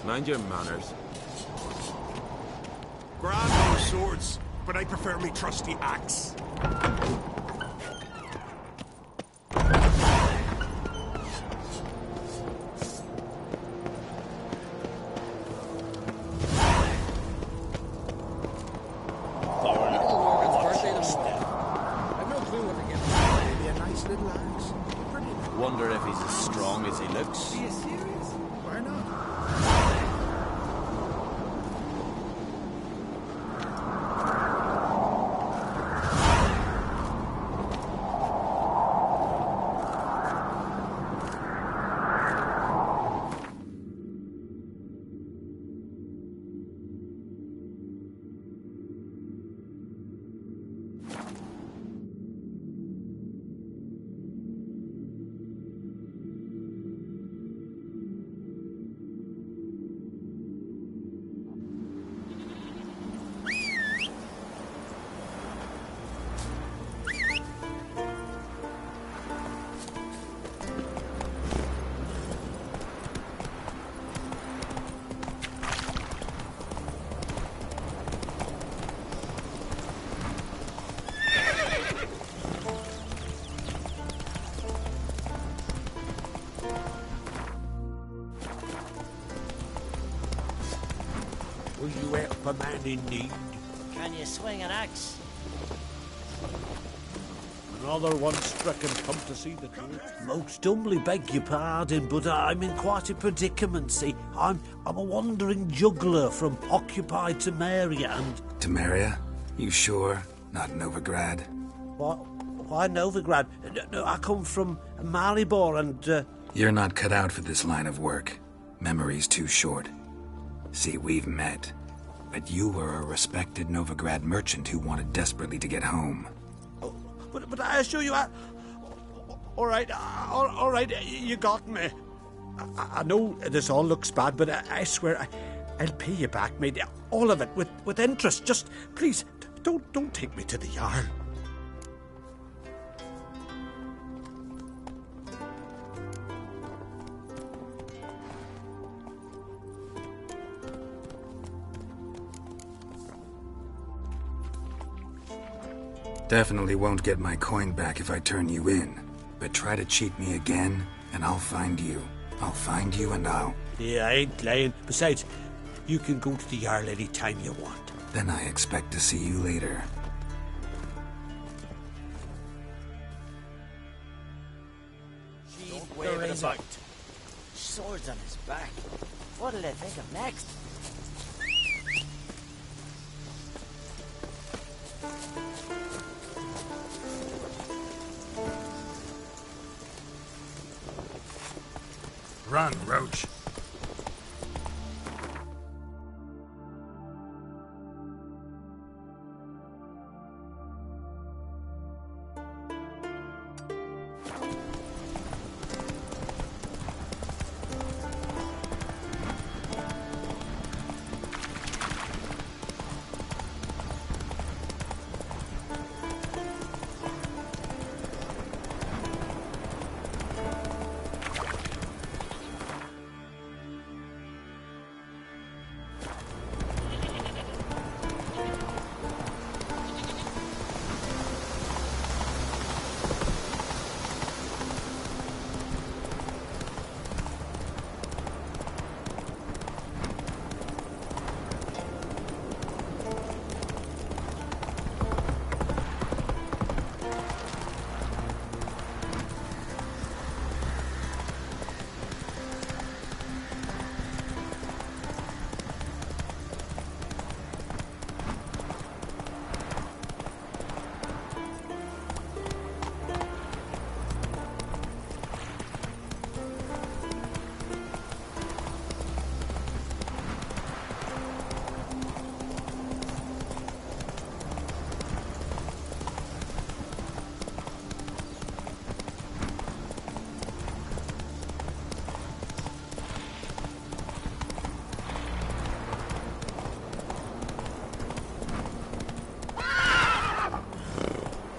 Mind your manners. Grand on swords, but I prefer me trusty axe. Wonder if he's as strong as he looks. Are you serious? Why not? Will you help a man in need? Can you swing an axe? Another one stricken come to see the truth. Most humbly beg your pardon, but I'm in quite a predicament, see. I'm a wandering juggler from occupied Temeria and... Temeria? You sure? Not Novigrad? What? Why Novigrad? No, I come from Maribor and... You're not cut out for this line of work. Memory's too short. See, we've met. But you were a respected Novigrad merchant who wanted desperately to get home. But I assure you, all right, you got me. I know this all looks bad, but I swear I'll pay you back, mate. All of it, with interest. Just, please, don't take me to the Jarl. Definitely won't get my coin back if I turn you in. But try to cheat me again, and I'll find you. I'll find you and I'll... Yeah, I ain't lying. Besides, you can go to the Jarl any time you want. Then I expect to see you later. Waving about. Swords on his back. What'll they think of next? Run, Roach.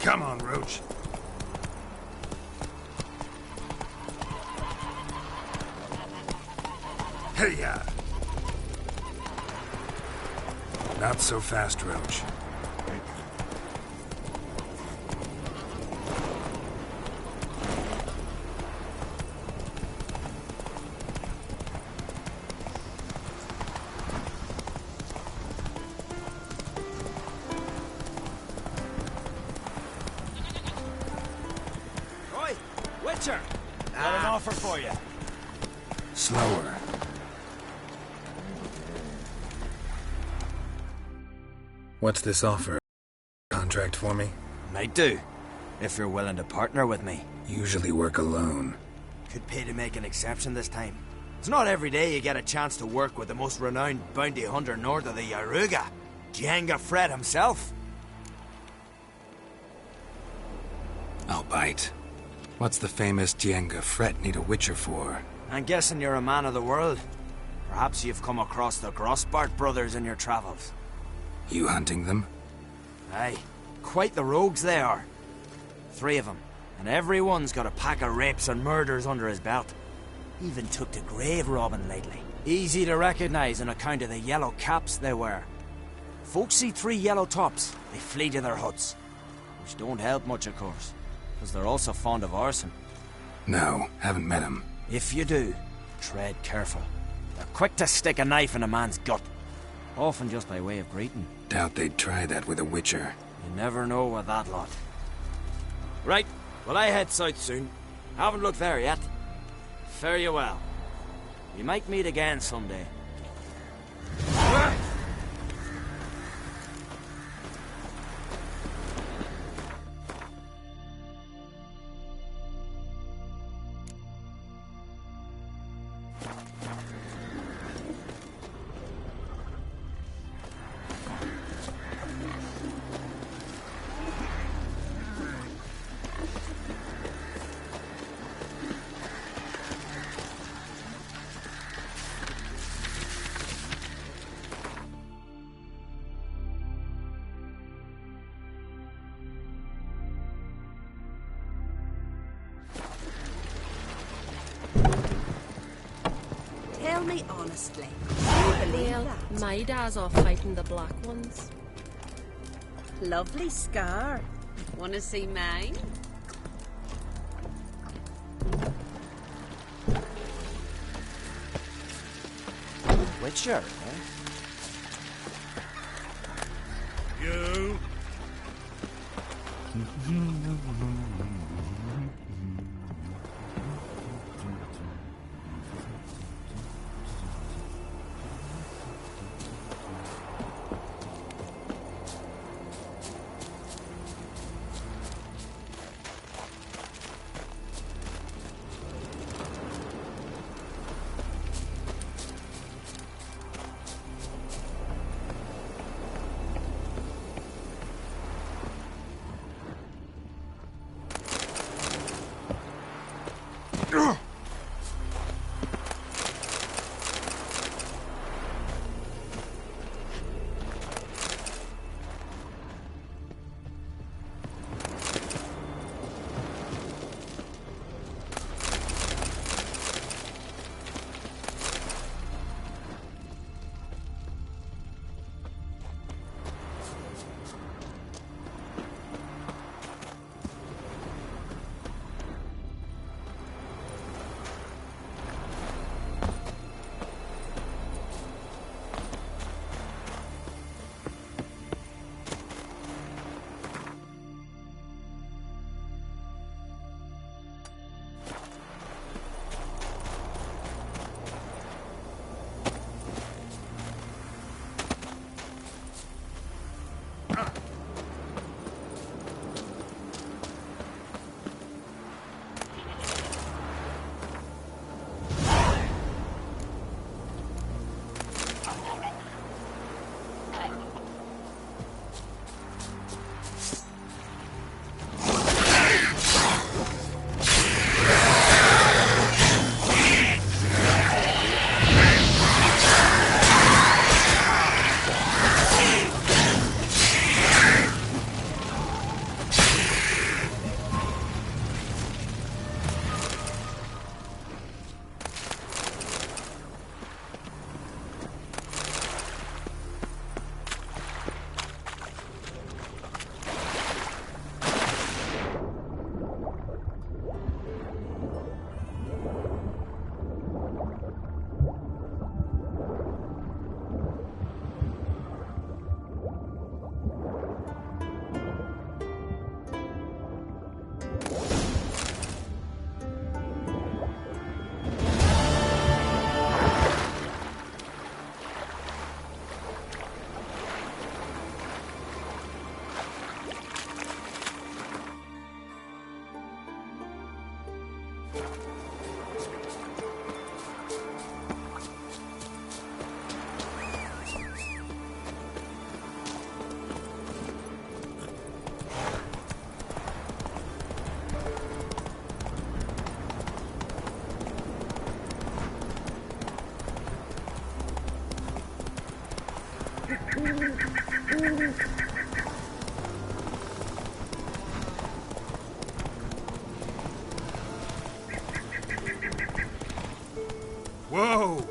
Come on, Roach. Hey-ya! Not so fast, Roach. Witcher! Got an offer for you. Slower. What's this offer? Contract for me? Might do, if you're willing to partner with me. Usually work alone. Could pay to make an exception this time. It's not every day you get a chance to work with the most renowned bounty hunter north of the Yaruga, Djenga Fred himself. I'll bite. What's the famous Djenga Fred need a witcher for? I'm guessing you're a man of the world. Perhaps you've come across the Grossbart brothers in your travels. You hunting them? Aye, quite the rogues they are. 3 of them, and every one's got a pack of rapes and murders under his belt. Even took to grave robbing lately. Easy to recognize on account of the yellow caps they wear. Folks see 3 yellow tops, they flee to their huts. Which don't help much, of course, because they're also fond of arson. No, haven't met him. If you do, tread careful. They're quick to stick a knife in a man's gut. Often just by way of greeting. Doubt they'd try that with a witcher. You never know with that lot. Right, well I head south soon. Haven't looked there yet. Fare you well. We might meet again someday. Tell me honestly, do you believe Well, that? my dad's off fighting the black ones. Lovely scar. Wanna see mine? Witcher, You. Whoa!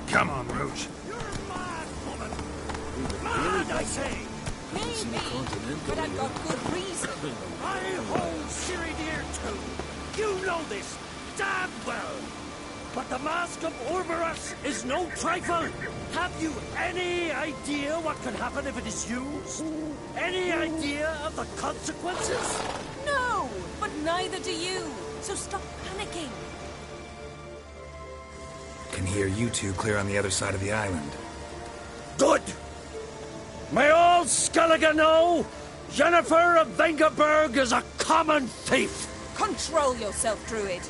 Come on, Roach. You're mad, woman! Mad, I say! Maybe, but I've got good reason. I hold Ciri dear too. You know this damn well. But the Mask of Orboros is no trifle. Have you any idea what can happen if it is used? Any idea of the consequences? No, but neither do you. So stop panicking. Can hear you two clear on the other side of the island. Good! May all Skellige know, Jennifer of Vengerberg is a common thief! Control yourself, Druid.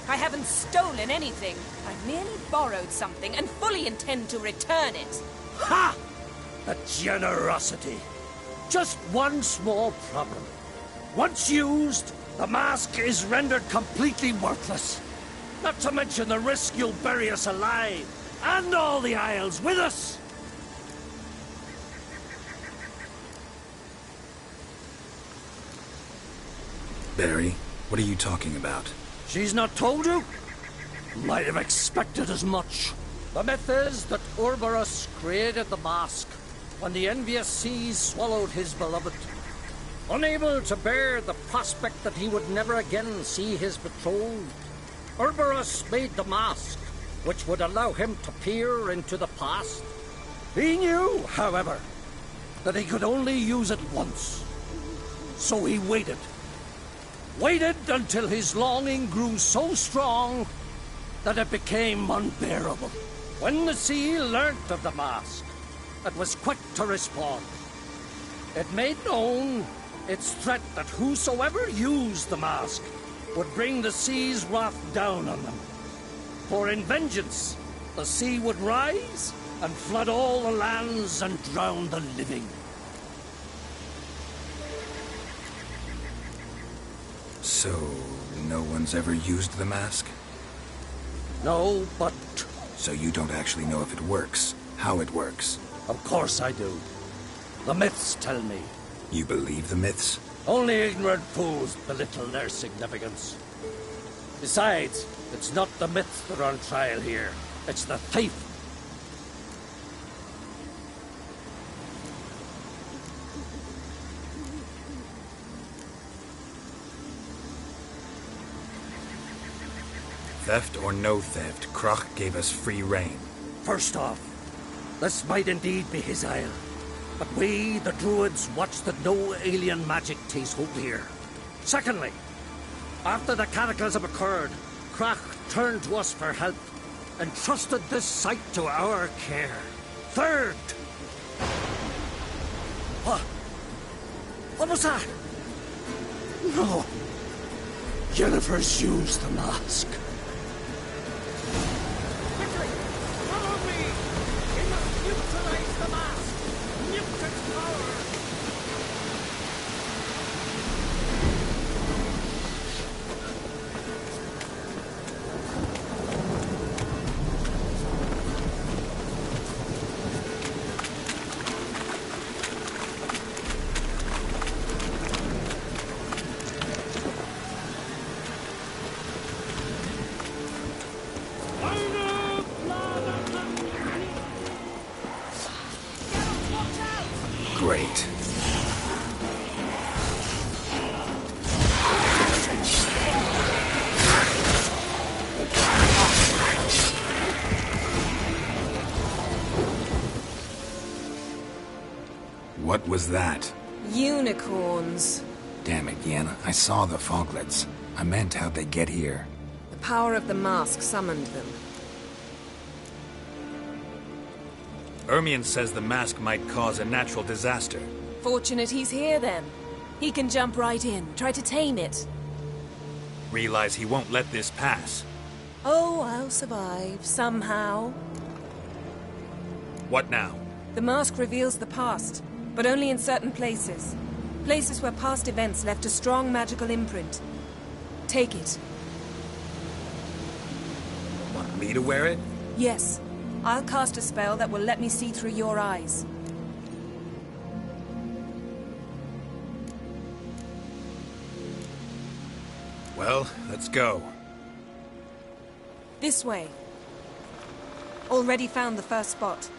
I haven't stolen anything. I've merely borrowed something and fully intend to return it. Ha! The generosity. Just one small problem. Once used, the mask is rendered completely worthless. Not to mention the risk you'll bury us alive, and all the Isles with us! Barry, what are you talking about? She's not told you? Might have expected as much. The myth is that Orboros created the mask when the envious seas swallowed his beloved. Unable to bear the prospect that he would never again see his betrothed, Orboros made the mask, which would allow him to peer into the past. He knew, however, that he could only use it once. So he waited. Waited until his longing grew so strong that it became unbearable. When the sea learnt of the mask, it was quick to respond. It made known its threat that whosoever used the mask would bring the sea's wrath down on them. For in vengeance, the sea would rise and flood all the lands and drown the living. So, no one's ever used the mask? No, but... So you don't actually know if it works, how it works? Of course I do. The myths tell me. You believe the myths? Only ignorant fools belittle their significance. Besides, it's not the myths that are on trial here. It's the thief. Theft or no theft, Crach gave us free rein. First off, this might indeed be his isle. But we, the Druids, watch that no alien magic takes hold here. Secondly, after the cataclysm occurred, Crach turned to us for help and trusted this site to our care. Third... What was that? No. Jennifer's used the mask. Quickly! Follow me! We must neutralize the mask! Nuke its power! Great. What was that? Unicorns. Damn it, Yen. I saw the foglets. I meant how'd they get here. The power of the mask summoned them. Ermion says the mask might cause a natural disaster. Fortunate he's here, then. He can jump right in, try to tame it. Realize he won't let this pass. Oh, I'll survive, somehow. What now? The mask reveals the past, but only in certain places. Places where past events left a strong magical imprint. Take it. Want me to wear it? Yes. I'll cast a spell that will let me see through your eyes. Well, let's go. This way. Already found the first spot.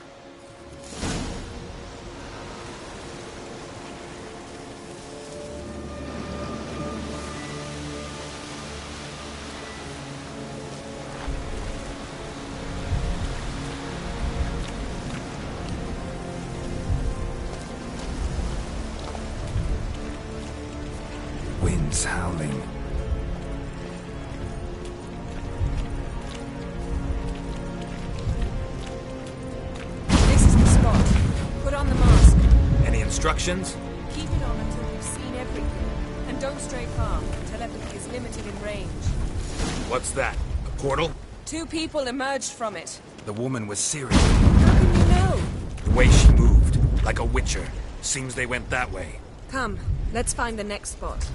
wind's howling. This is the spot. Put on the mask. Any instructions? Keep it on until you've seen everything. And don't stray far. Telepathy is limited in range. What's that? A portal? 2 people emerged from it. The woman was Ciri. How can you know? The way she moved, like a witcher. Seems they went that way. Come, let's find the next spot.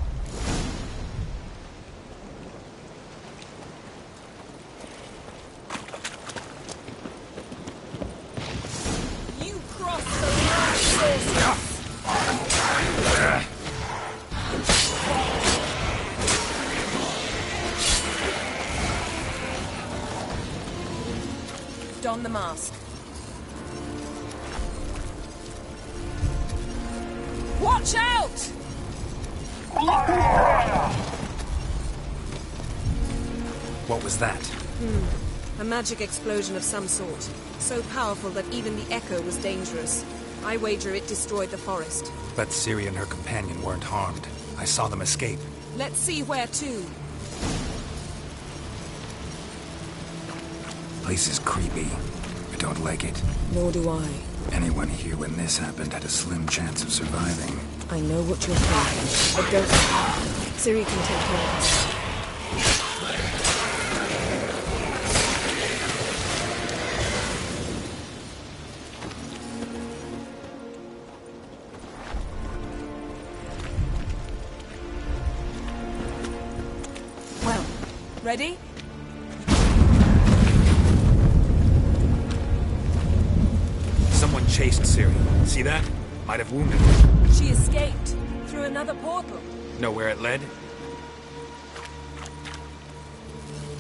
You crossed the line, sorceress! Don the mask. Watch out! What was that? A magic explosion of some sort. So powerful that even the echo was dangerous. I wager it destroyed the forest. But Ciri and her companion weren't harmed. I saw them escape. Let's see where to. Place is creepy. I don't like it. Nor do I. Anyone here when this happened had a slim chance of surviving. I know what you're thinking, but don't. Ciri can take care of us. Well, ready? Someone chased Ciri. See that? Might have wounded her. She escaped through another portal. Know where it led?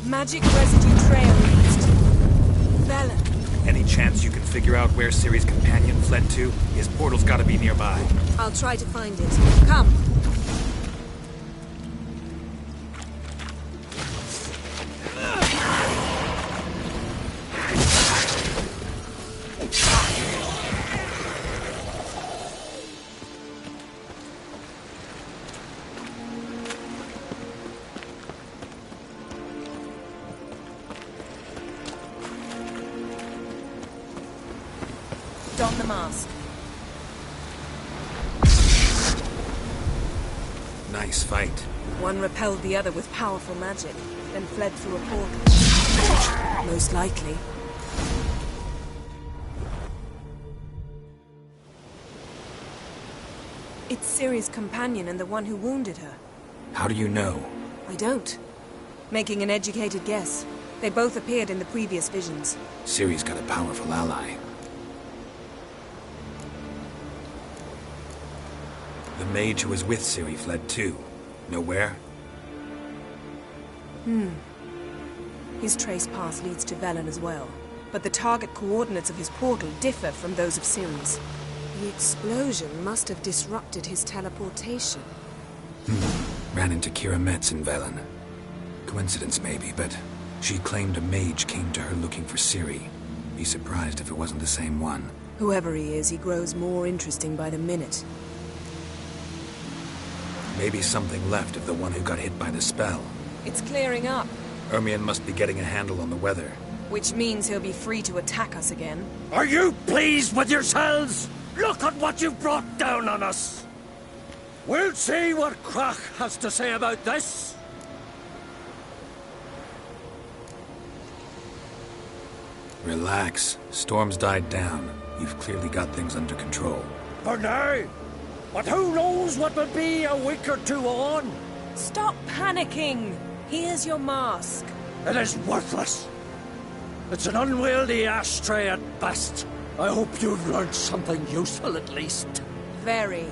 Magic residue trail leads to Velen. Any chance you can figure out where Ciri's companion fled to? His portal's gotta be nearby. I'll try to find it. Come. Don the mask. Nice fight. One repelled the other with powerful magic, then fled through a portal. Most likely. It's Ciri's companion and the one who wounded her. How do you know? I don't. Making an educated guess. They both appeared in the previous visions. Ciri's got a powerful ally. The mage who was with Ciri fled too. Know where? His trace path leads to Velen as well. But the target coordinates of his portal differ from those of Ciri's. The explosion must have disrupted his teleportation. Ran into Kira Metz in Velen. Coincidence maybe, but she claimed a mage came to her looking for Ciri. Be surprised if it wasn't the same one. Whoever he is, he grows more interesting by the minute. Maybe something left of the one who got hit by the spell. It's clearing up, Ermion must be getting a handle on the weather. which means he'll be free to attack us again. Are you pleased with yourselves? Look at what you've brought down on us. We'll see what Crach has to say about this. Relax. Storm's died down. You've clearly got things under control. For now. But who knows what will be a week or two on? Stop panicking! Here's your mask. It is worthless. It's an unwieldy ashtray at best. I hope you've learned something useful at least. Very.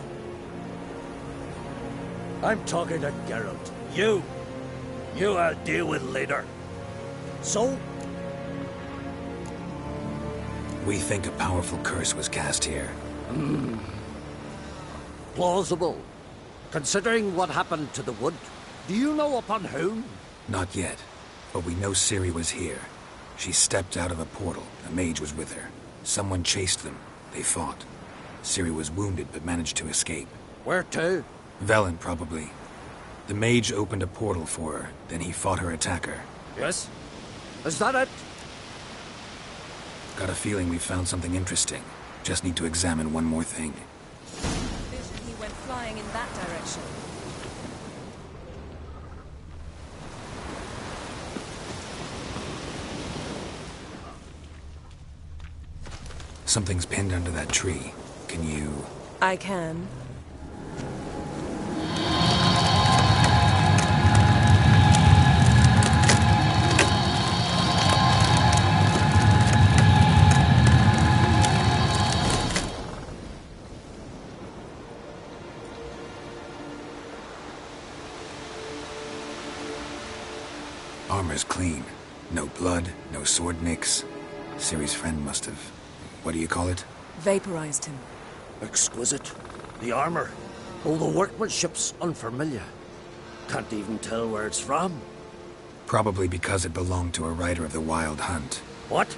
I'm talking to Geralt. You I'll deal with later. So? We think a powerful curse was cast here. Plausible. Considering what happened to the wood, do you know upon whom? Not yet, but we know Ciri was here. She stepped out of a portal. A mage was with her. Someone chased them. They fought. Ciri was wounded but managed to escape. Where to? Velen, probably. The mage opened a portal for her, then he fought her attacker. Yes? Is that it? Got a feeling we found something interesting. Just need to examine one more thing. Vision he went flying in that direction. Something's pinned under that tree. Can you... I can. Armor's clean. No blood, no sword nicks. Ciri's friend must have... What do you call it? Vaporized him. Exquisite. The armor. Oh, the workmanship's unfamiliar. Can't even tell where it's from. Probably because it belonged to a rider of the Wild Hunt. What?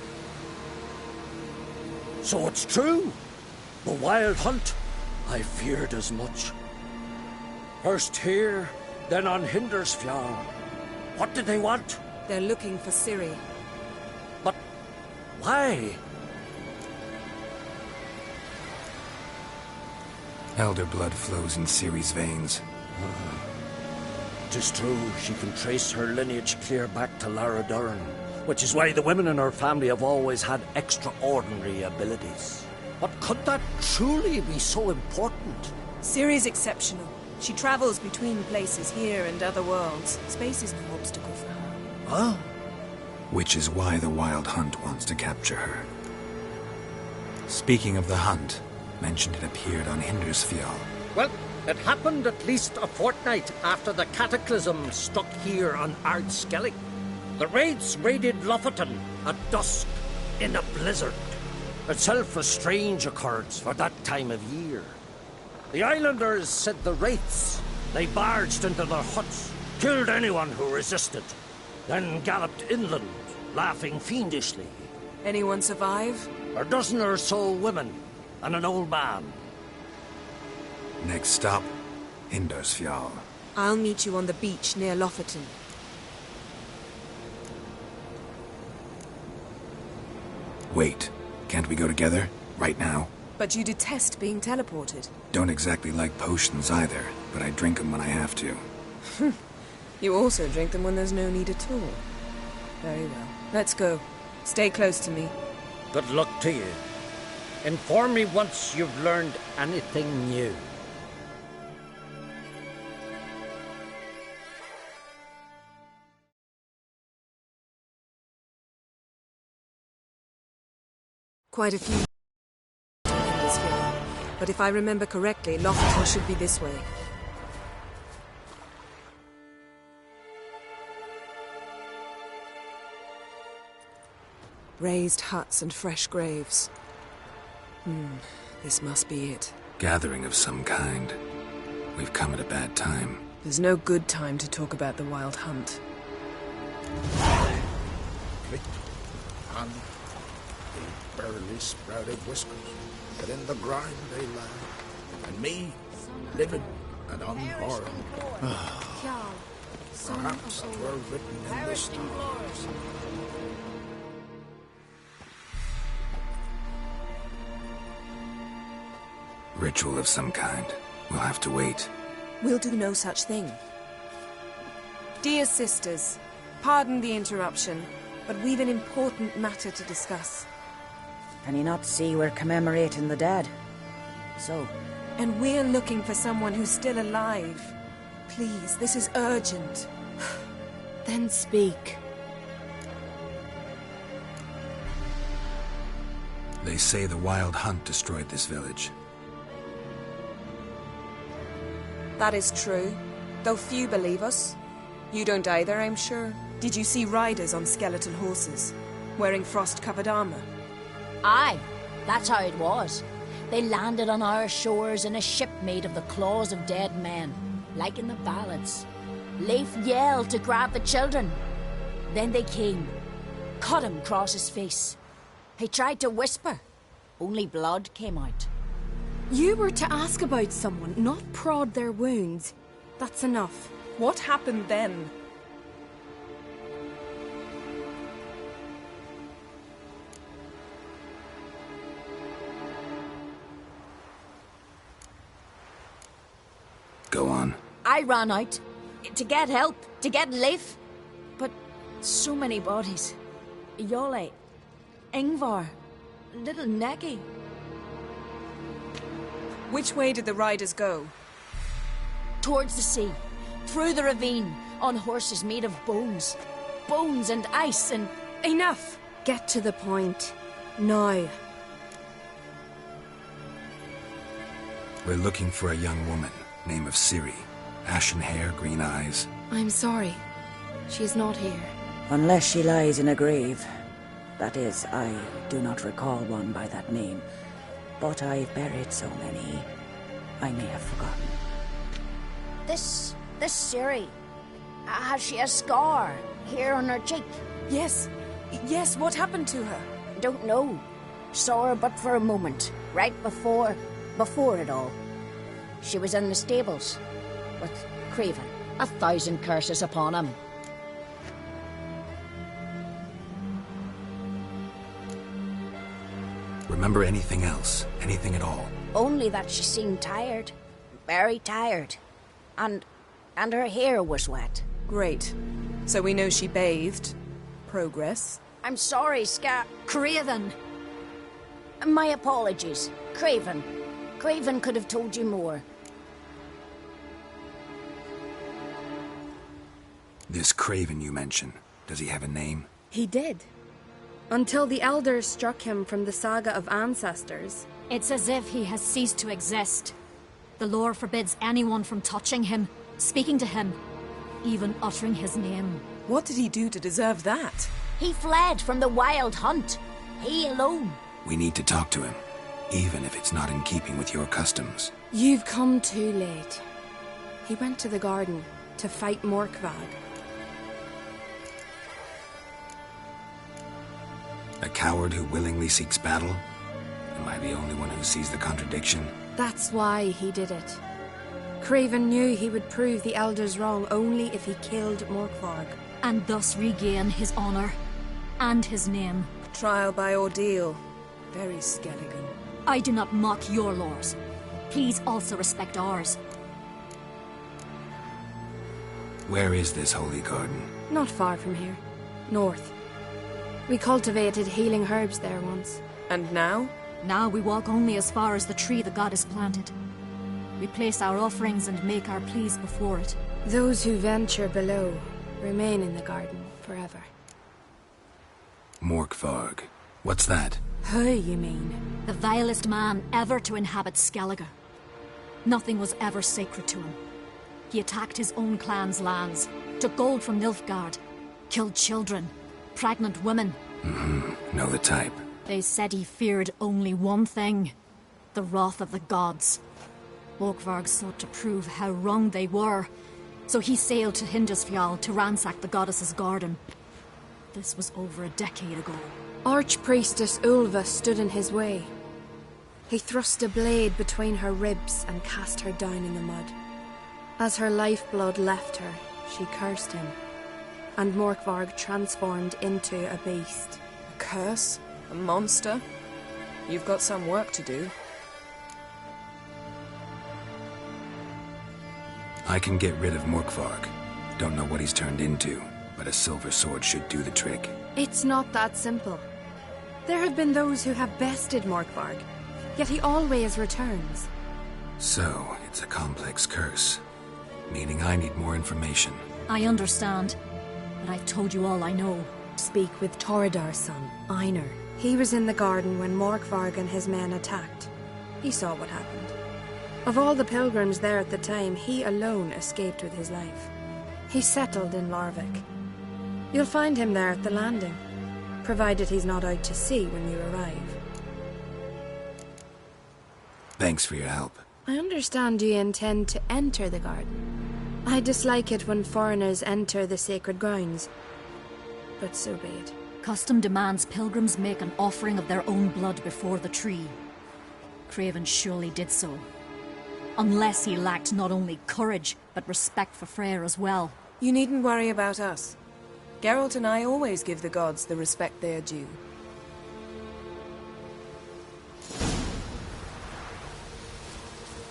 So it's true? The Wild Hunt? I feared as much. First here, then on Hindersfjall. What did they want? They're looking for Ciri. But why? Elder blood flows in Ciri's veins. Tis true, she can trace her lineage clear back to Lara Duran, which is why the women in her family have always had extraordinary abilities. But could that truly be so important? Ciri's exceptional. She travels between places here and other worlds. Space is no obstacle for her. Huh? Which is why the Wild Hunt wants to capture her. Speaking of the hunt, mentioned it appeared on Hindersfjall. Well, it happened at least a fortnight after the cataclysm struck here on Ard Skellig. The raids raided Lofoten at dusk in a blizzard. Itself a strange occurrence for that time of year. The islanders said the wraiths. They barged into their huts, killed anyone who resisted, then galloped inland, laughing fiendishly. Anyone survive? A dozen or so women and an old man. Next stop, Hindersfjall. I'll meet you on the beach near Lofoten. Wait, can't we go together? Right now? But you detest being teleported. Don't exactly like potions either, but I drink them when I have to. You also drink them when there's no need at all. Very well. Let's go. Stay close to me. Good luck to you. Inform me once you've learned anything new. Quite a few but if I remember correctly, Lofoten should be this way. Raised huts and fresh graves. This must be it. Gathering of some kind. We've come at a bad time. There's no good time to talk about the Wild Hunt. Click on the barely sprouted whiskers, but in the grime they lie, and me, living and unharmed. Perhaps they were written in the stars. Ritual of some kind. We'll have to wait. We'll do no such thing. Dear sisters, pardon the interruption, but we've an important matter to discuss. Can you not see we're commemorating the dead? So? And we're looking for someone who's still alive. Please, this is urgent. Then speak. They say the Wild Hunt destroyed this village. That is true, though few believe us. You don't either, I'm sure. Did you see riders on skeleton horses, wearing frost-covered armor? Aye, that's how it was. They landed on our shores in a ship made of the claws of dead men, like in the ballads. Leif yelled to grab the children. Then they came, cut him across his face. He tried to whisper, only blood came out. You were to ask about someone, not prod their wounds. That's enough. What happened then? Go on. I ran out to get help, to get Leif. But so many bodies. Yole, Ingvar, little Necky. Which way did the riders go? Towards the sea, through the ravine, on horses made of bones. Bones and ice and... Enough! Get to the point. Now. We're looking for a young woman, name of Ciri. Ashen hair, green eyes. I'm sorry. She's not here. Unless she lies in a grave. That is, I do not recall one by that name. But I've buried so many, I may have forgotten. This Ciri, has she a scar here on her cheek? Yes, what happened to her? Don't know. Saw her but for a moment, right before it all. She was in the stables with Craven. 1,000 curses upon him. Remember anything else? Anything at all? Only that she seemed tired. Very tired. And her hair was wet. Great. So we know she bathed. Progress. I'm sorry, Craven. My apologies. Craven. Craven could have told you more. This Craven you mention, does he have a name? He did. Until the elders struck him from the saga of ancestors. It's as if he has ceased to exist. The lore forbids anyone from touching him, speaking to him, even uttering his name. What did he do to deserve that? He fled from the wild hunt. He alone. We need to talk to him, even if it's not in keeping with your customs. You've come too late. He went to the garden to fight Morkvag. A coward who willingly seeks battle? Am I the only one who sees the contradiction? That's why he did it. Craven knew he would prove the elders wrong only if he killed Morkvarg. And thus regain his honor and his name. Trial by ordeal. Very Skelligan. I do not mock your laws. Please also respect ours. Where is this holy garden? Not far from here. North. We cultivated healing herbs there once. And now? Now we walk only as far as the tree the goddess planted. We place our offerings and make our pleas before it. Those who venture below remain in the garden forever. Morkvarg. What's that? Who, you mean? The vilest man ever to inhabit Skellige. Nothing was ever sacred to him. He attacked his own clan's lands, took gold from Nilfgaard, killed children, pregnant women. Know the type. They said he feared only one thing, the wrath of the gods. Morkvarg sought to prove how wrong they were, so he sailed to Hindisfjall to ransack the goddess's garden. This was over a decade ago. Archpriestess Ulva stood in his way. He thrust a blade between her ribs and cast her down in the mud. As her lifeblood left her, she cursed him, and Morkvarg transformed into a beast. A curse? A monster? You've got some work to do. I can get rid of Morkvarg. Don't know what he's turned into, but a silver sword should do the trick. It's not that simple. There have been those who have bested Morkvarg, yet he always returns. So, it's a complex curse, meaning I need more information. I understand, but I've told you all I know. Speak with Toradar's son, Einar. He was in the garden when Morkvarg and his men attacked. He saw what happened. Of all the pilgrims there at the time, he alone escaped with his life. He settled in Larvik. You'll find him there at the landing, provided he's not out to sea when you arrive. Thanks for your help. I understand you intend to enter the garden. I dislike it when foreigners enter the sacred grounds, but so be it. Custom demands pilgrims make an offering of their own blood before the tree. Craven surely did so. Unless he lacked not only courage, but respect for Freyr as well. You needn't worry about us. Geralt and I always give the gods the respect they are due.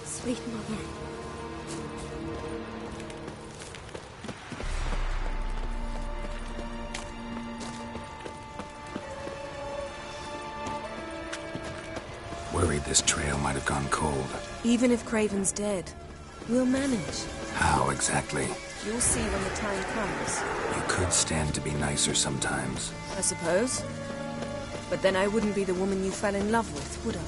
Sweet mother. Worried this trail might have gone cold. Even if Craven's dead, we'll manage. How exactly? You'll see when the time comes. You could stand to be nicer sometimes. I suppose. But then I wouldn't be the woman you fell in love with, would I?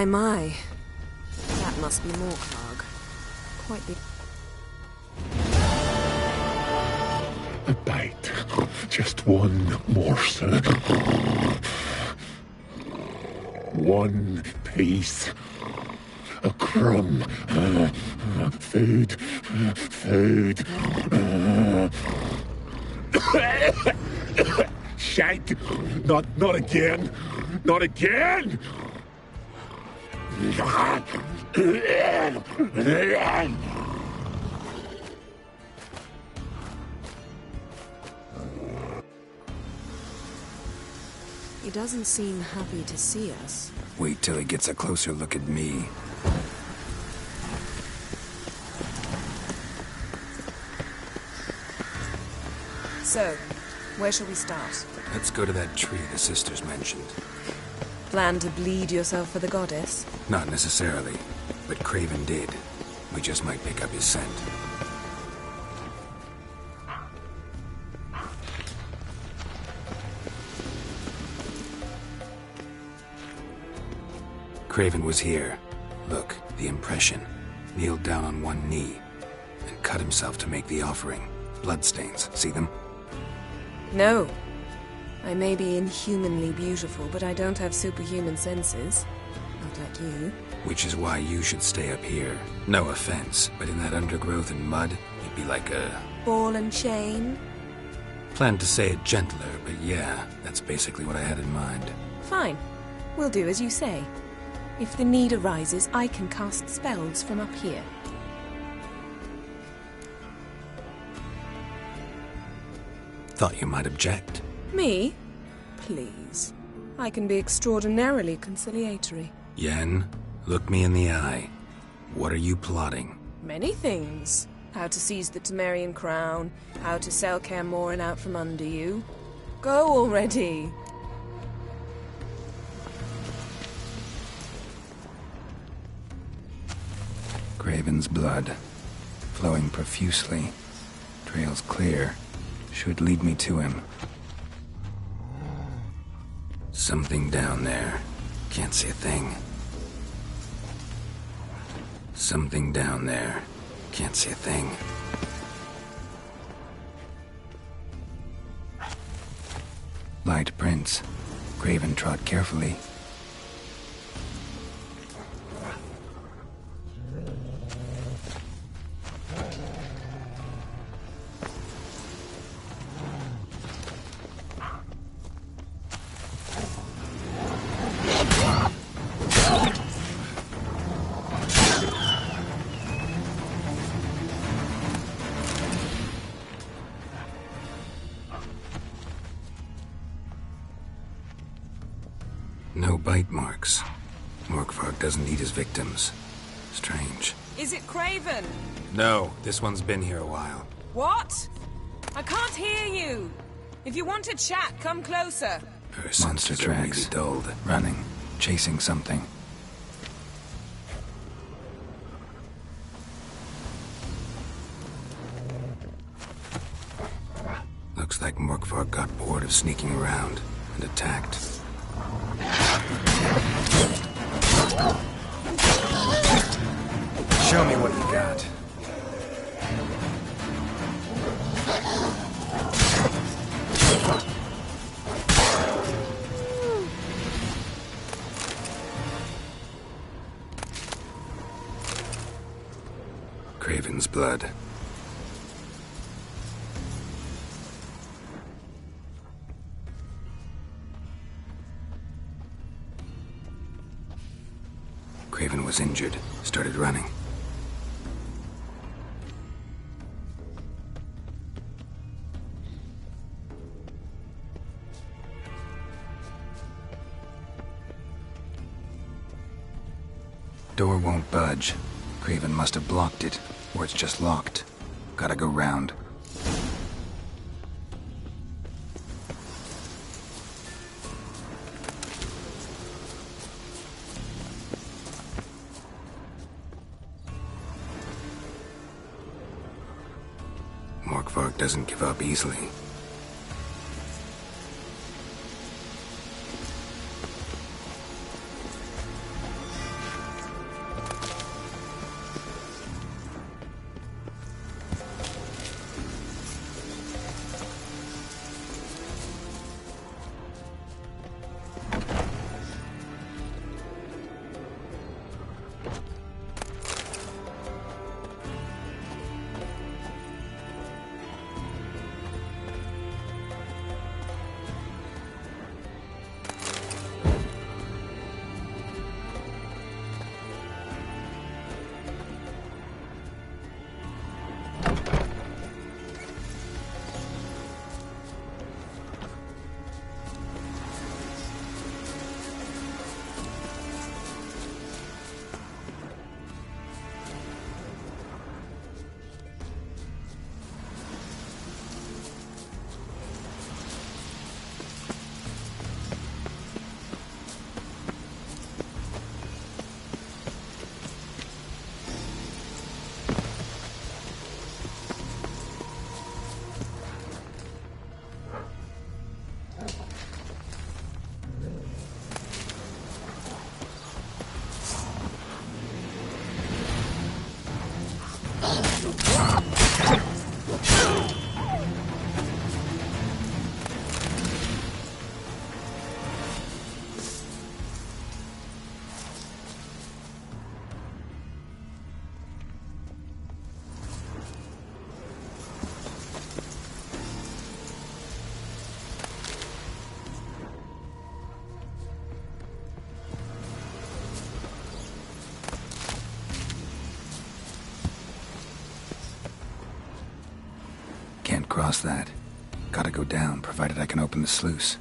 My. That must be Morkvarg. Quite the... A bite. Just one morsel. One piece. A crumb. Food. Food. Shite. Not again. Not again! He doesn't seem happy to see us. Wait till he gets a closer look at me. So, where shall we start? Let's go to that tree the sisters mentioned. Plan to bleed yourself for the goddess? Not necessarily, but Craven did. We just might pick up his scent. Craven was here. Look, the impression. Kneeled down on one knee and cut himself to make the offering. Bloodstains, see them? No. I may be inhumanly beautiful, but I don't have superhuman senses. Not like you. Which is why you should stay up here. No offense, but in that undergrowth and mud, you'd be like a... ball and chain? Planned to say it gentler, but yeah, that's basically what I had in mind. Fine. We'll do as you say. If the need arises, I can cast spells from up here. Thought you might object. Me? Please. I can be extraordinarily conciliatory. Yen, look me in the eye. What are you plotting? Many things. How to seize the Temerian crown, how to sell Kaer Morhen out from under you. Go already! Craven's blood, flowing profusely. Trail's clear. Should lead me to him. Something down there. Can't see a thing. Something down there. Can't see a thing. Light prints. Craven trod carefully. No bite marks. Morkvarg doesn't eat his victims. Strange. Is it Craven? No, this one's been here a while. What? I can't hear you. If you want to chat, come closer. Her monster tracks dulled, running, chasing something. Looks like Morkvarg got bored of sneaking around and attacked. Show me what you got. Craven's blood. Craven was injured, started running. Door won't budge. Craven must have blocked it, or it's just locked. Gotta go round. Morkvarg doesn't give up easily. Can't cross that. Gotta go down, provided I can open the sluice.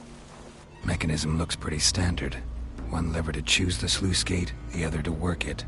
Mechanism looks pretty standard. One lever to choose the sluice gate, the other to work it.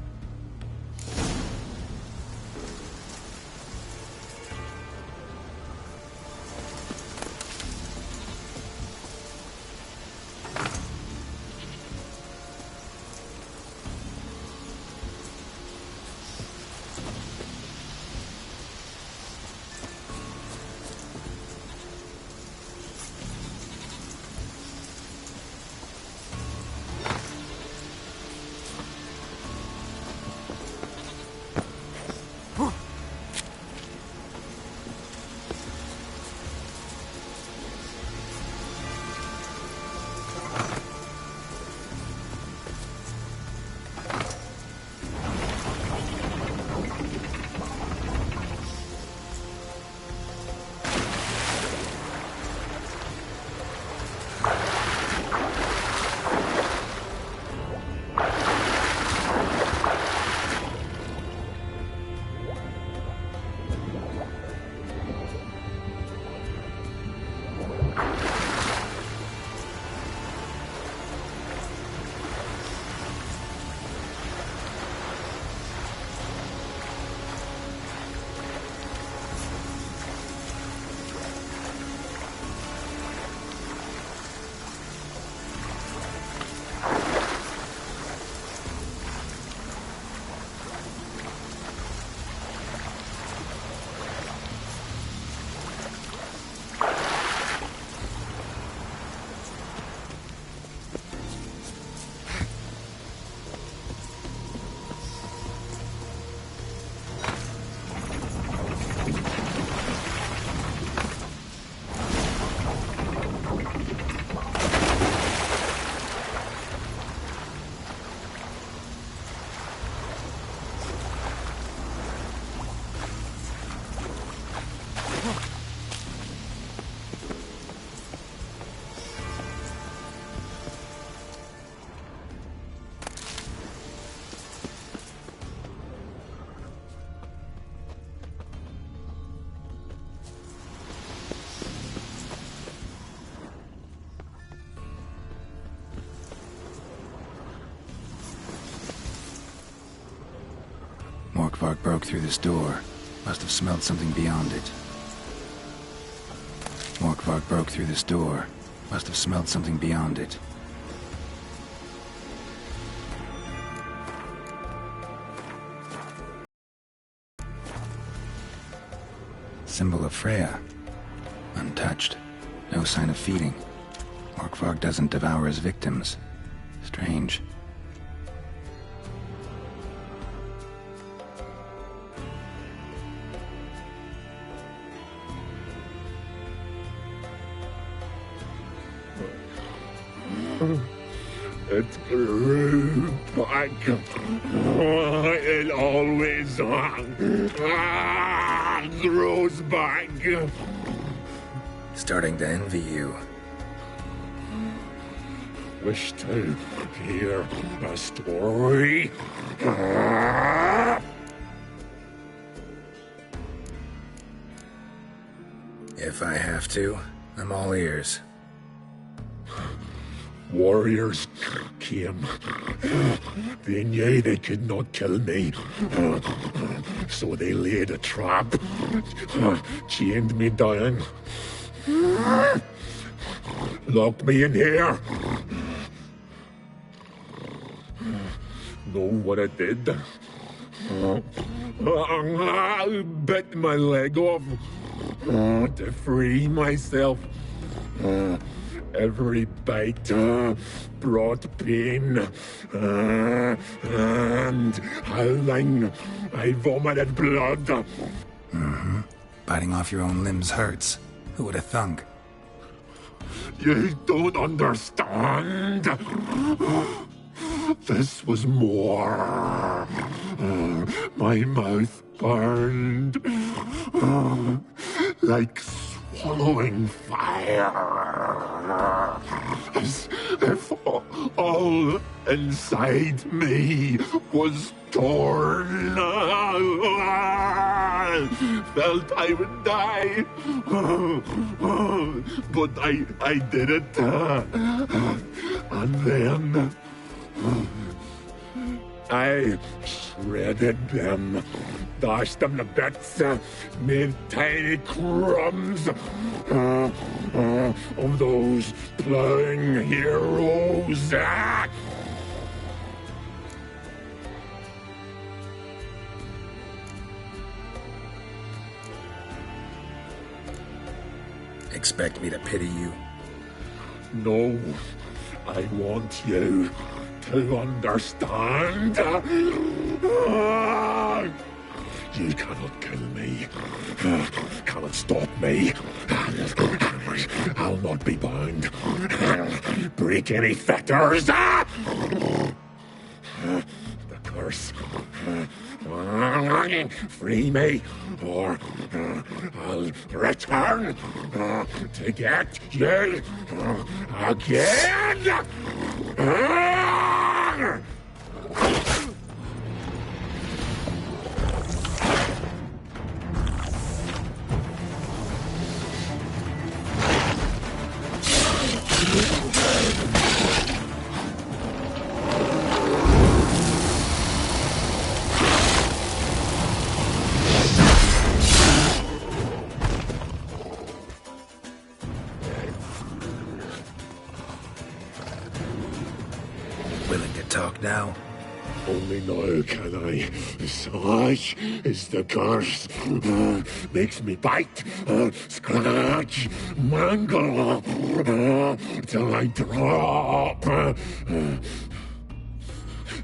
Morkvarg broke through this door. Must have smelled something beyond it. Morkvarg broke through this door. Must have smelled something beyond it. Symbol of Freya. Untouched. No sign of feeding. Morkvarg doesn't devour his victims. Strange. It grew back. It always grows back. Starting to envy you. Wish to hear a story. If I have to, I'm all ears. Warriors came. They knew they could not kill me. So they laid a trap. Chained me down. Locked me in here. Know what I did? I bit my leg off to free myself. Every bite brought pain, and howling, I vomited blood. Mm-hmm. Biting off your own limbs hurts. Who would have thunk? You don't understand. This was more. My mouth burned like swallowing fire, as if all inside me was torn. Felt I would die, but I did it. And then I shredded them, dashed them to bits, made tiny crumbs of those plowing heroes. Expect me to pity you? No, I want you to understand. You cannot kill me. Cannot stop me. I'll not be bound. Break any fetters. The curse. Free me, or I'll return to get you again. Willing to talk now? Only now can I. Such is the curse. Makes me bite, scratch, mangle, till I drop.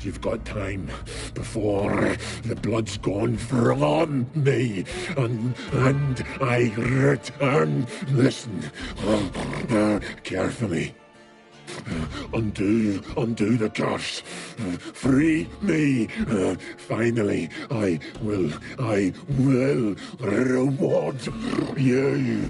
You've got time before the blood's gone from me, and I return. Listen, carefully. Undo the curse. Free me. Finally, I will reward you.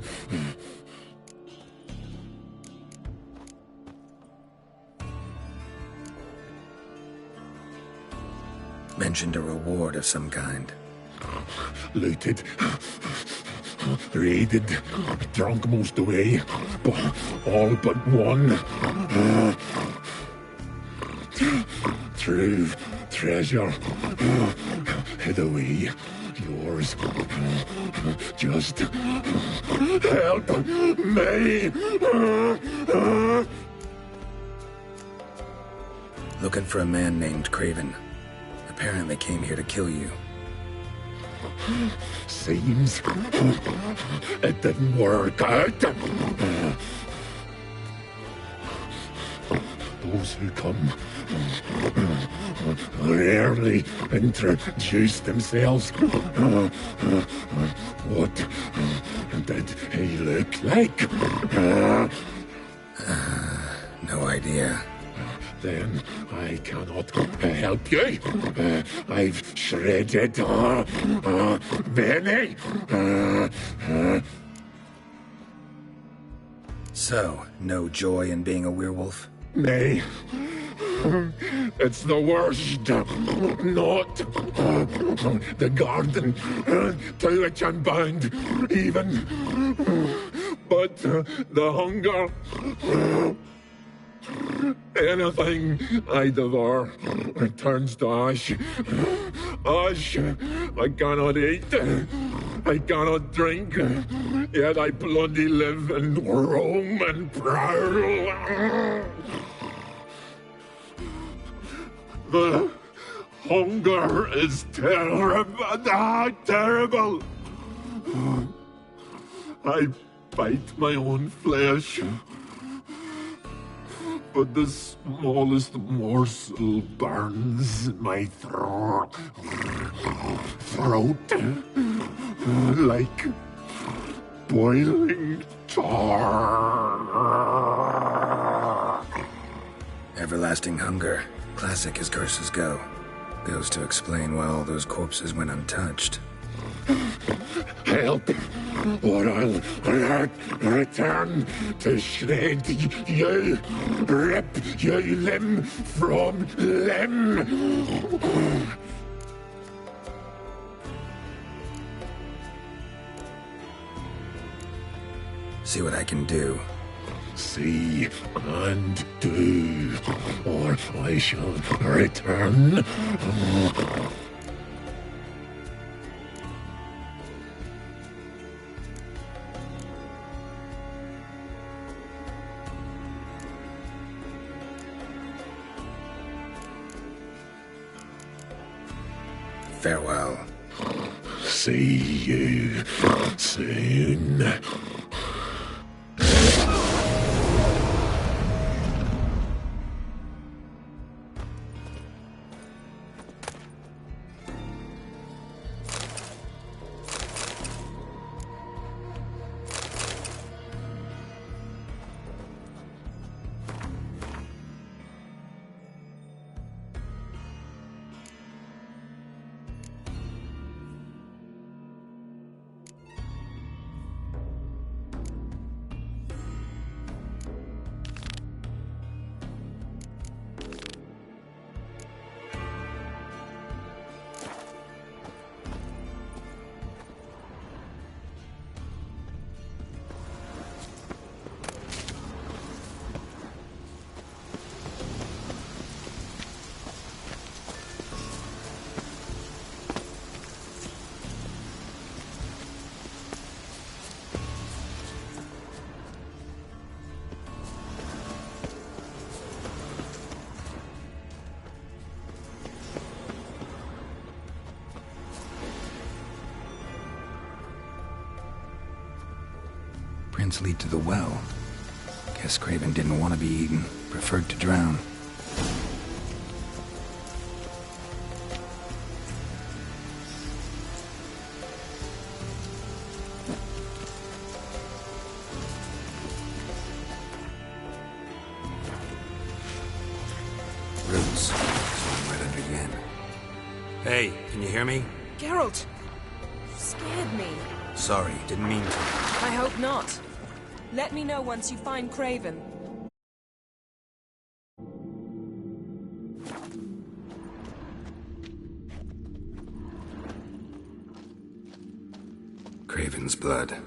Mentioned a reward of some kind. Looted. Raided, drunk most away, but all but one. True treasure. head away. Yours. Just help me. Looking for a man named Craven. Apparently came here to kill you. Seems it didn't work out. Those who come rarely introduce themselves. What did he look like? No idea. Then I cannot help you. I've shredded many. So, no joy in being a werewolf? Nay. It's the worst. Not the garden to which I'm bound, even. But the hunger. Anything I devour turns to ash. Ash I cannot eat. I cannot drink. Yet I bloody live and roam and prowl. The hunger is terrible. Terrible. I bite my own flesh. But the smallest morsel burns my throat like boiling tar. Everlasting hunger, classic as curses go. Goes to explain why all those corpses went untouched. Help, or I'll return to shred you, rip you limb from limb. See what I can do. See and do, or I shall return. Farewell. See you soon. Prints lead to the well. Guess Craven didn't want to be eaten, preferred to drown. Roots. So where to begin? Hey, can you hear me? Geralt! You scared me. Sorry, didn't mean to. I hope not. Let me know once you find Craven. Craven's blood.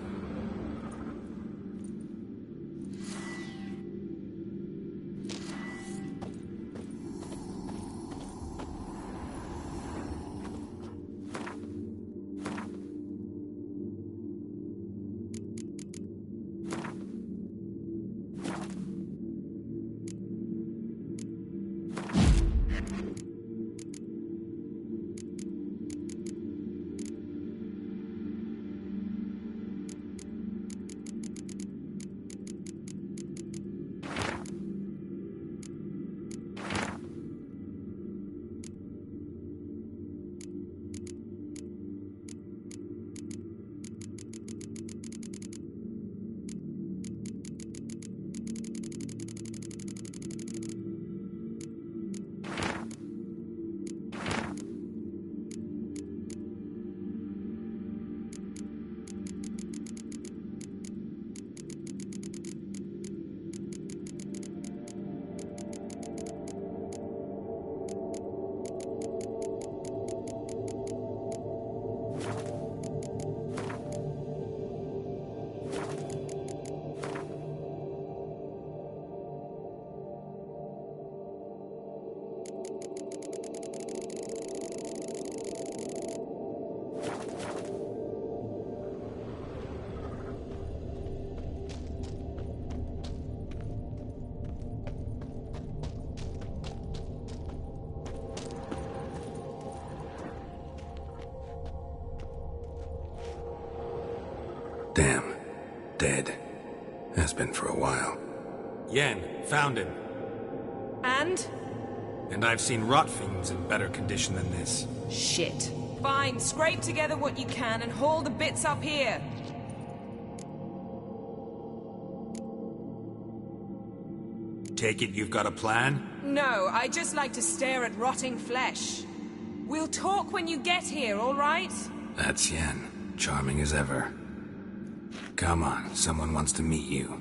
Damn. Dead. Has been for a while. Yen, found him. And? And I've seen rot fiends in better condition than this. Shit. Fine, scrape together what you can and haul the bits up here. Take it you've got a plan? No, I just like to stare at rotting flesh. We'll talk when you get here, all right? That's Yen. Charming as ever. Come on, someone wants to meet you.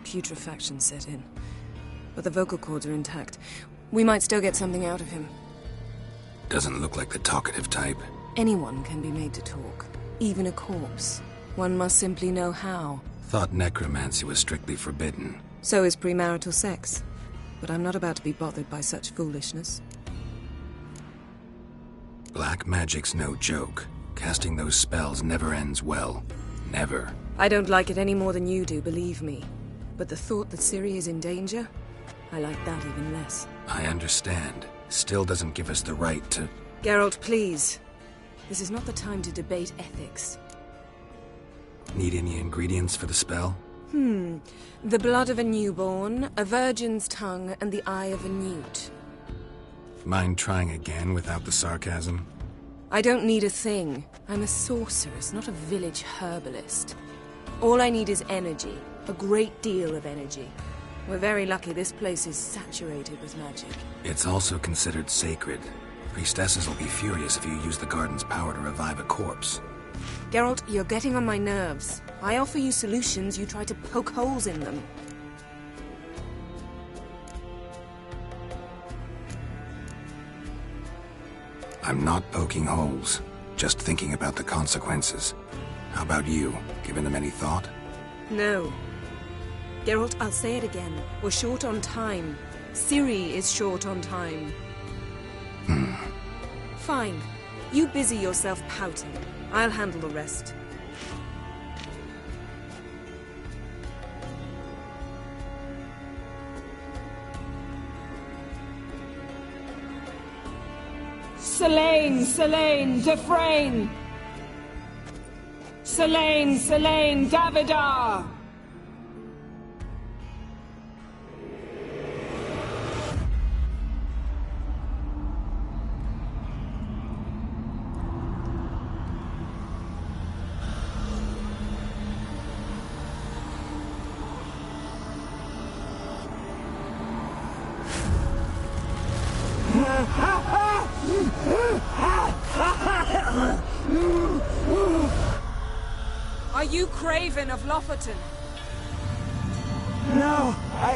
Putrefaction set in. But the vocal cords are intact. We might still get something out of him. Doesn't look like the talkative type. Anyone can be made to talk. Even a corpse. One must simply know how. Thought necromancy was strictly forbidden. So is premarital sex. But I'm not about to be bothered by such foolishness. Black magic's no joke. Casting those spells never ends well. Never. I don't like it any more than you do, believe me. But the thought that Ciri is in danger? I like that even less. I understand. Still doesn't give us the right to... Geralt, please. This is not the time to debate ethics. Need any ingredients for the spell? The blood of a newborn, a virgin's tongue, and the eye of a newt. Mind trying again without the sarcasm? I don't need a thing. I'm a sorceress, not a village herbalist. All I need is energy. A great deal of energy. We're very lucky this place is saturated with magic. It's also considered sacred. Priestesses will be furious if you use the garden's power to revive a corpse. Geralt, you're getting on my nerves. I offer you solutions, you try to poke holes in them. I'm not poking holes, just thinking about the consequences. How about you? Given them any thought? No. Geralt, I'll say it again. We're short on time. Ciri is short on time. Fine. You busy yourself pouting. I'll handle the rest. Selene, Selene, Dufresne! Selene, Selene, Davidar! Are you Craven of Lofoten? No, I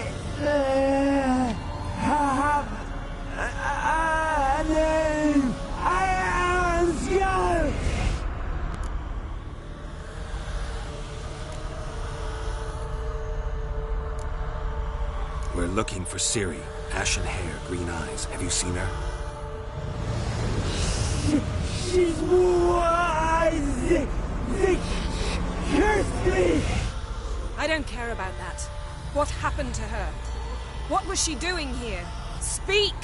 have a name. I am Skull. We're looking for Ciri. Ashen hair, green eyes. Have you seen her? She's wise. They cursed me. I don't care about that. What happened to her? What was she doing here? Speak!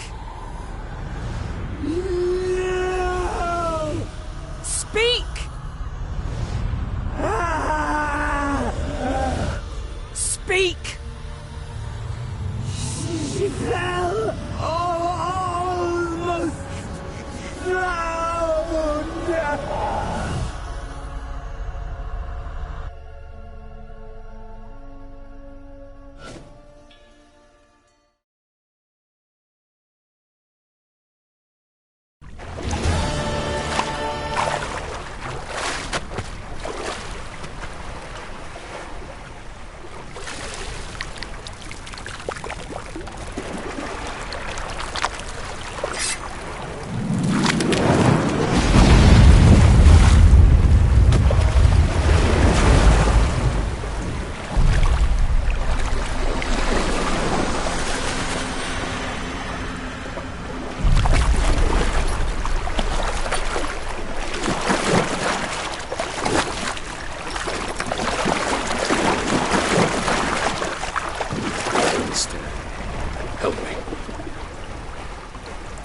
No! Speak! Speak! She fell almost drowned.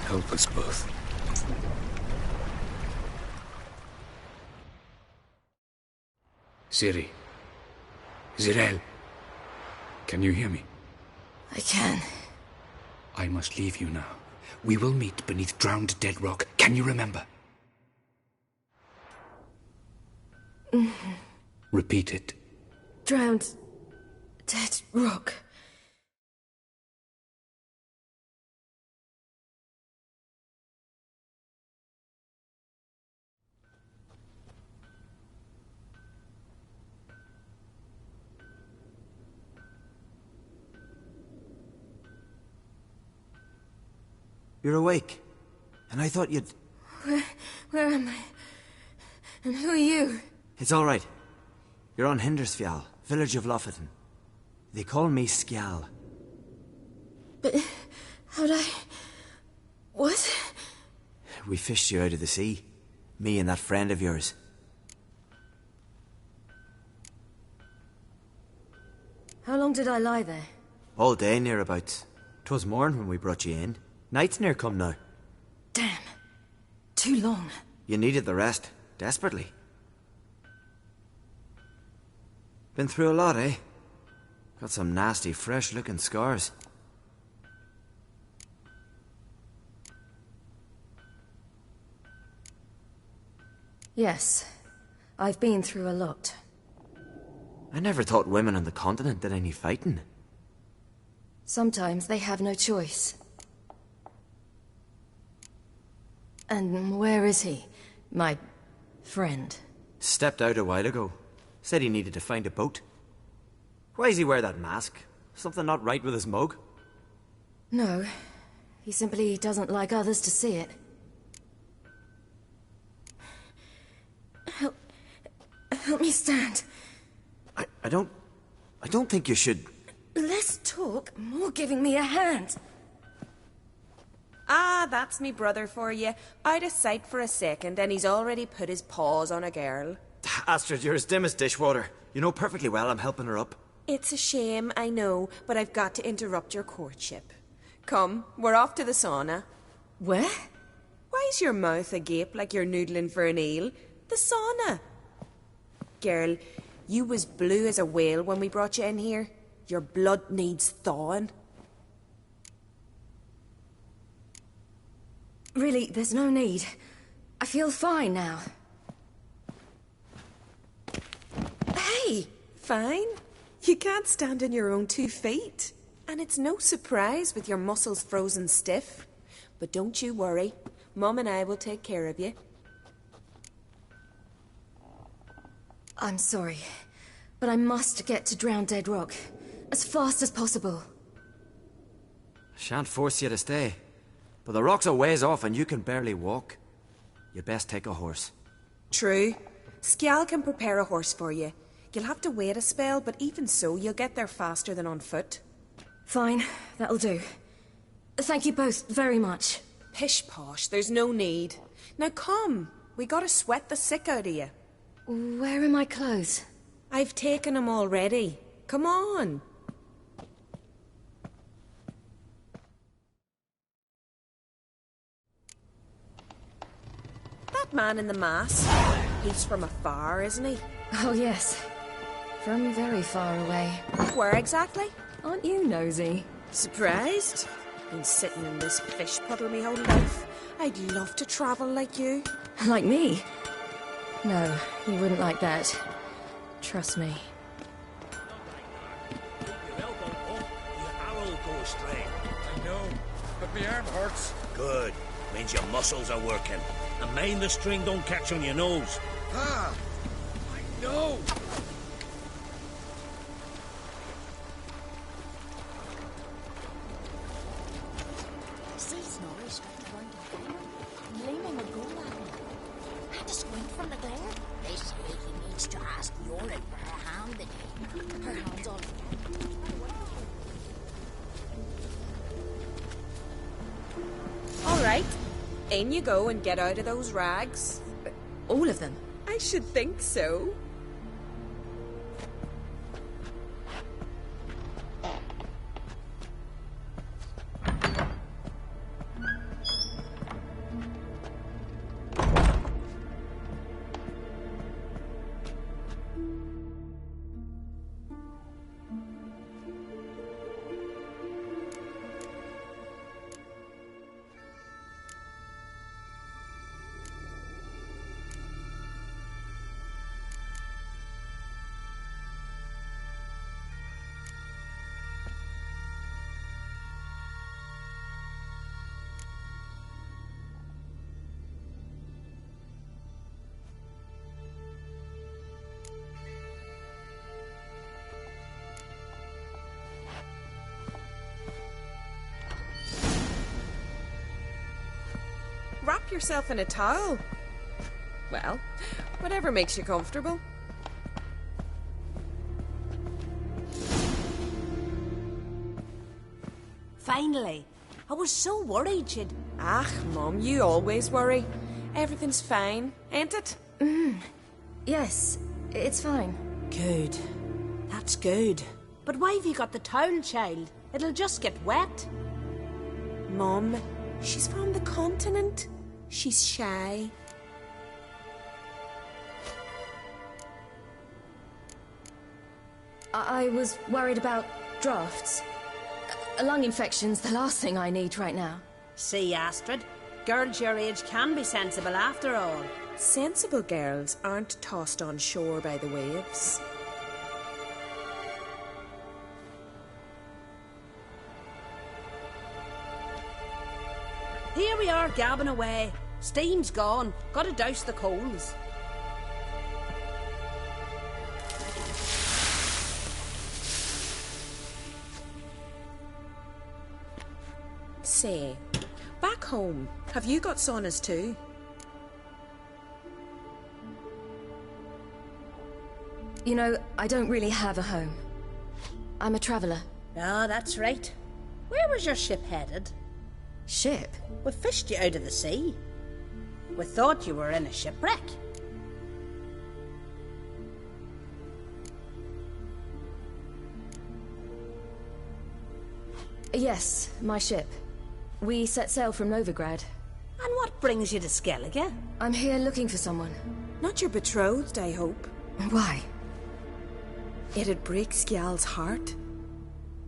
help us both. Ciri. Zirael. Can you hear me? I can. I must leave you now. We will meet beneath drowned dead rock. Can you remember? Repeat it. Drowned dead rock. You're awake. And I thought you'd... Where am I? And who are you? It's all right. You're on Hindersfjall, village of Lofoten. They call me Skjal. But how'd I... What? We fished you out of the sea. Me and that friend of yours. How long did I lie there? All day, nearabouts. 'Twas morn when we brought you in. Night's near come now. Damn. Too long. You needed the rest. Desperately. Been through a lot, eh? Got some nasty, fresh-looking scars. Yes. I've been through a lot. I never thought women on the continent did any fighting. Sometimes they have no choice. And where is he? My friend. Stepped out a while ago. Said he needed to find a boat. Why does he wear that mask? Something not right with his mug? No. He simply doesn't like others to see it. Help me stand. I don't think you should... Less talk, more giving me a hand. Ah, that's me brother for you. Out of sight for a second, and he's already put his paws on a girl. Astrid, you're as dim as dishwater. You know perfectly well I'm helping her up. It's a shame, I know, but I've got to interrupt your courtship. Come, we're off to the sauna. Where? Why's your mouth agape like you're noodling for an eel? The sauna. Girl, you was blue as a whale when we brought you in here. Your blood needs thawing. Really, there's no need. I feel fine now. Hey, fine? You can't stand on your own 2 feet. And it's no surprise with your muscles frozen stiff. But don't you worry. Mum and I will take care of you. I'm sorry, but I must get to Drowned Dead Rock. As fast as possible. Shan't force you to stay. But the rock's a ways off and you can barely walk. You'd best take a horse. True. Skjal can prepare a horse for you. You'll have to wait a spell, but even so, you'll get there faster than on foot. Fine, that'll do. Thank you both very much. Pish-posh, there's no need. Now come, we gotta sweat the sick out of you. Where are my clothes? I've taken them already. Come on. That man in the mask, he's from afar, isn't he? Oh, yes. From very far away. Where exactly? Aren't you nosy? Surprised? Been sitting in this fish puddle me whole life. I'd love to travel like you. Like me? No, you wouldn't like that. Trust me. I know, but my arm hurts. Good. Means your muscles are working. And mind the string don't catch on your nose. Ah! I know! See Snorri straight round the corner, leaning a goal at him. Had to squint from the glare. They say he needs to ask Yorin for her hand again. Her hand's all... All right. In you go and get out of those rags. All of them? I should think so. wrap yourself in a towel. Well, whatever makes you comfortable. Finally. I was so worried you'd... Ah, Mum, you always worry. Everything's fine, ain't it? Yes, it's fine. Good. That's good. But why have you got the towel, child? It'll just get wet. Mum, she's from the continent. She's shy. I was worried about drafts. A lung infection's the last thing I need right now. See, Astrid? Girls your age can be sensible after all. Sensible girls aren't tossed on shore by the waves. Here we are, gabbing away. Steam's gone. Gotta douse the coals. Say, back home, have you got saunas too? You know, I don't really have a home. I'm a traveller. Ah, that's right. Where was your ship headed? Ship? We fished you out of the sea. We thought you were in a shipwreck. Yes, my ship. We set sail from Novigrad. And what brings you to Skellige? I'm here looking for someone. Not your betrothed, I hope. Why? It'd break Skjal's heart.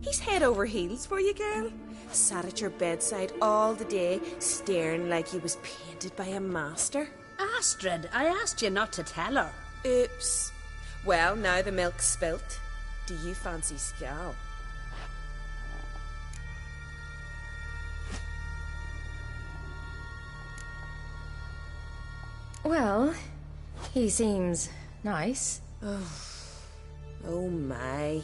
He's head over heels for you, girl. Sat at your bedside all the day, staring like he was painted by a master. Astrid, I asked you not to tell her. Oops. Well, now the milk's spilt. Do you fancy Skjal? Well, he seems nice. Oh my.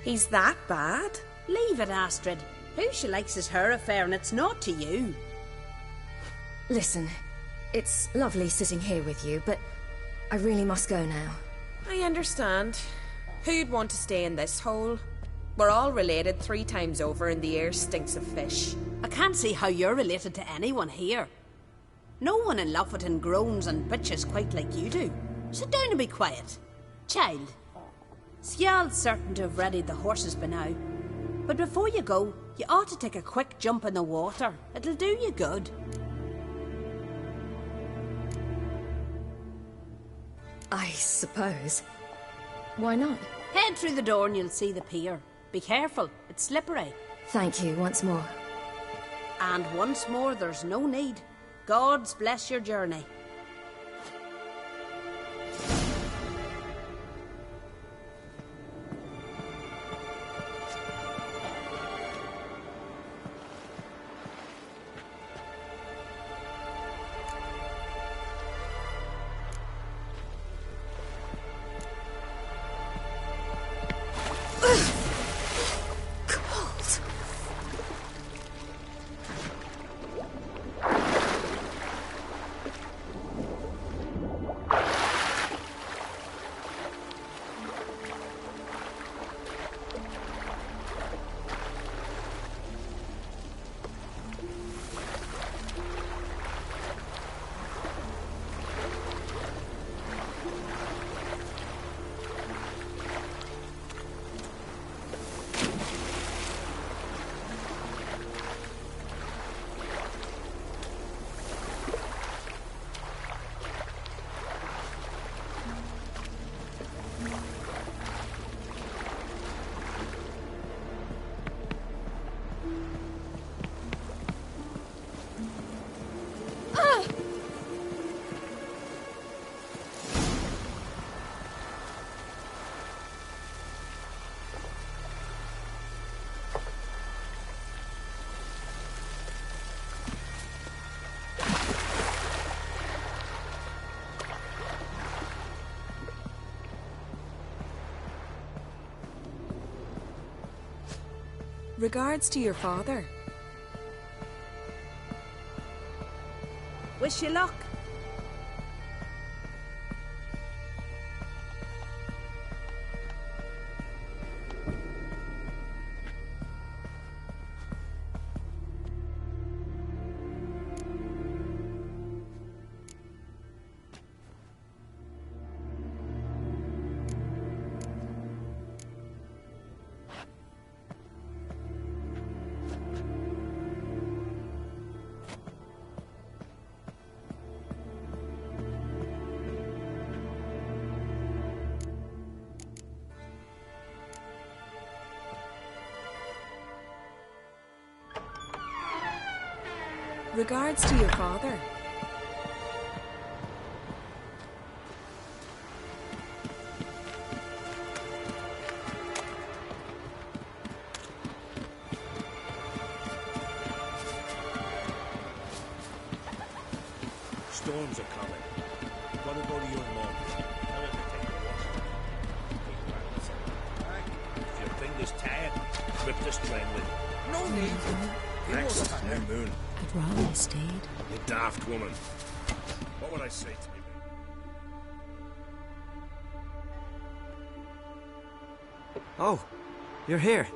He's that bad? Leave it, Astrid. Who she likes is her affair and it's not to you. Listen, it's lovely sitting here with you, but I really must go now. I understand. Who'd want to stay in this hole? We're all related 3 times over and the air stinks of fish. I can't see how you're related to anyone here. No one in Loffoten groans and bitches quite like you do. Sit down and be quiet. Child, Skjal's certain to have readied the horses by now. But before you go, you ought to take a quick jump in the water. It'll do you good. I suppose. Why not? Head through the door and you'll see the pier. Be careful, it's slippery. Thank you once more. And once more, there's no need. Gods bless your journey. Regards to your father. Wish you luck. Regards to your father. Storms are coming. Gotta go to your mom. Tell her to take the wash. If your finger's tired, rip the string with it. No need. Next, new moon. I'd rather you stayed. You daft woman. What would I say to you? Oh, you're here.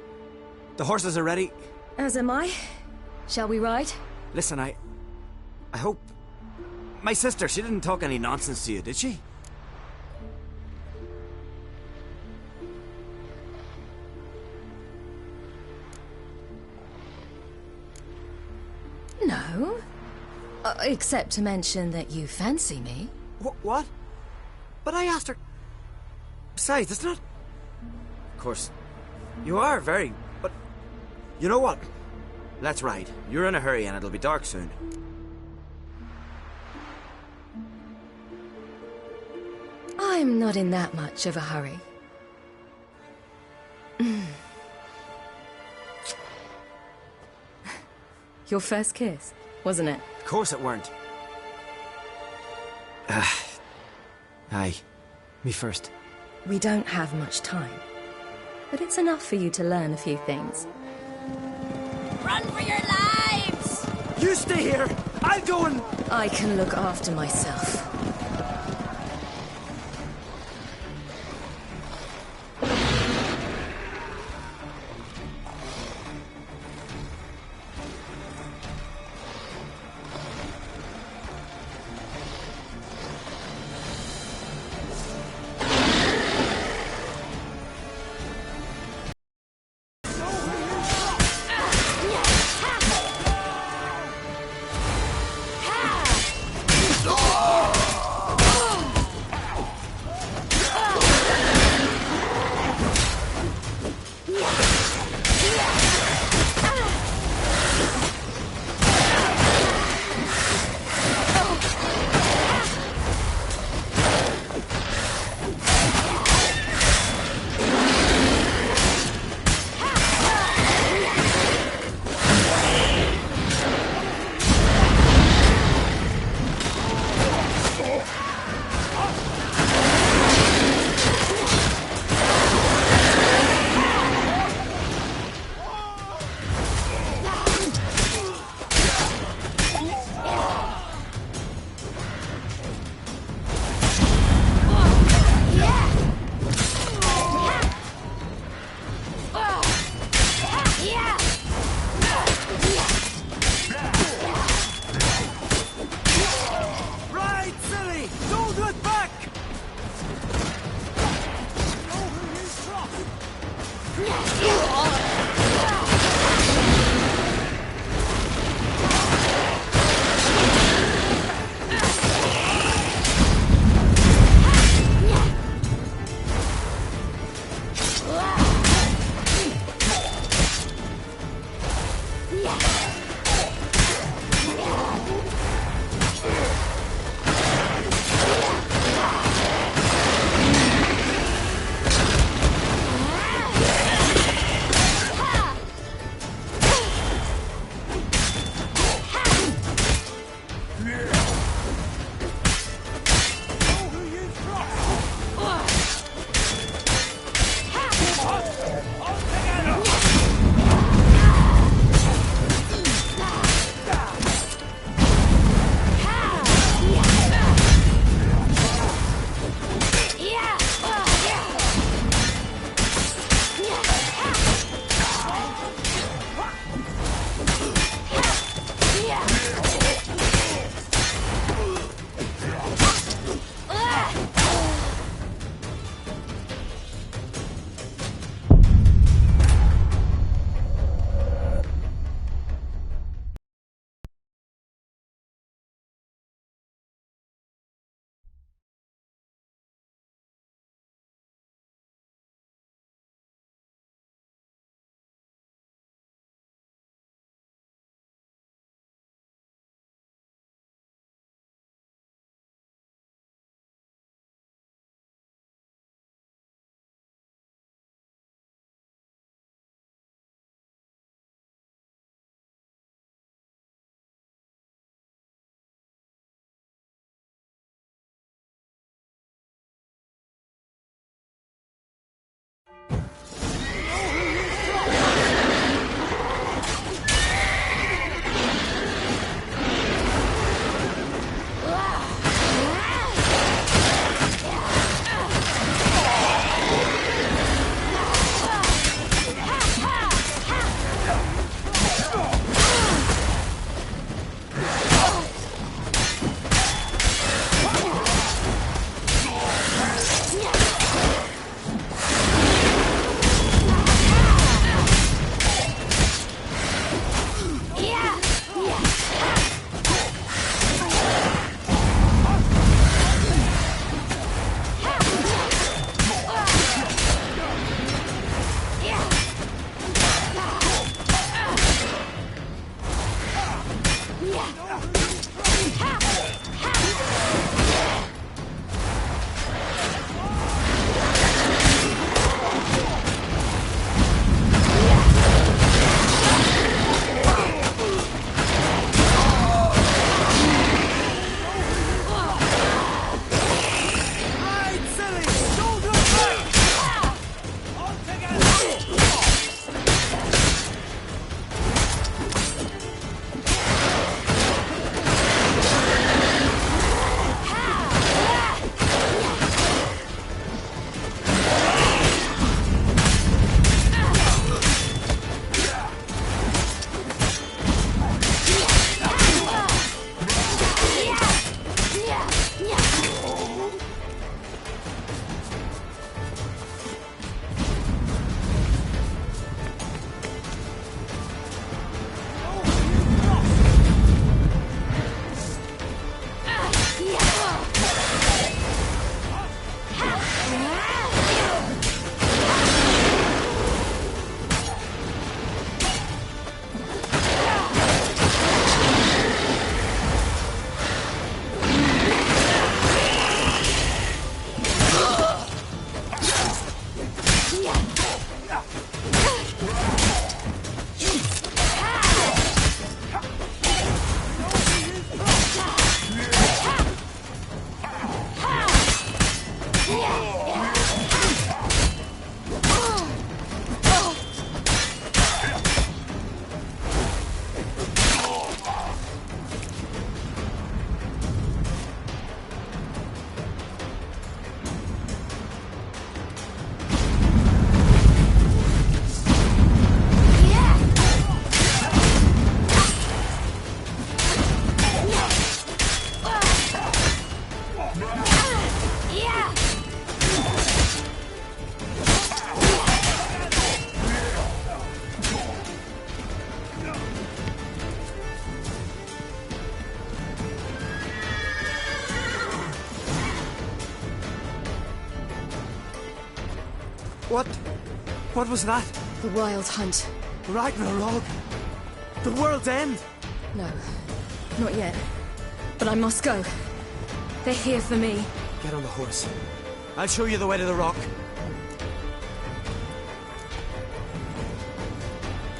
The horses are ready. As am I. Shall we ride? Listen, I hope... My sister, she didn't talk any nonsense to you, did she? No. Except to mention that you fancy me. What? But I asked her... Besides, it's not... Of course, you are very... But... You know what? Let's ride. You're in a hurry and it'll be dark soon. I'm not in that much of a hurry. Your first kiss, wasn't it? Of course it weren't. Aye. Me first. We don't have much time. But it's enough for you to learn a few things. Run for your lives! You stay here! I'll go and... I can look after myself. What was that? The Wild Hunt. Ragnarok? The world's end? No, not yet. But I must go. They're here for me. Get on the horse. I'll show you the way to the rock.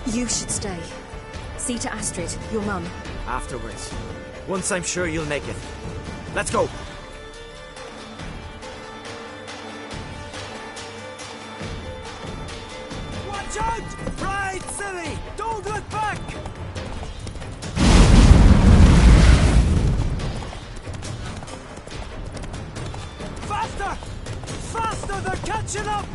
You should stay. See to Astrid, your mum. Afterwards. Once I'm sure you'll make it. Let's go. Watch out! Ride, silly! Don't look back! Faster! Faster! They're catching up!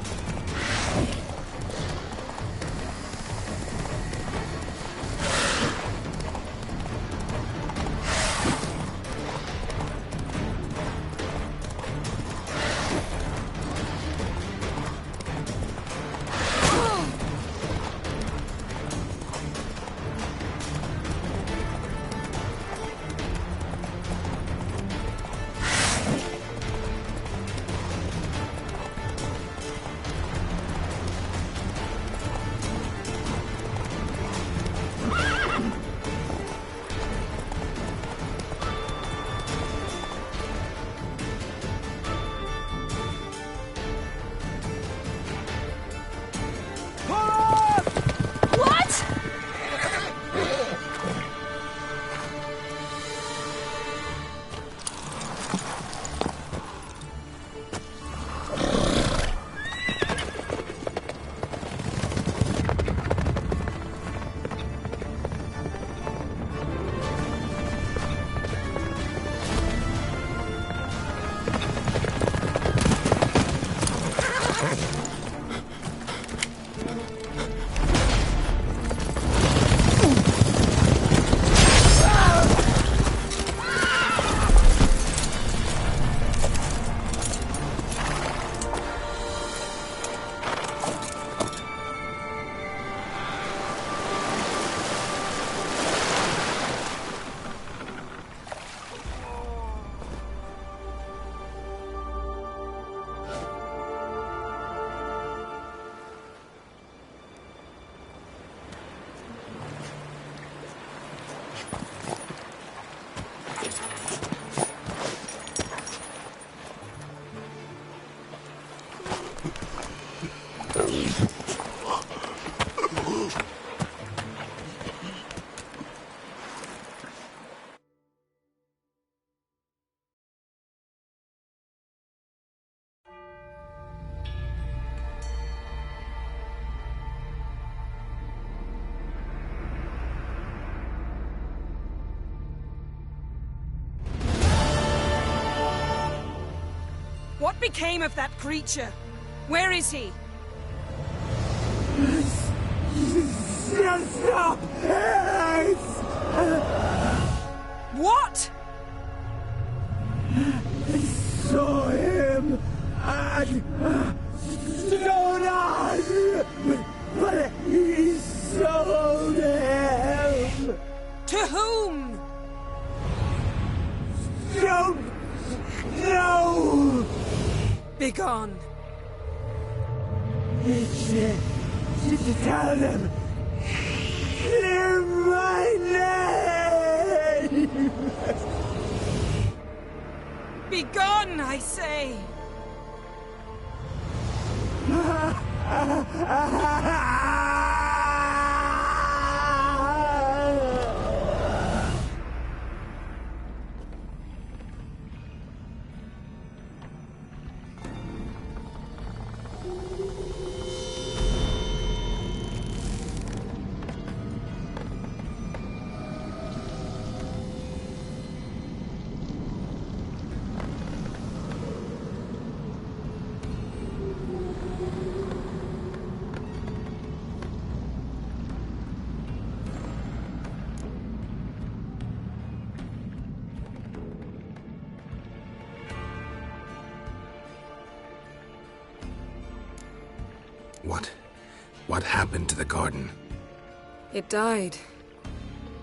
What became of that creature? Where is he? Stop! What? I saw him at Stoneheart, but he sold him. To whom? Don't know. Begone. To tell them. Clear my name. Begone, I say! What happened to the garden? It died.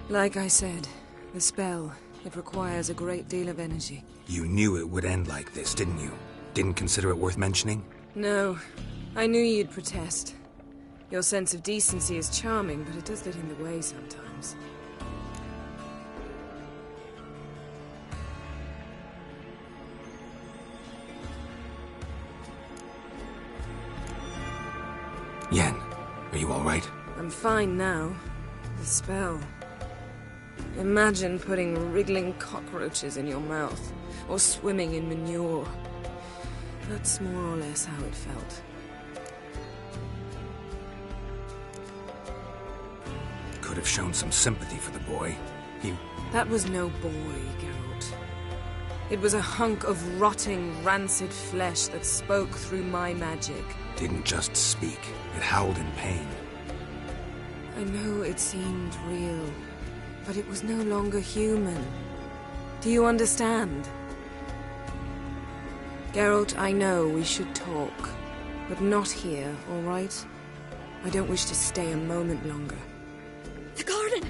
Like I said, the spell, it requires a great deal of energy. You knew it would end like this, didn't you? Didn't consider it worth mentioning? No. I knew you'd protest. Your sense of decency is charming, but it does get in the way sometimes. Yen, are you all right? I'm fine now. The spell. Imagine putting wriggling cockroaches in your mouth, or swimming in manure. That's more or less how it felt. Could have shown some sympathy for the boy. That was no boy, Geralt. It was a hunk of rotting, rancid flesh that spoke through my magic. Didn't just speak. It howled in pain. I know it seemed real, but it was no longer human. Do you understand? Geralt, I know we should talk, but not here, all right? I don't wish to stay a moment longer. The garden!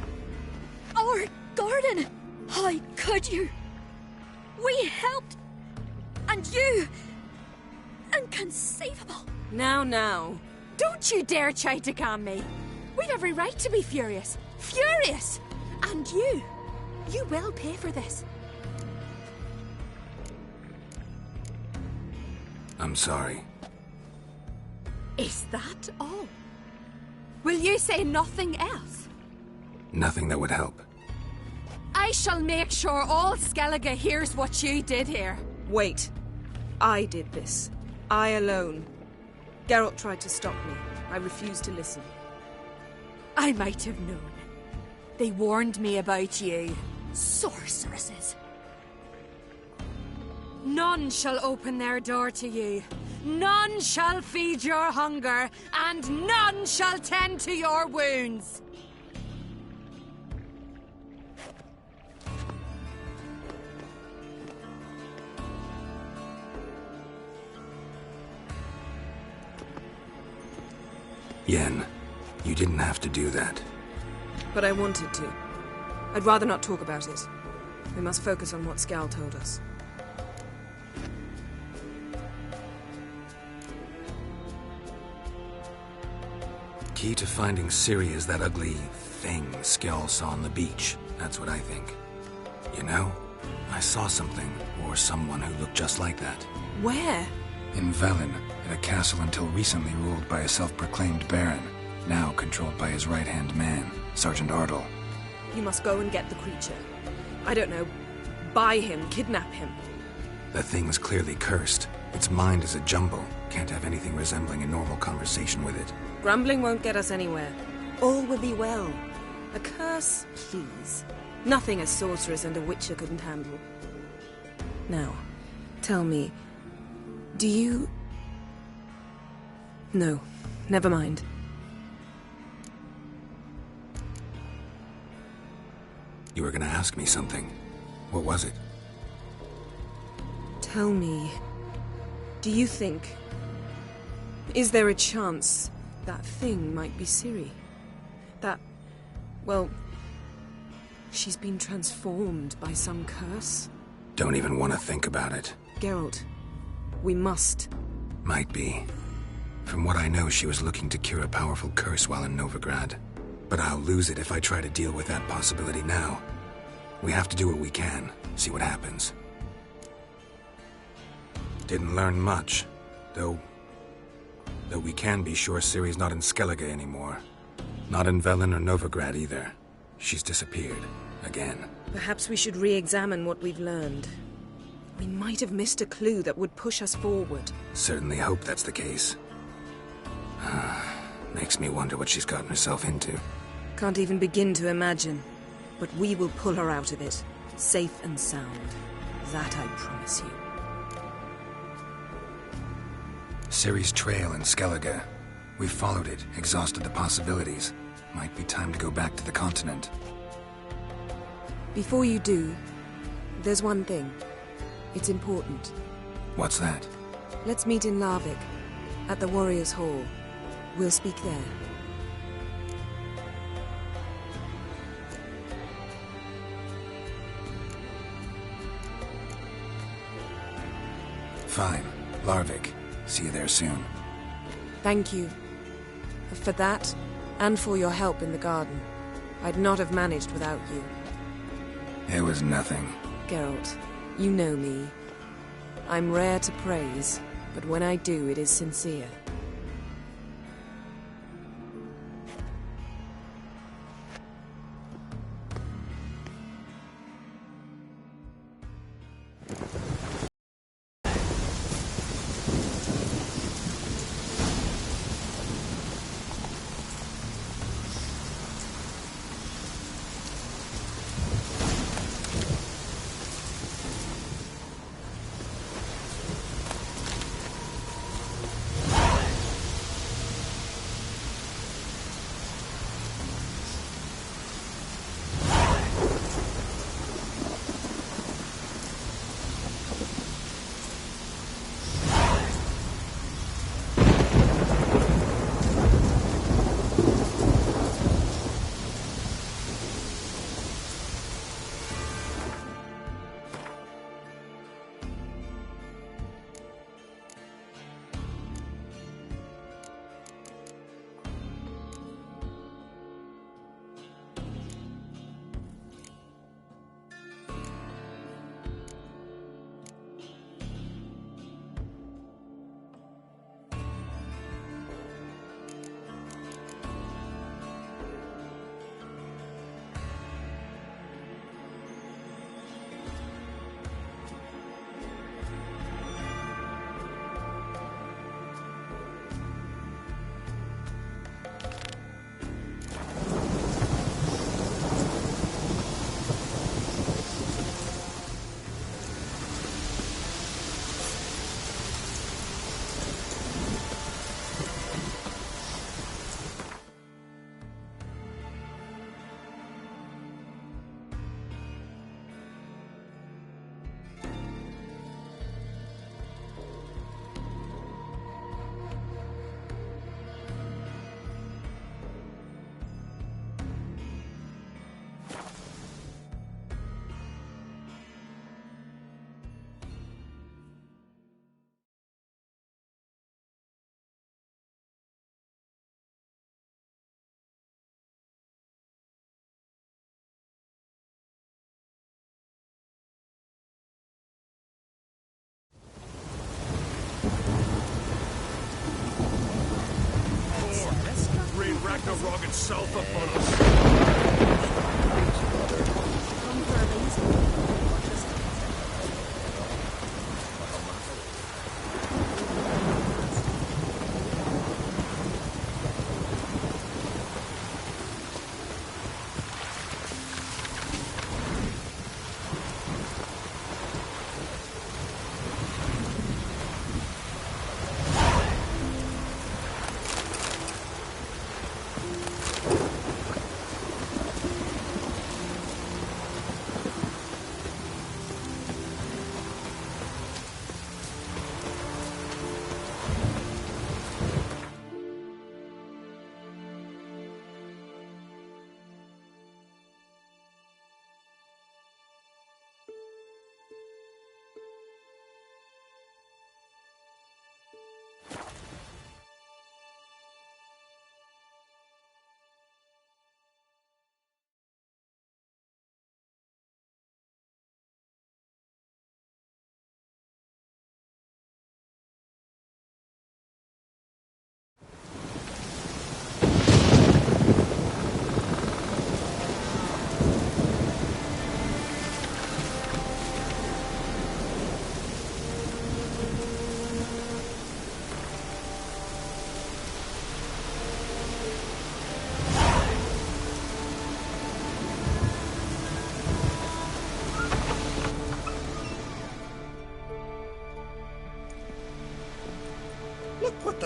Our garden! How could you? We helped! And you! Inconceivable! Now. Don't you dare try to calm me. We've every right to be furious. Furious! And you will pay for this. I'm sorry. Is that all? Will you say nothing else? Nothing that would help. I shall make sure all Skellige hears what you did here. Wait. I did this. I alone. Geralt tried to stop me. I refused to listen. I might have known. They warned me about you. Sorceresses. None shall open their door to you. None shall feed your hunger, and none shall tend to your wounds. Yen, you didn't have to do that. But I wanted to. I'd rather not talk about it. We must focus on what Skal told us. Key to finding Ciri is that ugly thing Skell saw on the beach. That's what I think. You know, I saw something, or someone who looked just like that. Where? In Velen, at a castle until recently ruled by a self-proclaimed baron, now controlled by his right-hand man, Sergeant Ardle. You must go and get the creature. I don't know, buy him, kidnap him. The thing's clearly cursed. Its mind is a jumble. Can't have anything resembling a normal conversation with it. Grumbling won't get us anywhere. All will be well. A curse, please. Nothing a sorceress and a witcher couldn't handle. Now, tell me, Do you... No, never mind. You were gonna ask me something. What was it? Tell me, do you think... Is there a chance that thing might be Ciri? That... well... she's been transformed by some curse? Don't even want to think about it. Geralt, we must. Might be. From what I know, she was looking to cure a powerful curse while in Novigrad. But I'll lose it if I try to deal with that possibility now. We have to do what we can, see what happens. Didn't learn much, though we can be sure Ciri's not in Skellige anymore. Not in Velen or Novigrad either. She's disappeared. Again. Perhaps we should re-examine what we've learned. We might have missed a clue that would push us forward. Certainly hope that's the case. Makes me wonder what she's gotten herself into. Can't even begin to imagine. But we will pull her out of it. Safe and sound. That I promise you. Ciri's trail in Skellige. We've followed it, exhausted the possibilities. Might be time to go back to the continent. Before you do, there's one thing. It's important. What's that? Let's meet in Larvik, at the Warriors' Hall. We'll speak there. Fine. Larvik. See you there soon. Thank you. For that, and for your help in the garden. I'd not have managed without you. It was nothing. Geralt, you know me. I'm rare to praise, but when I do, it is sincere. Ragnarok itself upon us.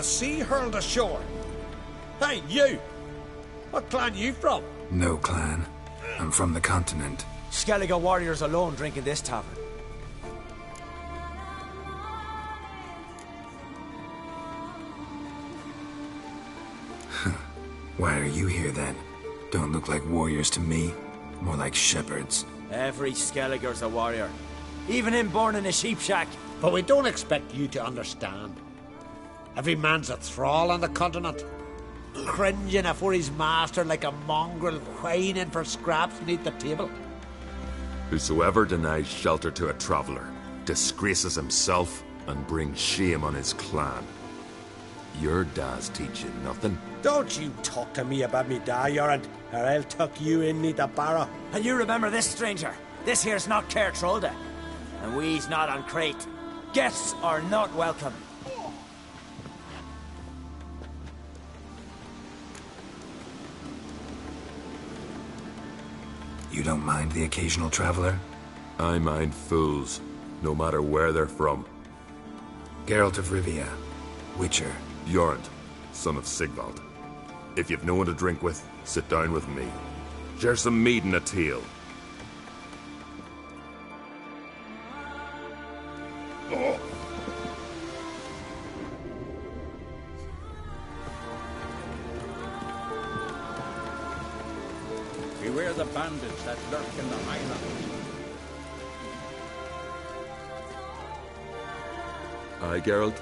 the sea hurled ashore. Hey, you! What clan you from? No clan. I'm from the continent. Skellige warriors alone drink in this tavern. Why are you here then? Don't look like warriors to me. More like shepherds. Every Skellige's a warrior. Even him born in a sheep shack. But we don't expect you to understand. Every man's a thrall on the continent, cringing afore his master like a mongrel whining for scraps beneath the table. Whosoever denies shelter to a traveller disgraces himself and brings shame on his clan. Your da's teach you nothing. Don't you talk to me about me da, Yorand, or I'll tuck you in neath a barrow. And you remember this, stranger. This here's not Caer Trolda. And we's not on Crete. Guests are not welcome. You don't mind the occasional traveler? I mind fools, no matter where they're from. Geralt of Rivia, Witcher. Jorund, son of Sigvald. If you've no one to drink with, sit down with me. Share some mead and a teal. Oh. Beware the bandits that lurk in the highlands. Aye, Geralt?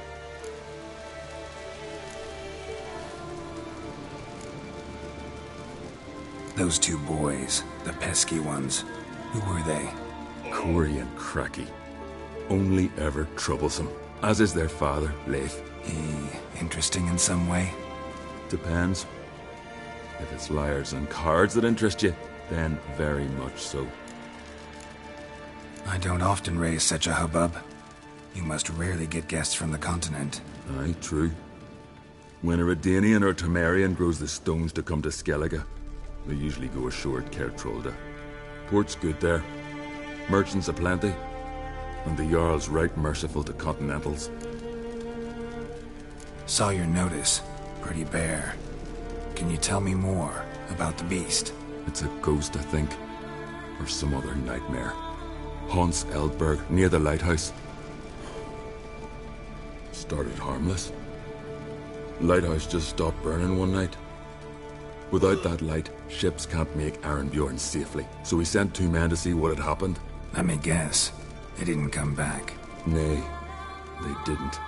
Those two boys, the pesky ones. Who were they? Corey and Cracky. Only ever troublesome. As is their father, Leif. He interesting in some way? Depends. If it's liars and cards that interest you, then very much so. I don't often raise such a hubbub. You must rarely get guests from the continent. Aye, true. When a Redanian or Temerian grows the stones to come to Skellige, they usually go ashore at Caer Trolda. Port's good there. Merchants aplenty. And the Jarl's right merciful to continentals. Saw your notice. Pretty bare. Can you tell me more about the beast? It's a ghost, I think. Or some other nightmare. Haunts Eldberg, near the lighthouse. Started harmless. Lighthouse just stopped burning one night. Without that light, ships can't make Arenbjorn safely. So we sent 2 men to see what had happened. Let me guess. They didn't come back. Nay, they didn't.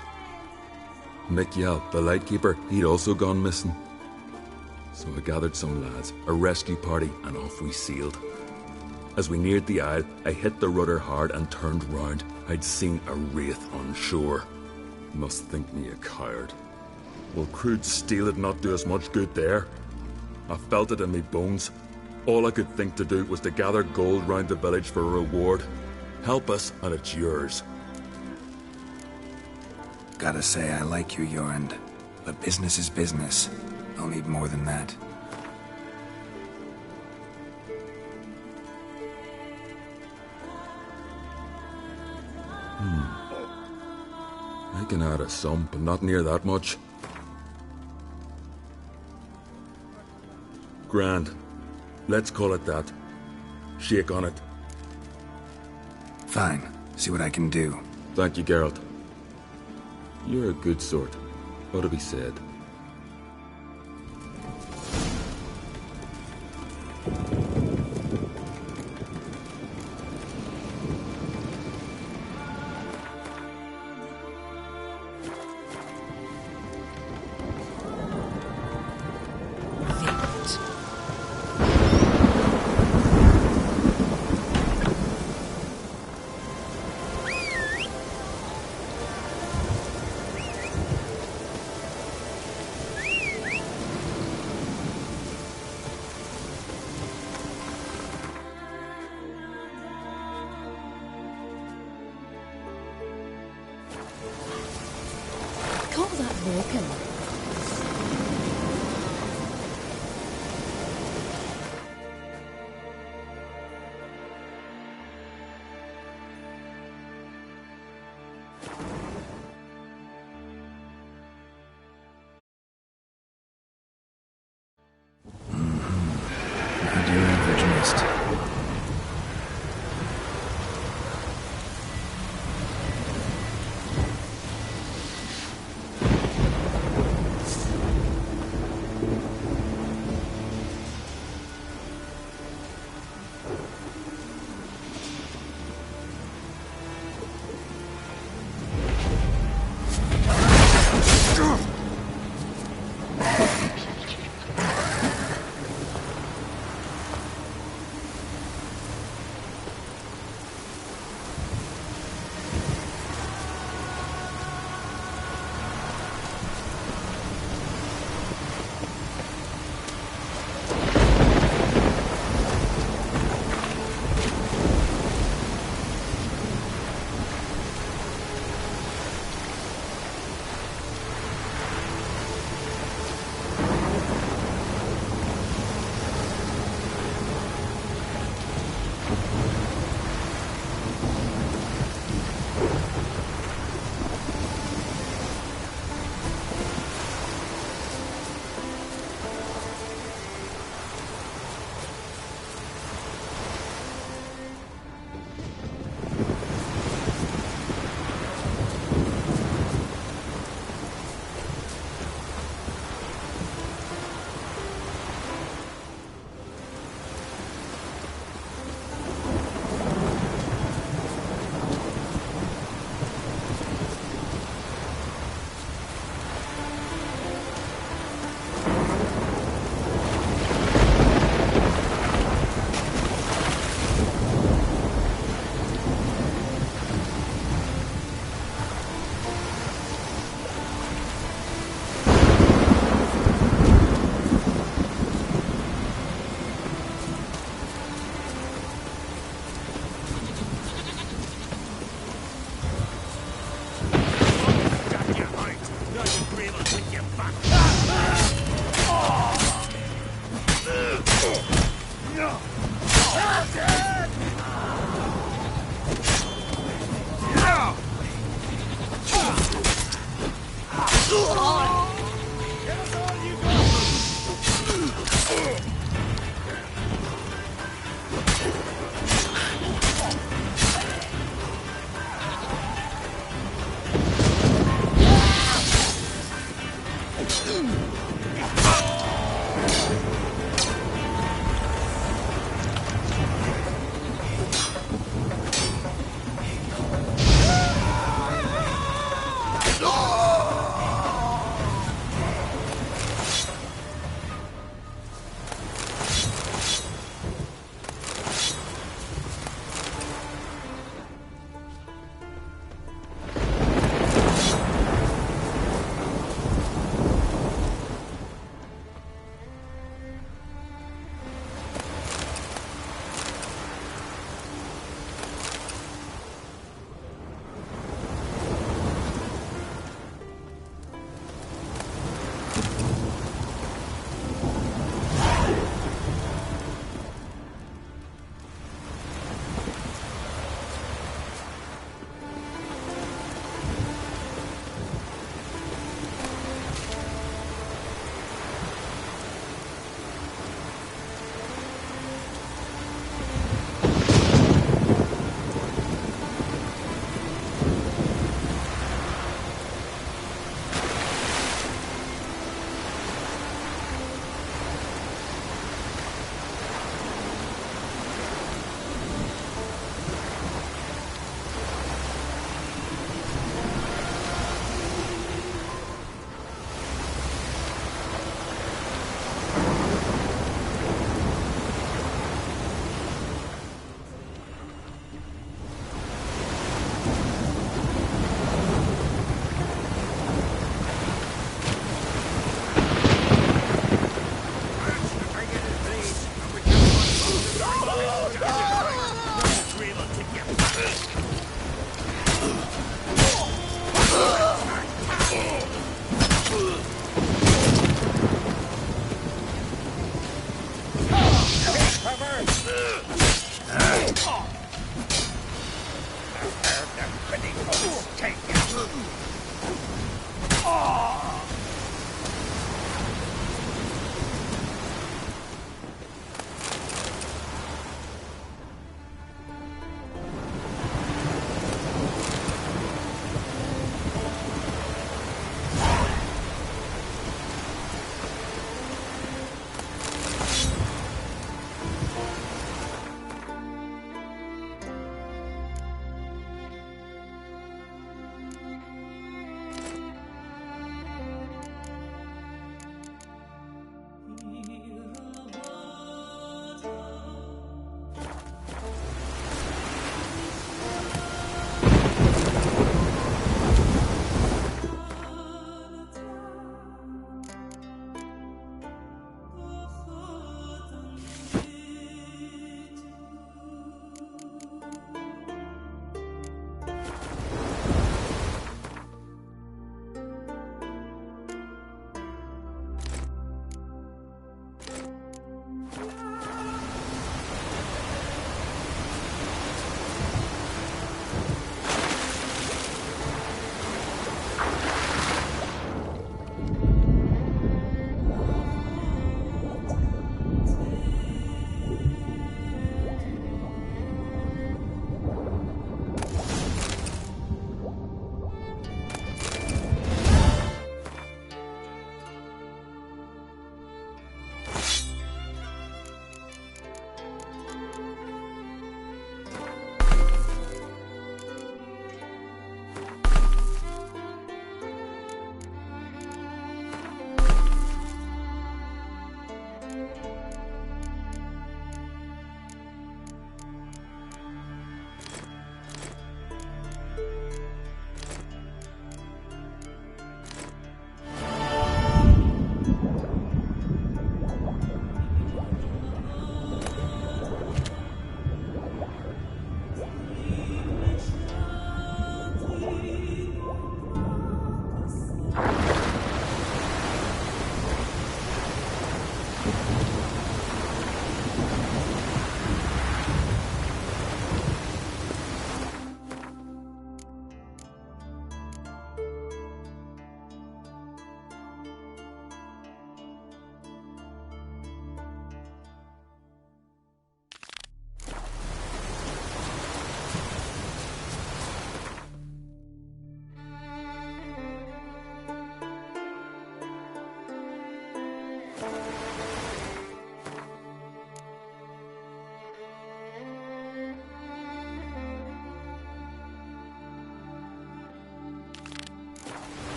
Mick Yelp, the lightkeeper, he'd also gone missing. So I gathered some lads, a rescue party, and off we sailed. As we neared the isle, I hit the rudder hard and turned round. I'd seen a wraith on shore. Must think me a coward. Will crude steel had not do us much good there? I felt it in me bones. All I could think to do was to gather gold round the village for a reward. Help us, and it's yours. Gotta say, I like you, Jorund. But business is business. I'll need more than that. I can add a sum, but not near that much. Grand. Let's call it that. Shake on it. Fine. See what I can do. Thank you, Geralt. You're a good sort. Ought to be said. Call that walking.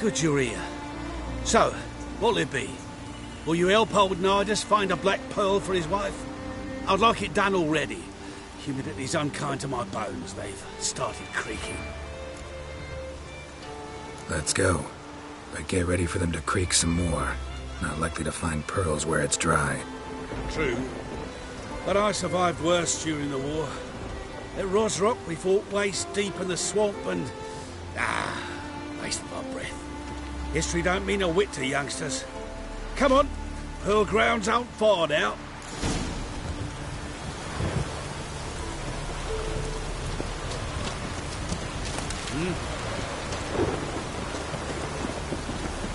Good you're here. So, what'll it be? Will you help old Nidus find a black pearl for his wife? I'd like it done already. Humidity's unkind to my bones. They've started creaking. Let's go. But get ready for them to creak some more. Not likely to find pearls where it's dry. True. But I survived worse during the war. At Rosrock, we fought waist deep in the swamp and... wasted my breath. History don't mean a whit to youngsters. Come on, Pearl Grounds aren't far now.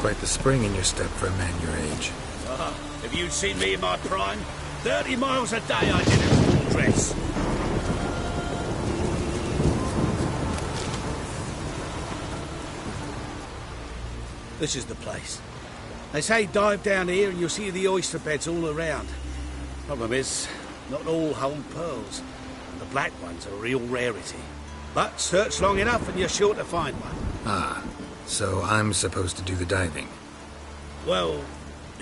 Quite the spring in your step for a man your age. If you'd seen me in my prime, 30 miles a day I did in full dress. This is the place. They say dive down here and you'll see the oyster beds all around. Problem is, not all hold pearls. The black ones are a real rarity. But search long enough and you're sure to find one. Ah, so I'm supposed to do the diving. Well,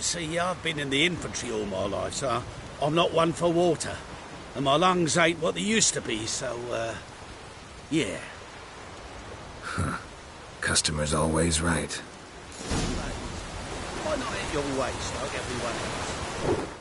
see, I've been in the infantry all my life, so I'm not one for water. And my lungs ain't what they used to be, so, yeah. Huh. Customer's always right. Why not at your waist like everyone else?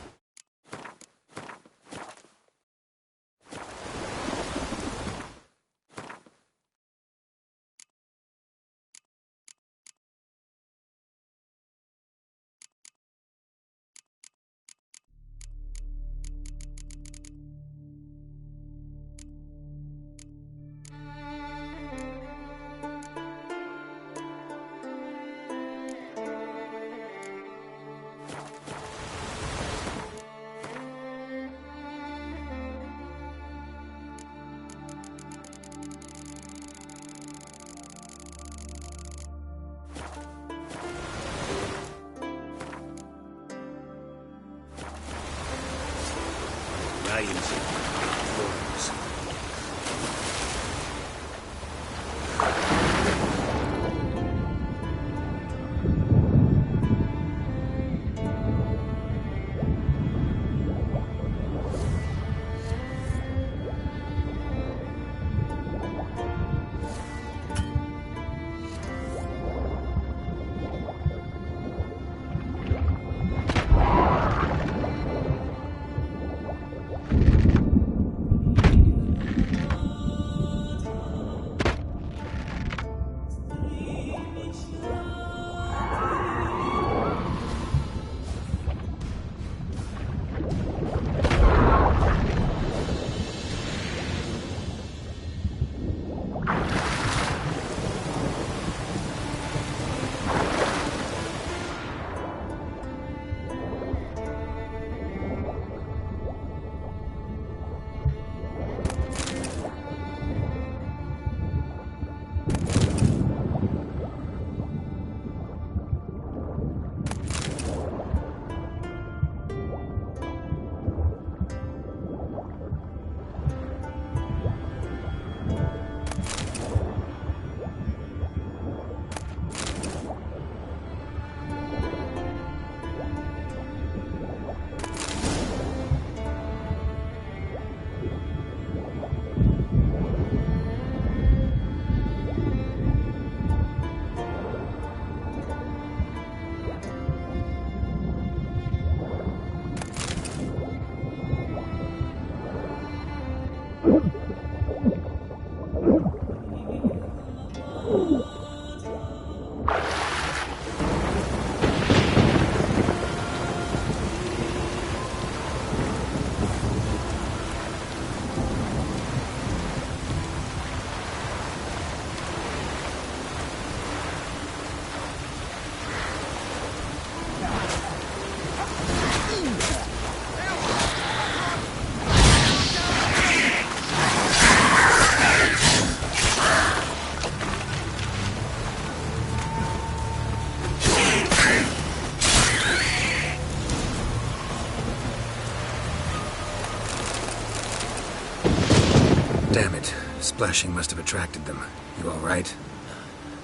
Damn it. Splashing must have attracted them. You all right?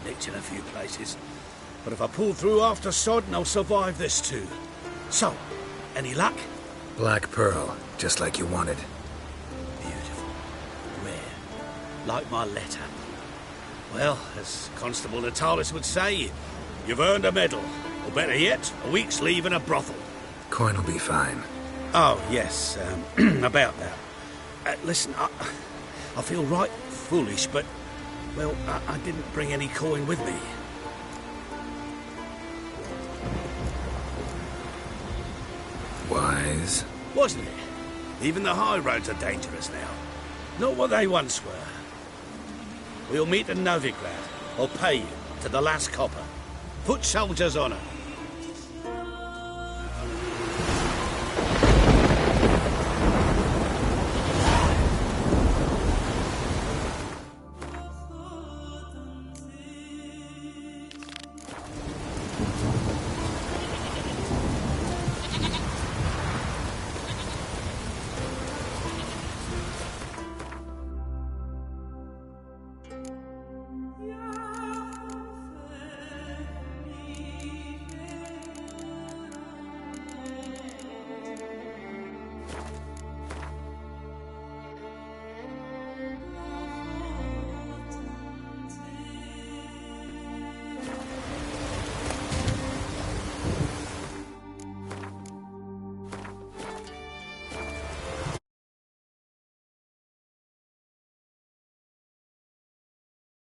Nicked in a few places. But if I pull through after Sodden, I'll survive this too. So, any luck? Black pearl, just like you wanted. Beautiful. Rare. Like my letter. Well, as Constable Natalis would say, you've earned a medal. Or better yet, a week's leave in a brothel. Coin will be fine. Oh, yes, about that. Listen, I feel right foolish, but, well, I didn't bring any coin with me. Wise. Wasn't it? Even the high roads are dangerous now. Not what they once were. We'll meet in Novigrad. I'll pay you to the last copper. Foot soldiers' honour.